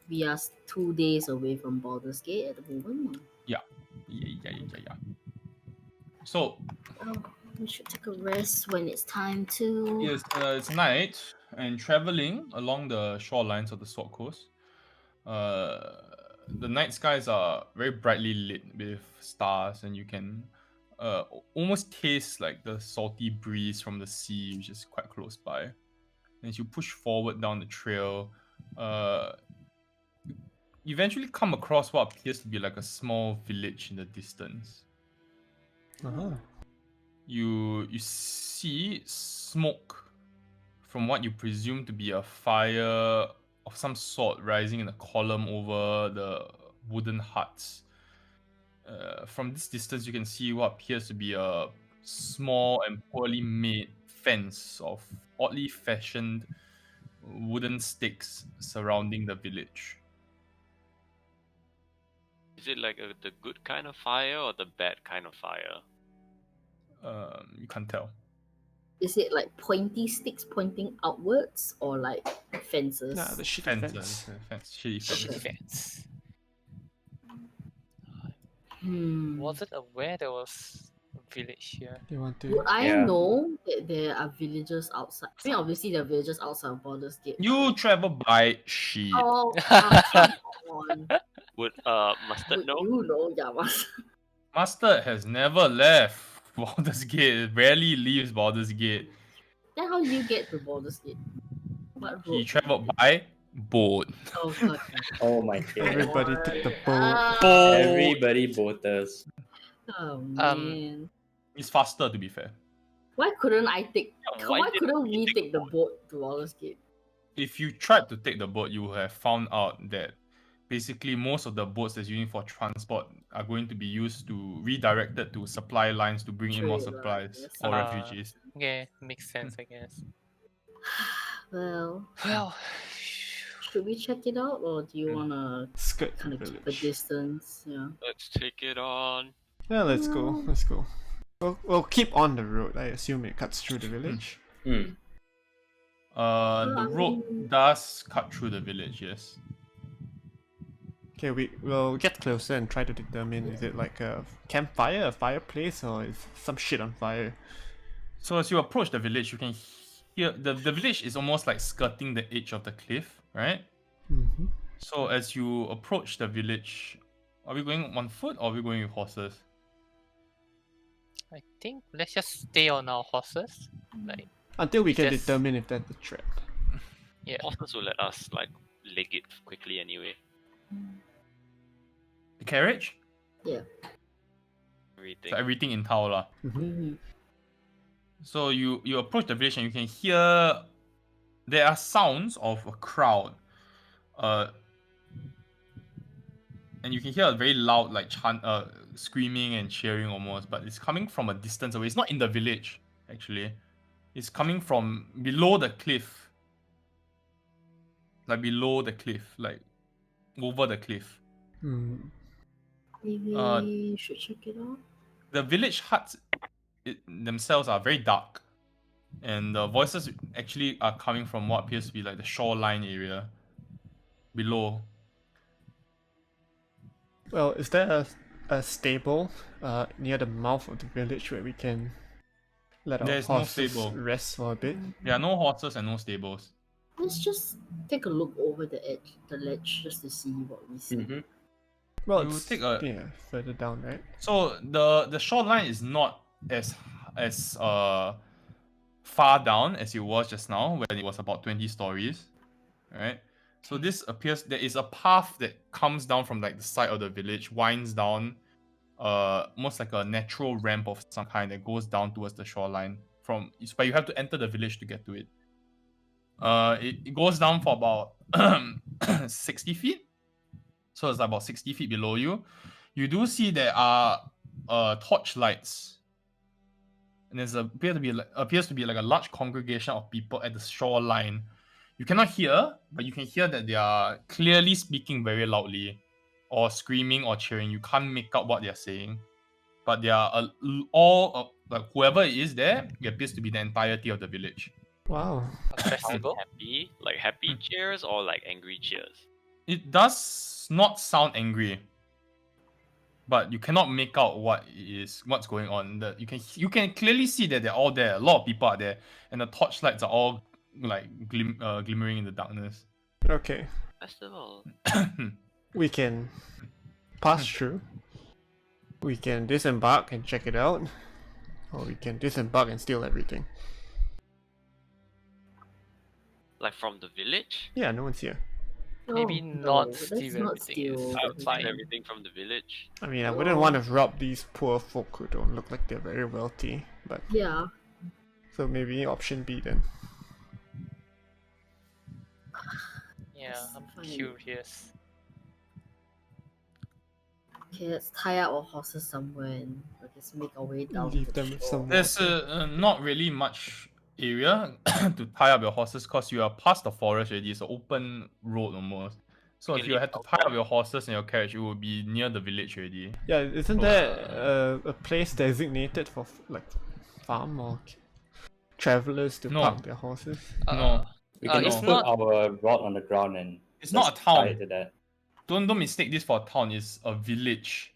we are 2 days away from Baldur's Gate at the moment. Yeah. So Oh, we should take a rest when it's time to. it's night, and traveling along the shorelines of the Sword Coast. The night skies are very brightly lit with stars, and you can almost taste like the salty breeze from the sea, which is quite close by. And as you push forward down the trail, you eventually come across what appears to be like a small village in the distance. Uh-huh. You see smoke from what you presume to be a fire of some sort rising in a column over the wooden huts. From this distance, you can see what appears to be a small and poorly made fence of oddly fashioned wooden sticks surrounding the village. Is it like the good kind of fire or the bad kind of fire? You can't tell. Is it like pointy sticks pointing outwards or like fences? Nah, the shitty Fence, fence. shitty fence. Fence. Hmm. Wasn't aware there was a village here. They want to. Would I Yeah. know that there are villagers outside? I mean, obviously there are villagers outside of Baldur's Gate. You travel by sheep. Oh, come on. Would Mustard Would know? you know, Yamas? Mustard has never left Baldur's Gate. Rarely leaves Baldur's Gate. Then how do you get to Baldur's Gate? What He road? traveled by boat. Oh, God. Oh my god. Everybody took the boat. Ah, Everybody boaters. oh, man. It's faster, to be fair. Why couldn't I take? Yeah, Why why didn't couldn't we we take take the boat to Baldur's Gate? If you tried to take the boat, you would have found out that basically most of the boats that's using for transport are going to be used to redirected to supply lines to bring in more True lah, supplies yes. or Ah. refugees. Yeah, makes sense, I guess. Well, Well, should we check it out, or do you wanna Skirt kind the of keep a village. distance? Yeah. Let's take it on. Yeah, let's go. Let's go. We'll keep on the road. I assume it cuts through the village. Hmm. The road does cut through the village, yes. Okay, we'll get closer and try to determine, is it like a campfire, a fireplace, or is some shit on fire? So as you approach the village, you can hear the village is almost like skirting the edge of the cliff, right? Mm-hmm. So as you approach the village, are we going on foot or are we going with horses? I think let's just stay on our horses. Like, Until we can Just- determine if that's a trap. yeah. Horses will let us like leg it quickly anyway. The carriage? Everything. So everything in Tao lah. Mm-hmm. So you approach the village and you can hear there are sounds of a crowd. And you can hear a very loud like screaming and cheering almost, but it's coming from a distance away. It's not in the village, actually. It's coming from below the cliff. Like below the cliff, like over the cliff. Mm. Maybe Uh, we should check it out. The village huts themselves are very dark. And the voices actually are coming from what appears to be like the shoreline area below. Well, is there a stable near the mouth of the village where we can let our There's no horses stable. rest for a bit? There are no horses and no stables. Let's just take a look over the ledge, just to see what we see. Mm-hmm. Well, You it's take a- further down, right? So the shoreline is not as far down as it was just now when it was about 20 stories, right? So this appears there is a path that comes down from like the side of the village, winds down, almost like a natural ramp of some kind that goes down towards the shoreline. But you have to enter the village to get to it. It goes down for about 60 feet. So it's about 60 feet below you. You do see there are torch lights. And there's appears to be like a large congregation of people at the shoreline. You cannot hear, but you can hear that they are clearly speaking very loudly, or screaming or cheering. You can't make out what they are saying, but they are like whoever it is there. It appears to be the entirety of the village. Wow. A festival. Happy, like happy cheers or like angry cheers. It does not sound angry, but you cannot make out what's going on. You can clearly see that they're all there. A lot of people are there, and the torchlights are all like glimmering in the darkness. Okay. Festival. We can pass through. We can disembark and check it out. Or we can disembark and steal everything. Like from the village. Yeah, no one's here. Maybe No, not let's steal not everything. steal I'll everything. find everything from the village. I mean, I wouldn't want to rob these poor folk who don't look like they're very wealthy, but Yeah. so maybe option B then. Yeah, I'm Fine. curious. Okay, let's tie up our horses somewhere and let's make our way down. Leave to them the with shore. some There's not really much area to tie up your horses because you are past the forest already. It's an open road almost. So You if can you leave had to out tie up there. your horses and your carriage, it would be near the village already. Yeah, isn't there a place designated for like farm or travelers to No. park their horses? No. We can it's just not- put our rod on the ground and It's not just a town. tie it to that. Don't mistake this for a town. It's a village.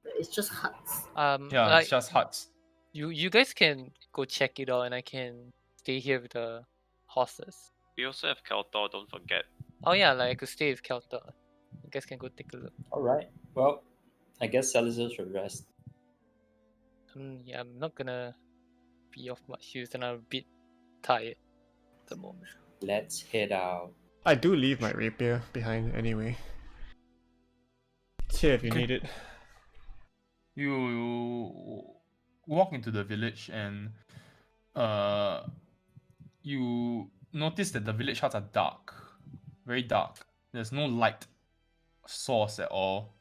It's just huts. Yeah, Like it's just huts. you guys can go check it out, and I can stay here with the horses. We also have Keltor, don't forget. Oh yeah, like I could stay with Kelter. You guys can go take a look. Alright. Well, I guess Salazar should rest. Yeah, I'm not gonna be of much use, and I'm a bit tired at the moment. Let's head out. I do leave my rapier behind anyway. It's here if you Okay. need it. You walk into the village and you notice that the village huts are dark, very dark. There's no light source at all.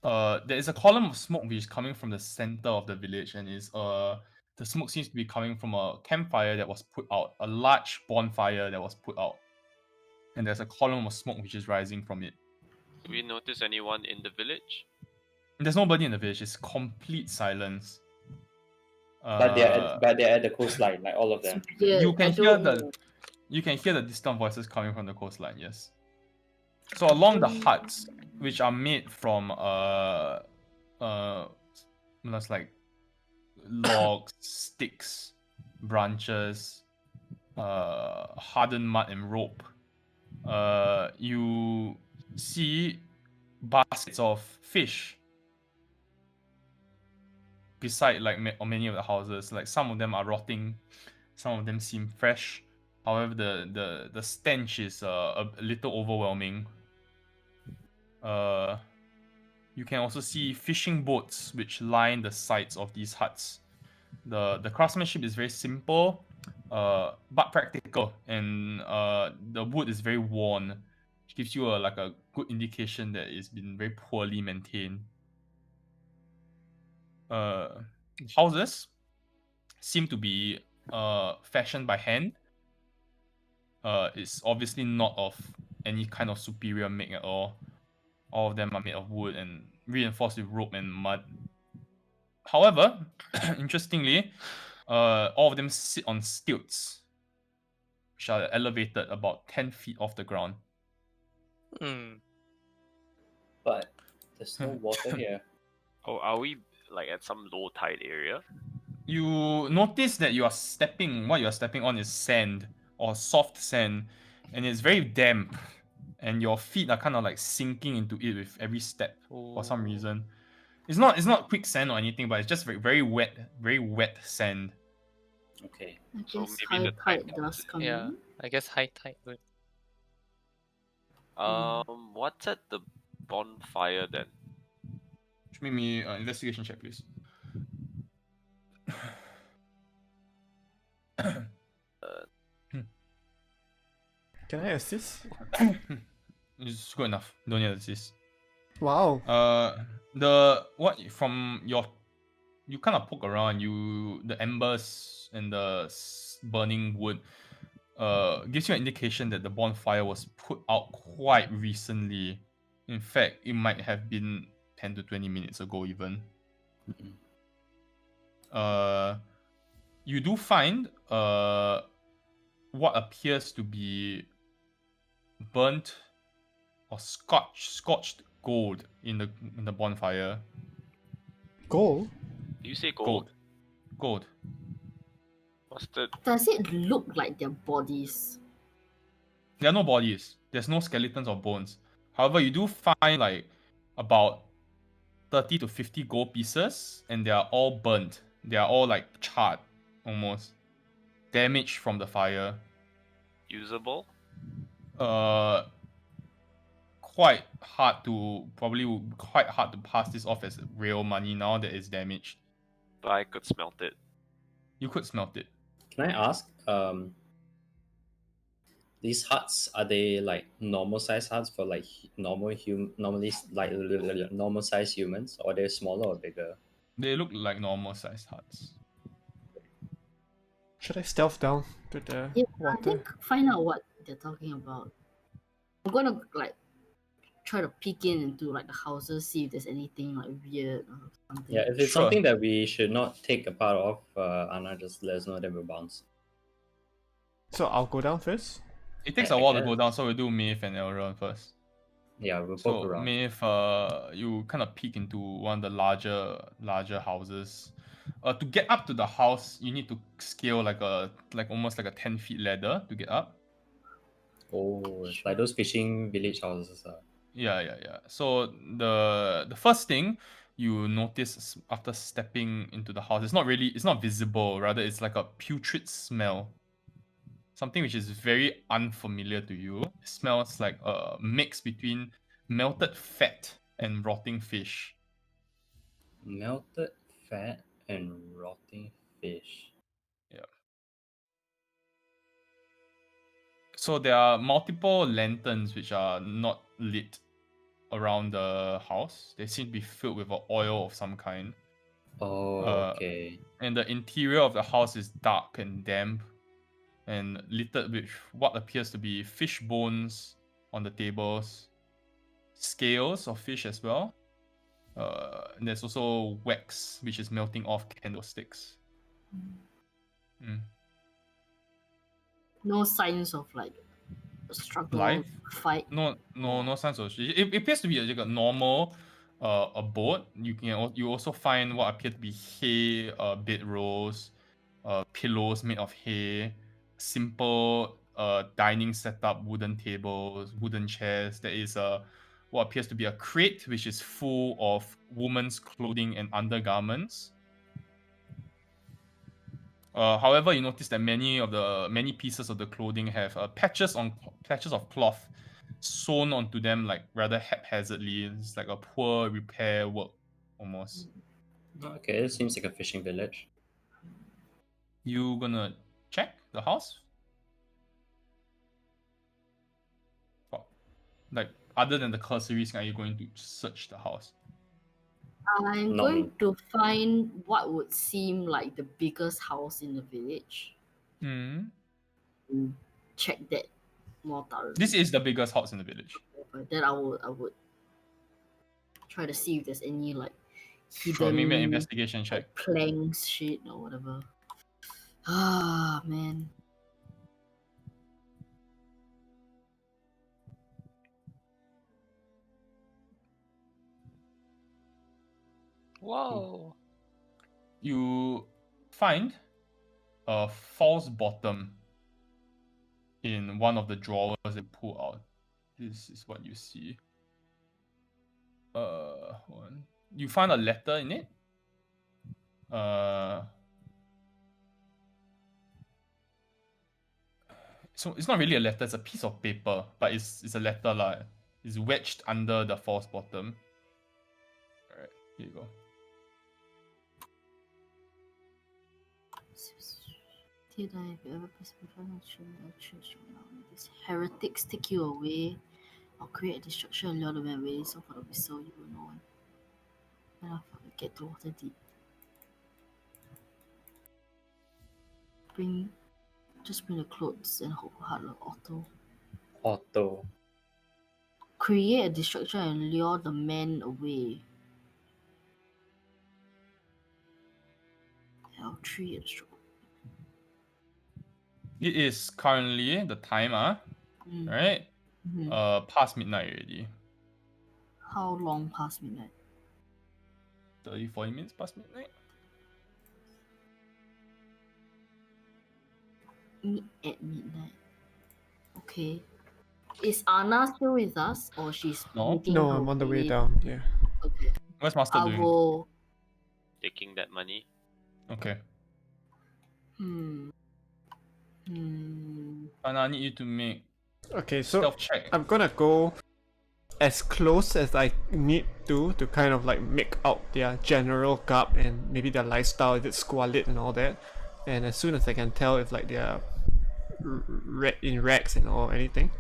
There is a column of smoke which is coming from the center of the village, and the smoke seems to be coming from a campfire that was put out, a large bonfire that was put out, and there's a column of smoke which is rising from it. Do we notice anyone in the village? There's nobody in the village. It's complete silence. But they're at the coastline, like all of them. It's weird. You can I hear don't. the distant voices coming from the coastline. Yes. So along the huts, which are made from that's like logs, sticks, branches, hardened mud and rope. You see baskets of fish beside like many of the houses. Like some of them are rotting, some of them seem fresh. However, the stench is a little overwhelming. You can also see fishing boats which line the sides of these huts. The craftsmanship is very simple, but practical, and the wood is very worn, which gives you like a good indication that it's been very poorly maintained. Houses seem to be fashioned by hand. It's obviously not of any kind of superior make at all. All of them are made of wood and reinforced with rope and mud. However, interestingly, all of them sit on stilts, which are elevated about 10 feet off the ground. But there's no water here. Oh, are we like at some low tide area? You notice that what you are stepping on is sand or soft sand, and it's very damp, and your feet are kind of like sinking into it with every step for some reason. It's not quicksand or anything, but it's just very wet sand. Okay. I So guess maybe high the tide tide does come Yeah, in. I guess high tide would. What's at the bonfire then? Make me an investigation check, please. Can I assist? It's good enough. Don't need assist. Wow. You kind of poke around. The embers and the burning wood gives you an indication that the bonfire was put out quite recently. In fact, it might have been 10 to 20 minutes ago even. You do find what appears to be burnt or scorched gold in the bonfire. Gold? Do you say gold? Gold. What's the Does it look like their bodies? There are no bodies. There's no skeletons or bones. However, you do find like about 30 to 50 gold pieces, and they are all burnt. They are all like charred, almost damaged from the fire. usable? Quite hard to pass this off as real money now that it's damaged. But I could smelt it. You could smelt it. Can I ask, these huts, are they like normal size huts for like normally like normal size humans, or they're smaller or bigger? They look like normal sized huts. Should I stealth down to the Yeah, I water? think find out what they're talking about. I'm gonna like try to peek into like the houses, see if there's anything like weird or something. Yeah, if it's Sure. something that we should not take a part of, Anna, just let us know, then we'll bounce. So I'll go down first. It takes I a while to guess. go down, so we'll do Maeve and Elrond first. Yeah, we'll poke So around. Maeve, you kind of peek into one of the larger houses. To get up to the house, you need to scale like almost like a 10 feet ladder to get up. Oh, it's like those fishing village houses. Yeah. So the first thing you notice after stepping into the house, it's not visible. Rather, it's like a putrid smell. Something which is very unfamiliar to you. It smells like a mix between melted fat and rotting fish. Melted fat and rotting fish. So there are multiple lanterns which are not lit around the house. They seem to be filled with oil of some kind. Oh, okay. And the interior of the house is dark and damp and littered with what appears to be fish bones on the tables, scales of fish as well, And there's also wax, which is melting off candlesticks. Mm. No signs of like a struggle, Life? fight. No signs of it appears to be like a normal abode. You also find what appear to be hay bedrolls, pillows made of hay, simple dining setup, wooden tables, wooden chairs. There is what appears to be a crate which is full of women's clothing and undergarments. However, you notice that many pieces of the clothing have patches of cloth sewn onto them like rather haphazardly. It's like a poor repair work almost. Okay, it seems like a fishing village. You gonna check the house? Like other than the cursories, are you going to search the house? I'm Not going me. to find what would seem like the biggest house in the village. Hmm. And check that more thoroughly. This is the biggest house in the village. But then I would try to see if there's any like hidden Sure, maybe an investigation check. like planks, shit or whatever. Ah man. Whoa. You find a false bottom in one of the drawers and pull out. This is what you see. Hold on. You find a letter in it. So it's not really a letter, it's a piece of paper, but it's a letter lah. It's wedged under the false bottom. Alright, here you go. Did I ever specify a church now? These heretics take you away or create destruction and lure the man away, so for the whistle you will know when I get to water deep. Just bring the clothes and hope hard like Otto. Create a distraction and lure the man away. L3 and stroke. It is currently the time, right? Past midnight already. How long past midnight? 30-40 minutes past midnight. At midnight. Okay. Is Anna still with us or she's making No, her I'm on the way way? down. Yeah. Okay. What's Master I doing? will. Taking that money. Okay. Hmm. And I need you to make Okay, so stealth check. I'm gonna go as close as I need to kind of like make out their general garb and maybe their lifestyle, if it's squalid and all that. And as soon as I can tell if like they're in rags and or anything,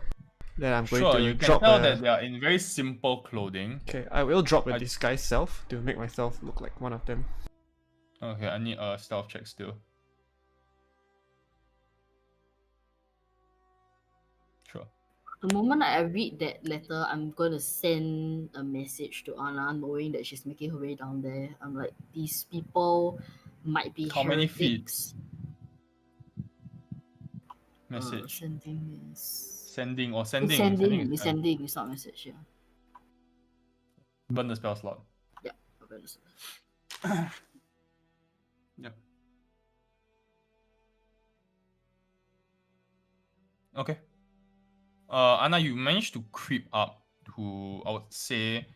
then I'm going Sure, to you can drop tell a... that they are in very simple clothing. Okay, I will drop a disguise self to make myself look like one of them. Okay, I need a stealth check still. Sure. The moment I read that letter, I'm gonna send a message to Anna, knowing that she's making her way down there. I'm like, these people might be How many feet? heretics. Message. Sending is Sending. It's is fine. sending. It's not message. Yeah. Burn the spell slot. Yeah. Okay, listen. Yep. Okay. Anna, you managed to creep up to, I would say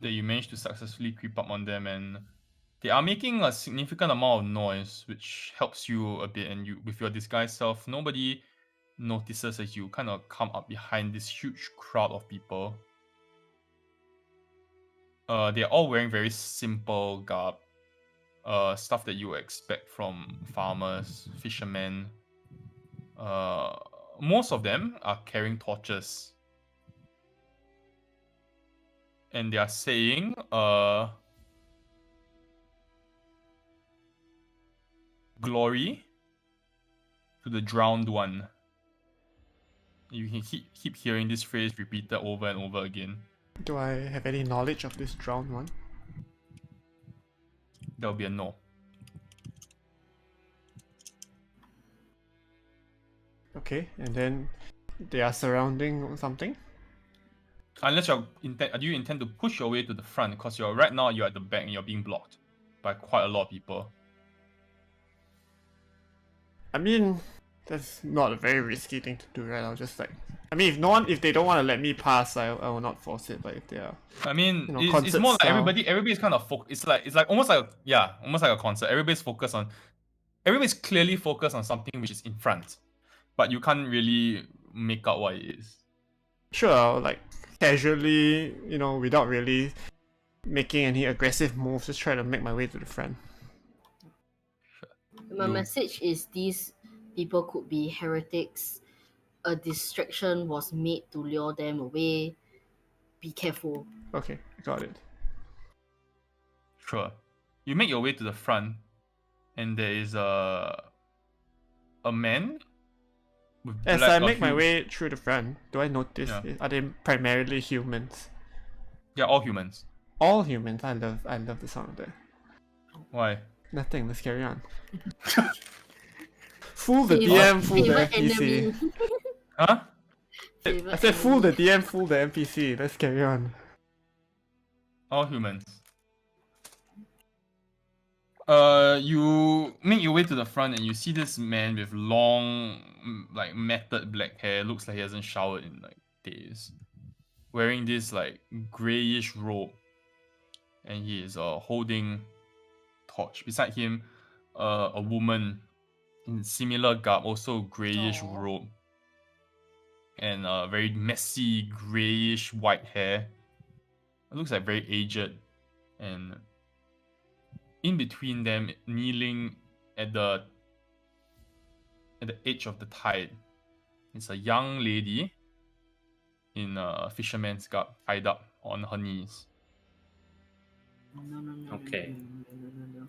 that you managed to successfully creep up on them, and they are making a significant amount of noise, which helps you a bit, and you, with your disguise self, nobody notices as you kind of come up behind this huge crowd of people. They're all wearing very simple garb. Stuff that you expect from farmers, fishermen. Most of them are carrying torches. And they are saying, glory to the drowned one. You can keep hearing this phrase repeated over and over again. Do I have any knowledge of this drowned one? That will be a no. Okay, and then they are surrounding something. Unless do you intend to push your way to the front? Because right now you're at the back and you're being blocked by quite a lot of people. I mean, that's not a very risky thing to do, right? I'll just like, I mean, if they don't want to let me pass, I will not force it. But if they are, I mean, you know, it's concert more like style. everybody's kind of it's like almost like a concert. Everybody's clearly focused on something which is in front, but you can't really make out what it is. Sure, I'll like casually, you know, without really making any aggressive moves, just try to make my way to the front. My You- message is these people could be heretics. A distraction was made to lure them away. Be careful. Okay, got it. Sure. You make your way to the front, and there is a man with As black I or make my hu- way through the front, do I notice? Yeah. Are they primarily humans? Yeah, all humans. All humans. I love the sound of that. Why? Nothing. Let's carry on. Fool the Favorite- DM, fool the favorite NPC. enemy. Huh? Favorite I said fool the enemy. DM, fool the NPC. Let's carry on. All humans. You make your way to the front and you see this man with long, like matted black hair. Looks like he hasn't showered in like days. Wearing this like grayish robe, and he is holding torch. Beside him, a woman in similar garb, also grayish Aw. robe, and very messy grayish white hair. It looks like very aged, and in between them, kneeling at the edge of the tide, is a young lady in a fisherman's garb, tied up on her knees. No. Okay. No.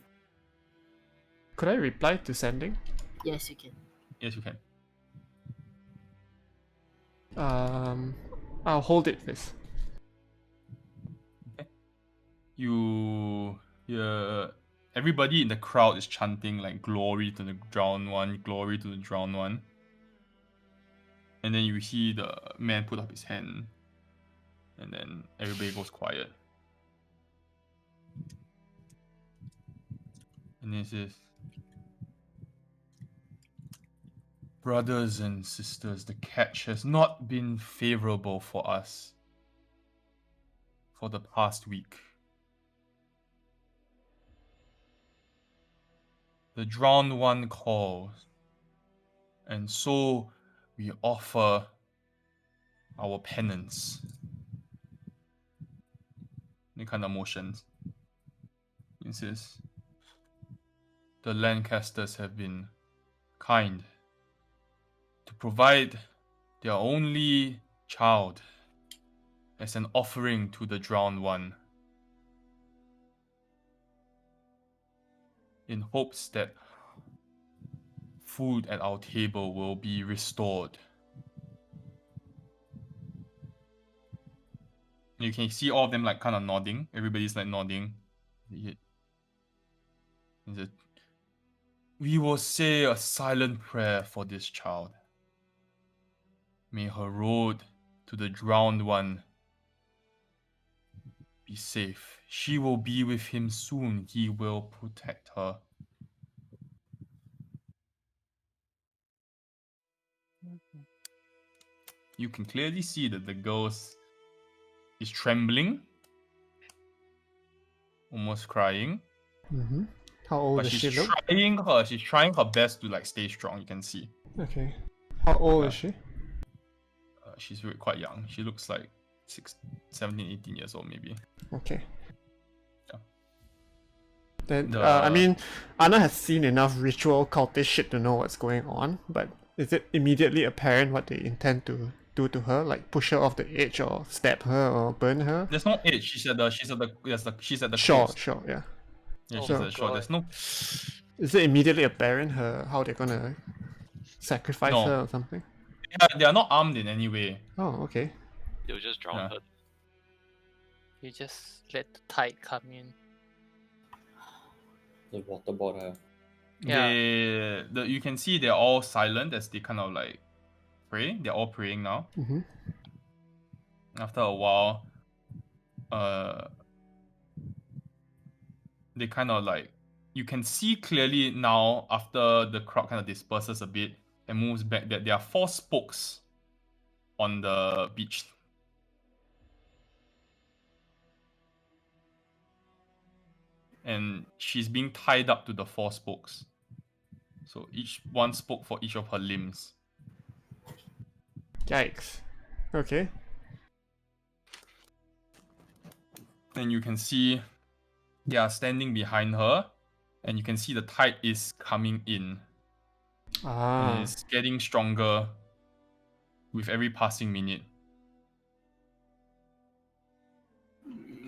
Could I reply to sending? Yes, you can. Yes, you can. I'll hold it first. You hear everybody in the crowd is chanting like "Glory to the drowned one, glory to the drowned one," and then you see the man put up his hand, and then everybody goes quiet. And he says, "Brothers and sisters, the catch has not been favorable for us for the past week. The drowned one calls, and so we offer our penance." Any kind of motions. He says, "The Lancasters have been kind to provide their only child as an offering to the drowned one, in hopes that food at our table will be restored." You can see all of them like kind of nodding. Everybody's like nodding. He said, "We will say a silent prayer for this child. May her road to the drowned one be safe. She will be with him soon. He will protect her." You can clearly see that the girl is trembling, almost crying, Mm-hmm. How old but does she she's look? trying her best to like stay strong. You can see Okay. How old is she? she's quite young. She looks like 17, 18 years old maybe. Okay. Yeah. Then, The- I mean, Anna has seen enough ritual cultist shit to know what's going on, but is it immediately apparent what they intend to do to her? Like push her off the edge or stab her or burn her? There's no age. She's at the Sure, coast. sure, yeah. Yeah, Oh she's my at the shore. God. There's no Is it immediately apparent how they're gonna sacrifice No. her or something? they are not armed in any way. Oh, okay. They'll just drown Yeah. her. You just let the tide come in. The waterboard her. Yeah. You can see they're all silent as they kind of like pray. They're all praying now. Mm-hmm. After a while, they kind of like, you can see clearly now after the crowd kind of disperses a bit and moves back that there are 4 spokes on the beach. And she's being tied up to the 4 spokes. So each one spoke for each of her limbs. Yikes. Okay. And you can see they are standing behind her, and you can see the tide is coming in. Ah. And it's getting stronger with every passing minute.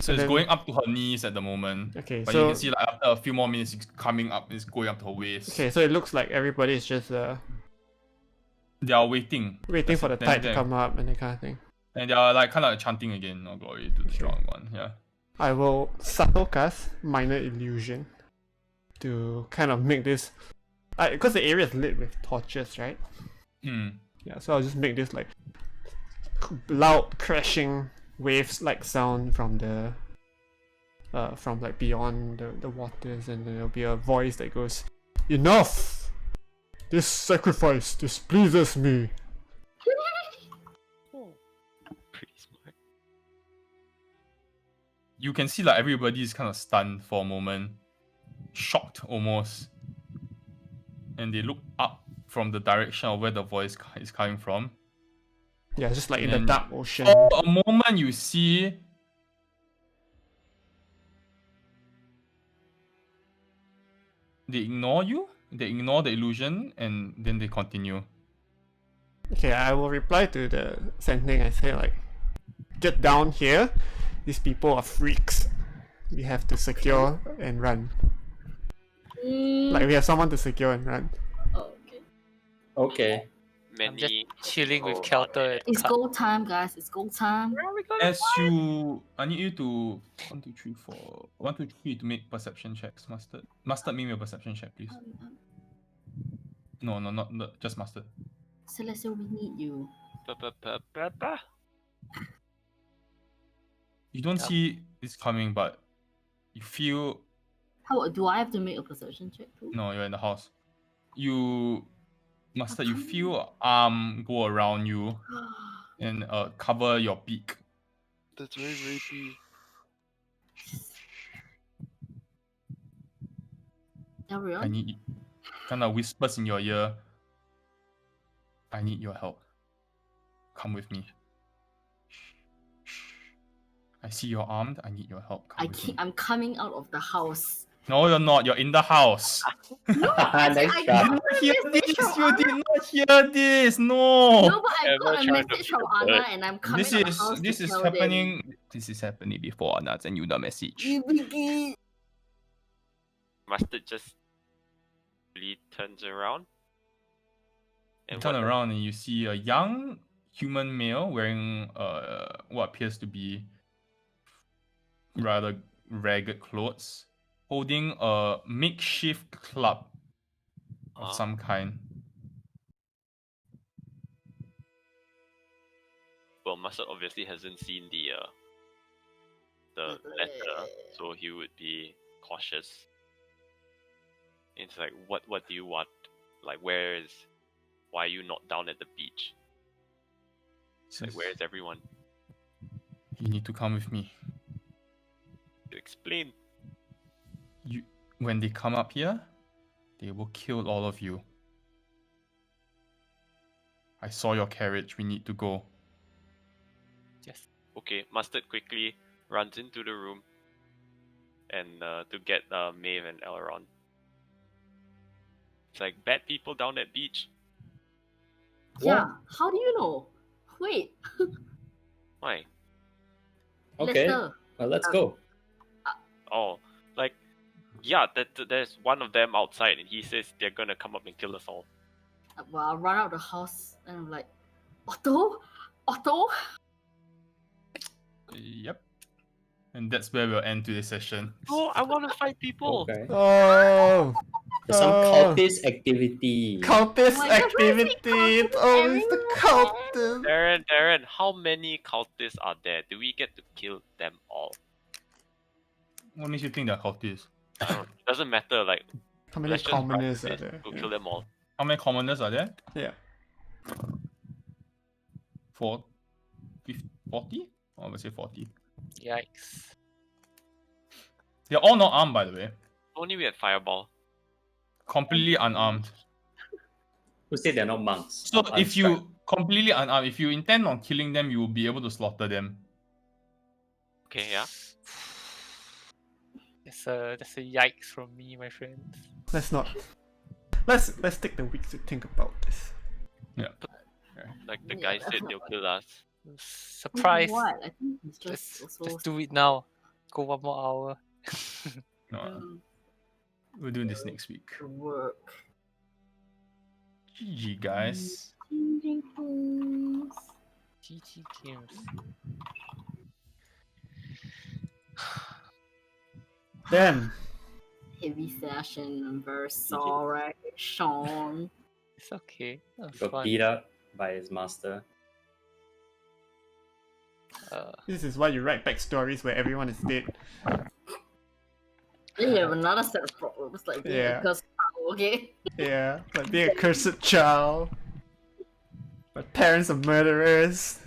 So it's then- going up to her knees at the moment. Okay, But so you can see like after a few more minutes, it's coming up, it's going up to her waist. okay, so it looks like everybody is just They are waiting. waiting That's for the it. tide to Then- come up and that kind of thing. And they are like kind of like chanting again, "Oh, glory to the Okay. strong one." Yeah. I will subtle cast minor illusion to kind of make this, because the area is lit with torches, right? Yeah, so I'll just make this like loud crashing waves like sound from the from like beyond the waters, and then there'll be a voice that goes, "Enough! This sacrifice displeases me." Pretty smart. You can see like everybody is kind of stunned for a moment, shocked almost, and they look up from the direction of where the voice is coming from. Yeah, it's just like in And the dark ocean. For a moment, you see they ignore you, they ignore the illusion, and then they continue. Okay, I will reply to the sending. I say like, "Get down here. These people are freaks. We have to secure and run. Like we have someone to secure and run." Okay. Okay. I'm just Many chilling with people are Kelter there. and It's Cut. go time, guys. It's go time. Where are we gonna As you, I need you to 1, 2, 3, 4, 1, 2, 3 to make perception checks. Mustard, make me a perception check, please. No, not just mustard. Celestial, we need you. Ba-ba-ba-ba-ba. You don't Yep. see this coming, but you feel. How do I have to make a perception check too? No, you're in the house. You, mustard, you can't. feel arm go around you and cover your beak. That's very rapey. I Everyone? need, kind of whispers in your ear. I need your help. Come with me. I see you're armed. I need your help. Come with me. I'm coming out of the house. No, you're not. You're in the house. No, I Nice I try. got a Hear message this. from You Anna. did not hear this. No. No, but I Ever got a tried to message be from a Anna bird? and I'm coming This out the is house this to is tell happening. This is happening before Anna sent you the message. them. Mustard just really turns around. You And turn what around and you see a young human male wearing what appears to be rather ragged clothes, holding a makeshift club of Huh? some kind. Well, Mustard obviously hasn't seen the letter, so he would be cautious. It's like, what do you want? Like, why are you not down at the beach? It's like, Says, where is everyone? You need to come with me. To explain. When they come up here, they will kill all of you. I saw your carriage. We need to go. Yes. Okay, Mustard quickly runs into the room and to get Maeve and Elrond. It's like bad people down that beach. Yeah, how do you know? Wait, Why? Okay. Lester. Well, let's go. Oh, like, yeah, there's one of them outside, and he says they're gonna come up and kill us all. Well, I run out of the house and I'm like, Otto? Yep. And that's where we'll end today's session. Oh, I want to fight people. Okay. Oh, There's some Oh. cultist activity. cultist Oh my gosh, why is it activity. cultist Oh, it's the everywhere? cultist. Darren, how many cultists are there? Do we get to kill them all? What makes you think they're cultists? I don't. It doesn't matter. Like, How many let's just ride commoners with are it. there? We'll Yeah. kill them all. How many commoners are there? Yeah. 40? Oh, I would say 40. Yikes. They're all not armed, by the way. Only we had fireball. Completely unarmed. Who said they're not monks? So Or if unstruck? you completely unarmed, if you intend on killing them, you will be able to slaughter them. Okay, yeah. That's a yikes from me, my friends. Let's not. Let's take the week to think about this. Like the Yeah, guy said, they'll kill us. Surprise! What? I think it's just Let's also. do it now. Go 1 more hour. No, we're doing this next week. To work. GG, guys. Changing things. GG games. Then, Heavy session. I'm very sorry, Sean. It's okay. That was Got fun. beat up by his master. this is why you write backstories where everyone is dead. Then you have another set of problems, like being Yeah. a cursed child, okay? Yeah, like being a cursed child. My parents are murderers.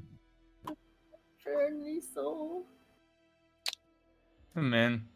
Apparently so. Oh, man.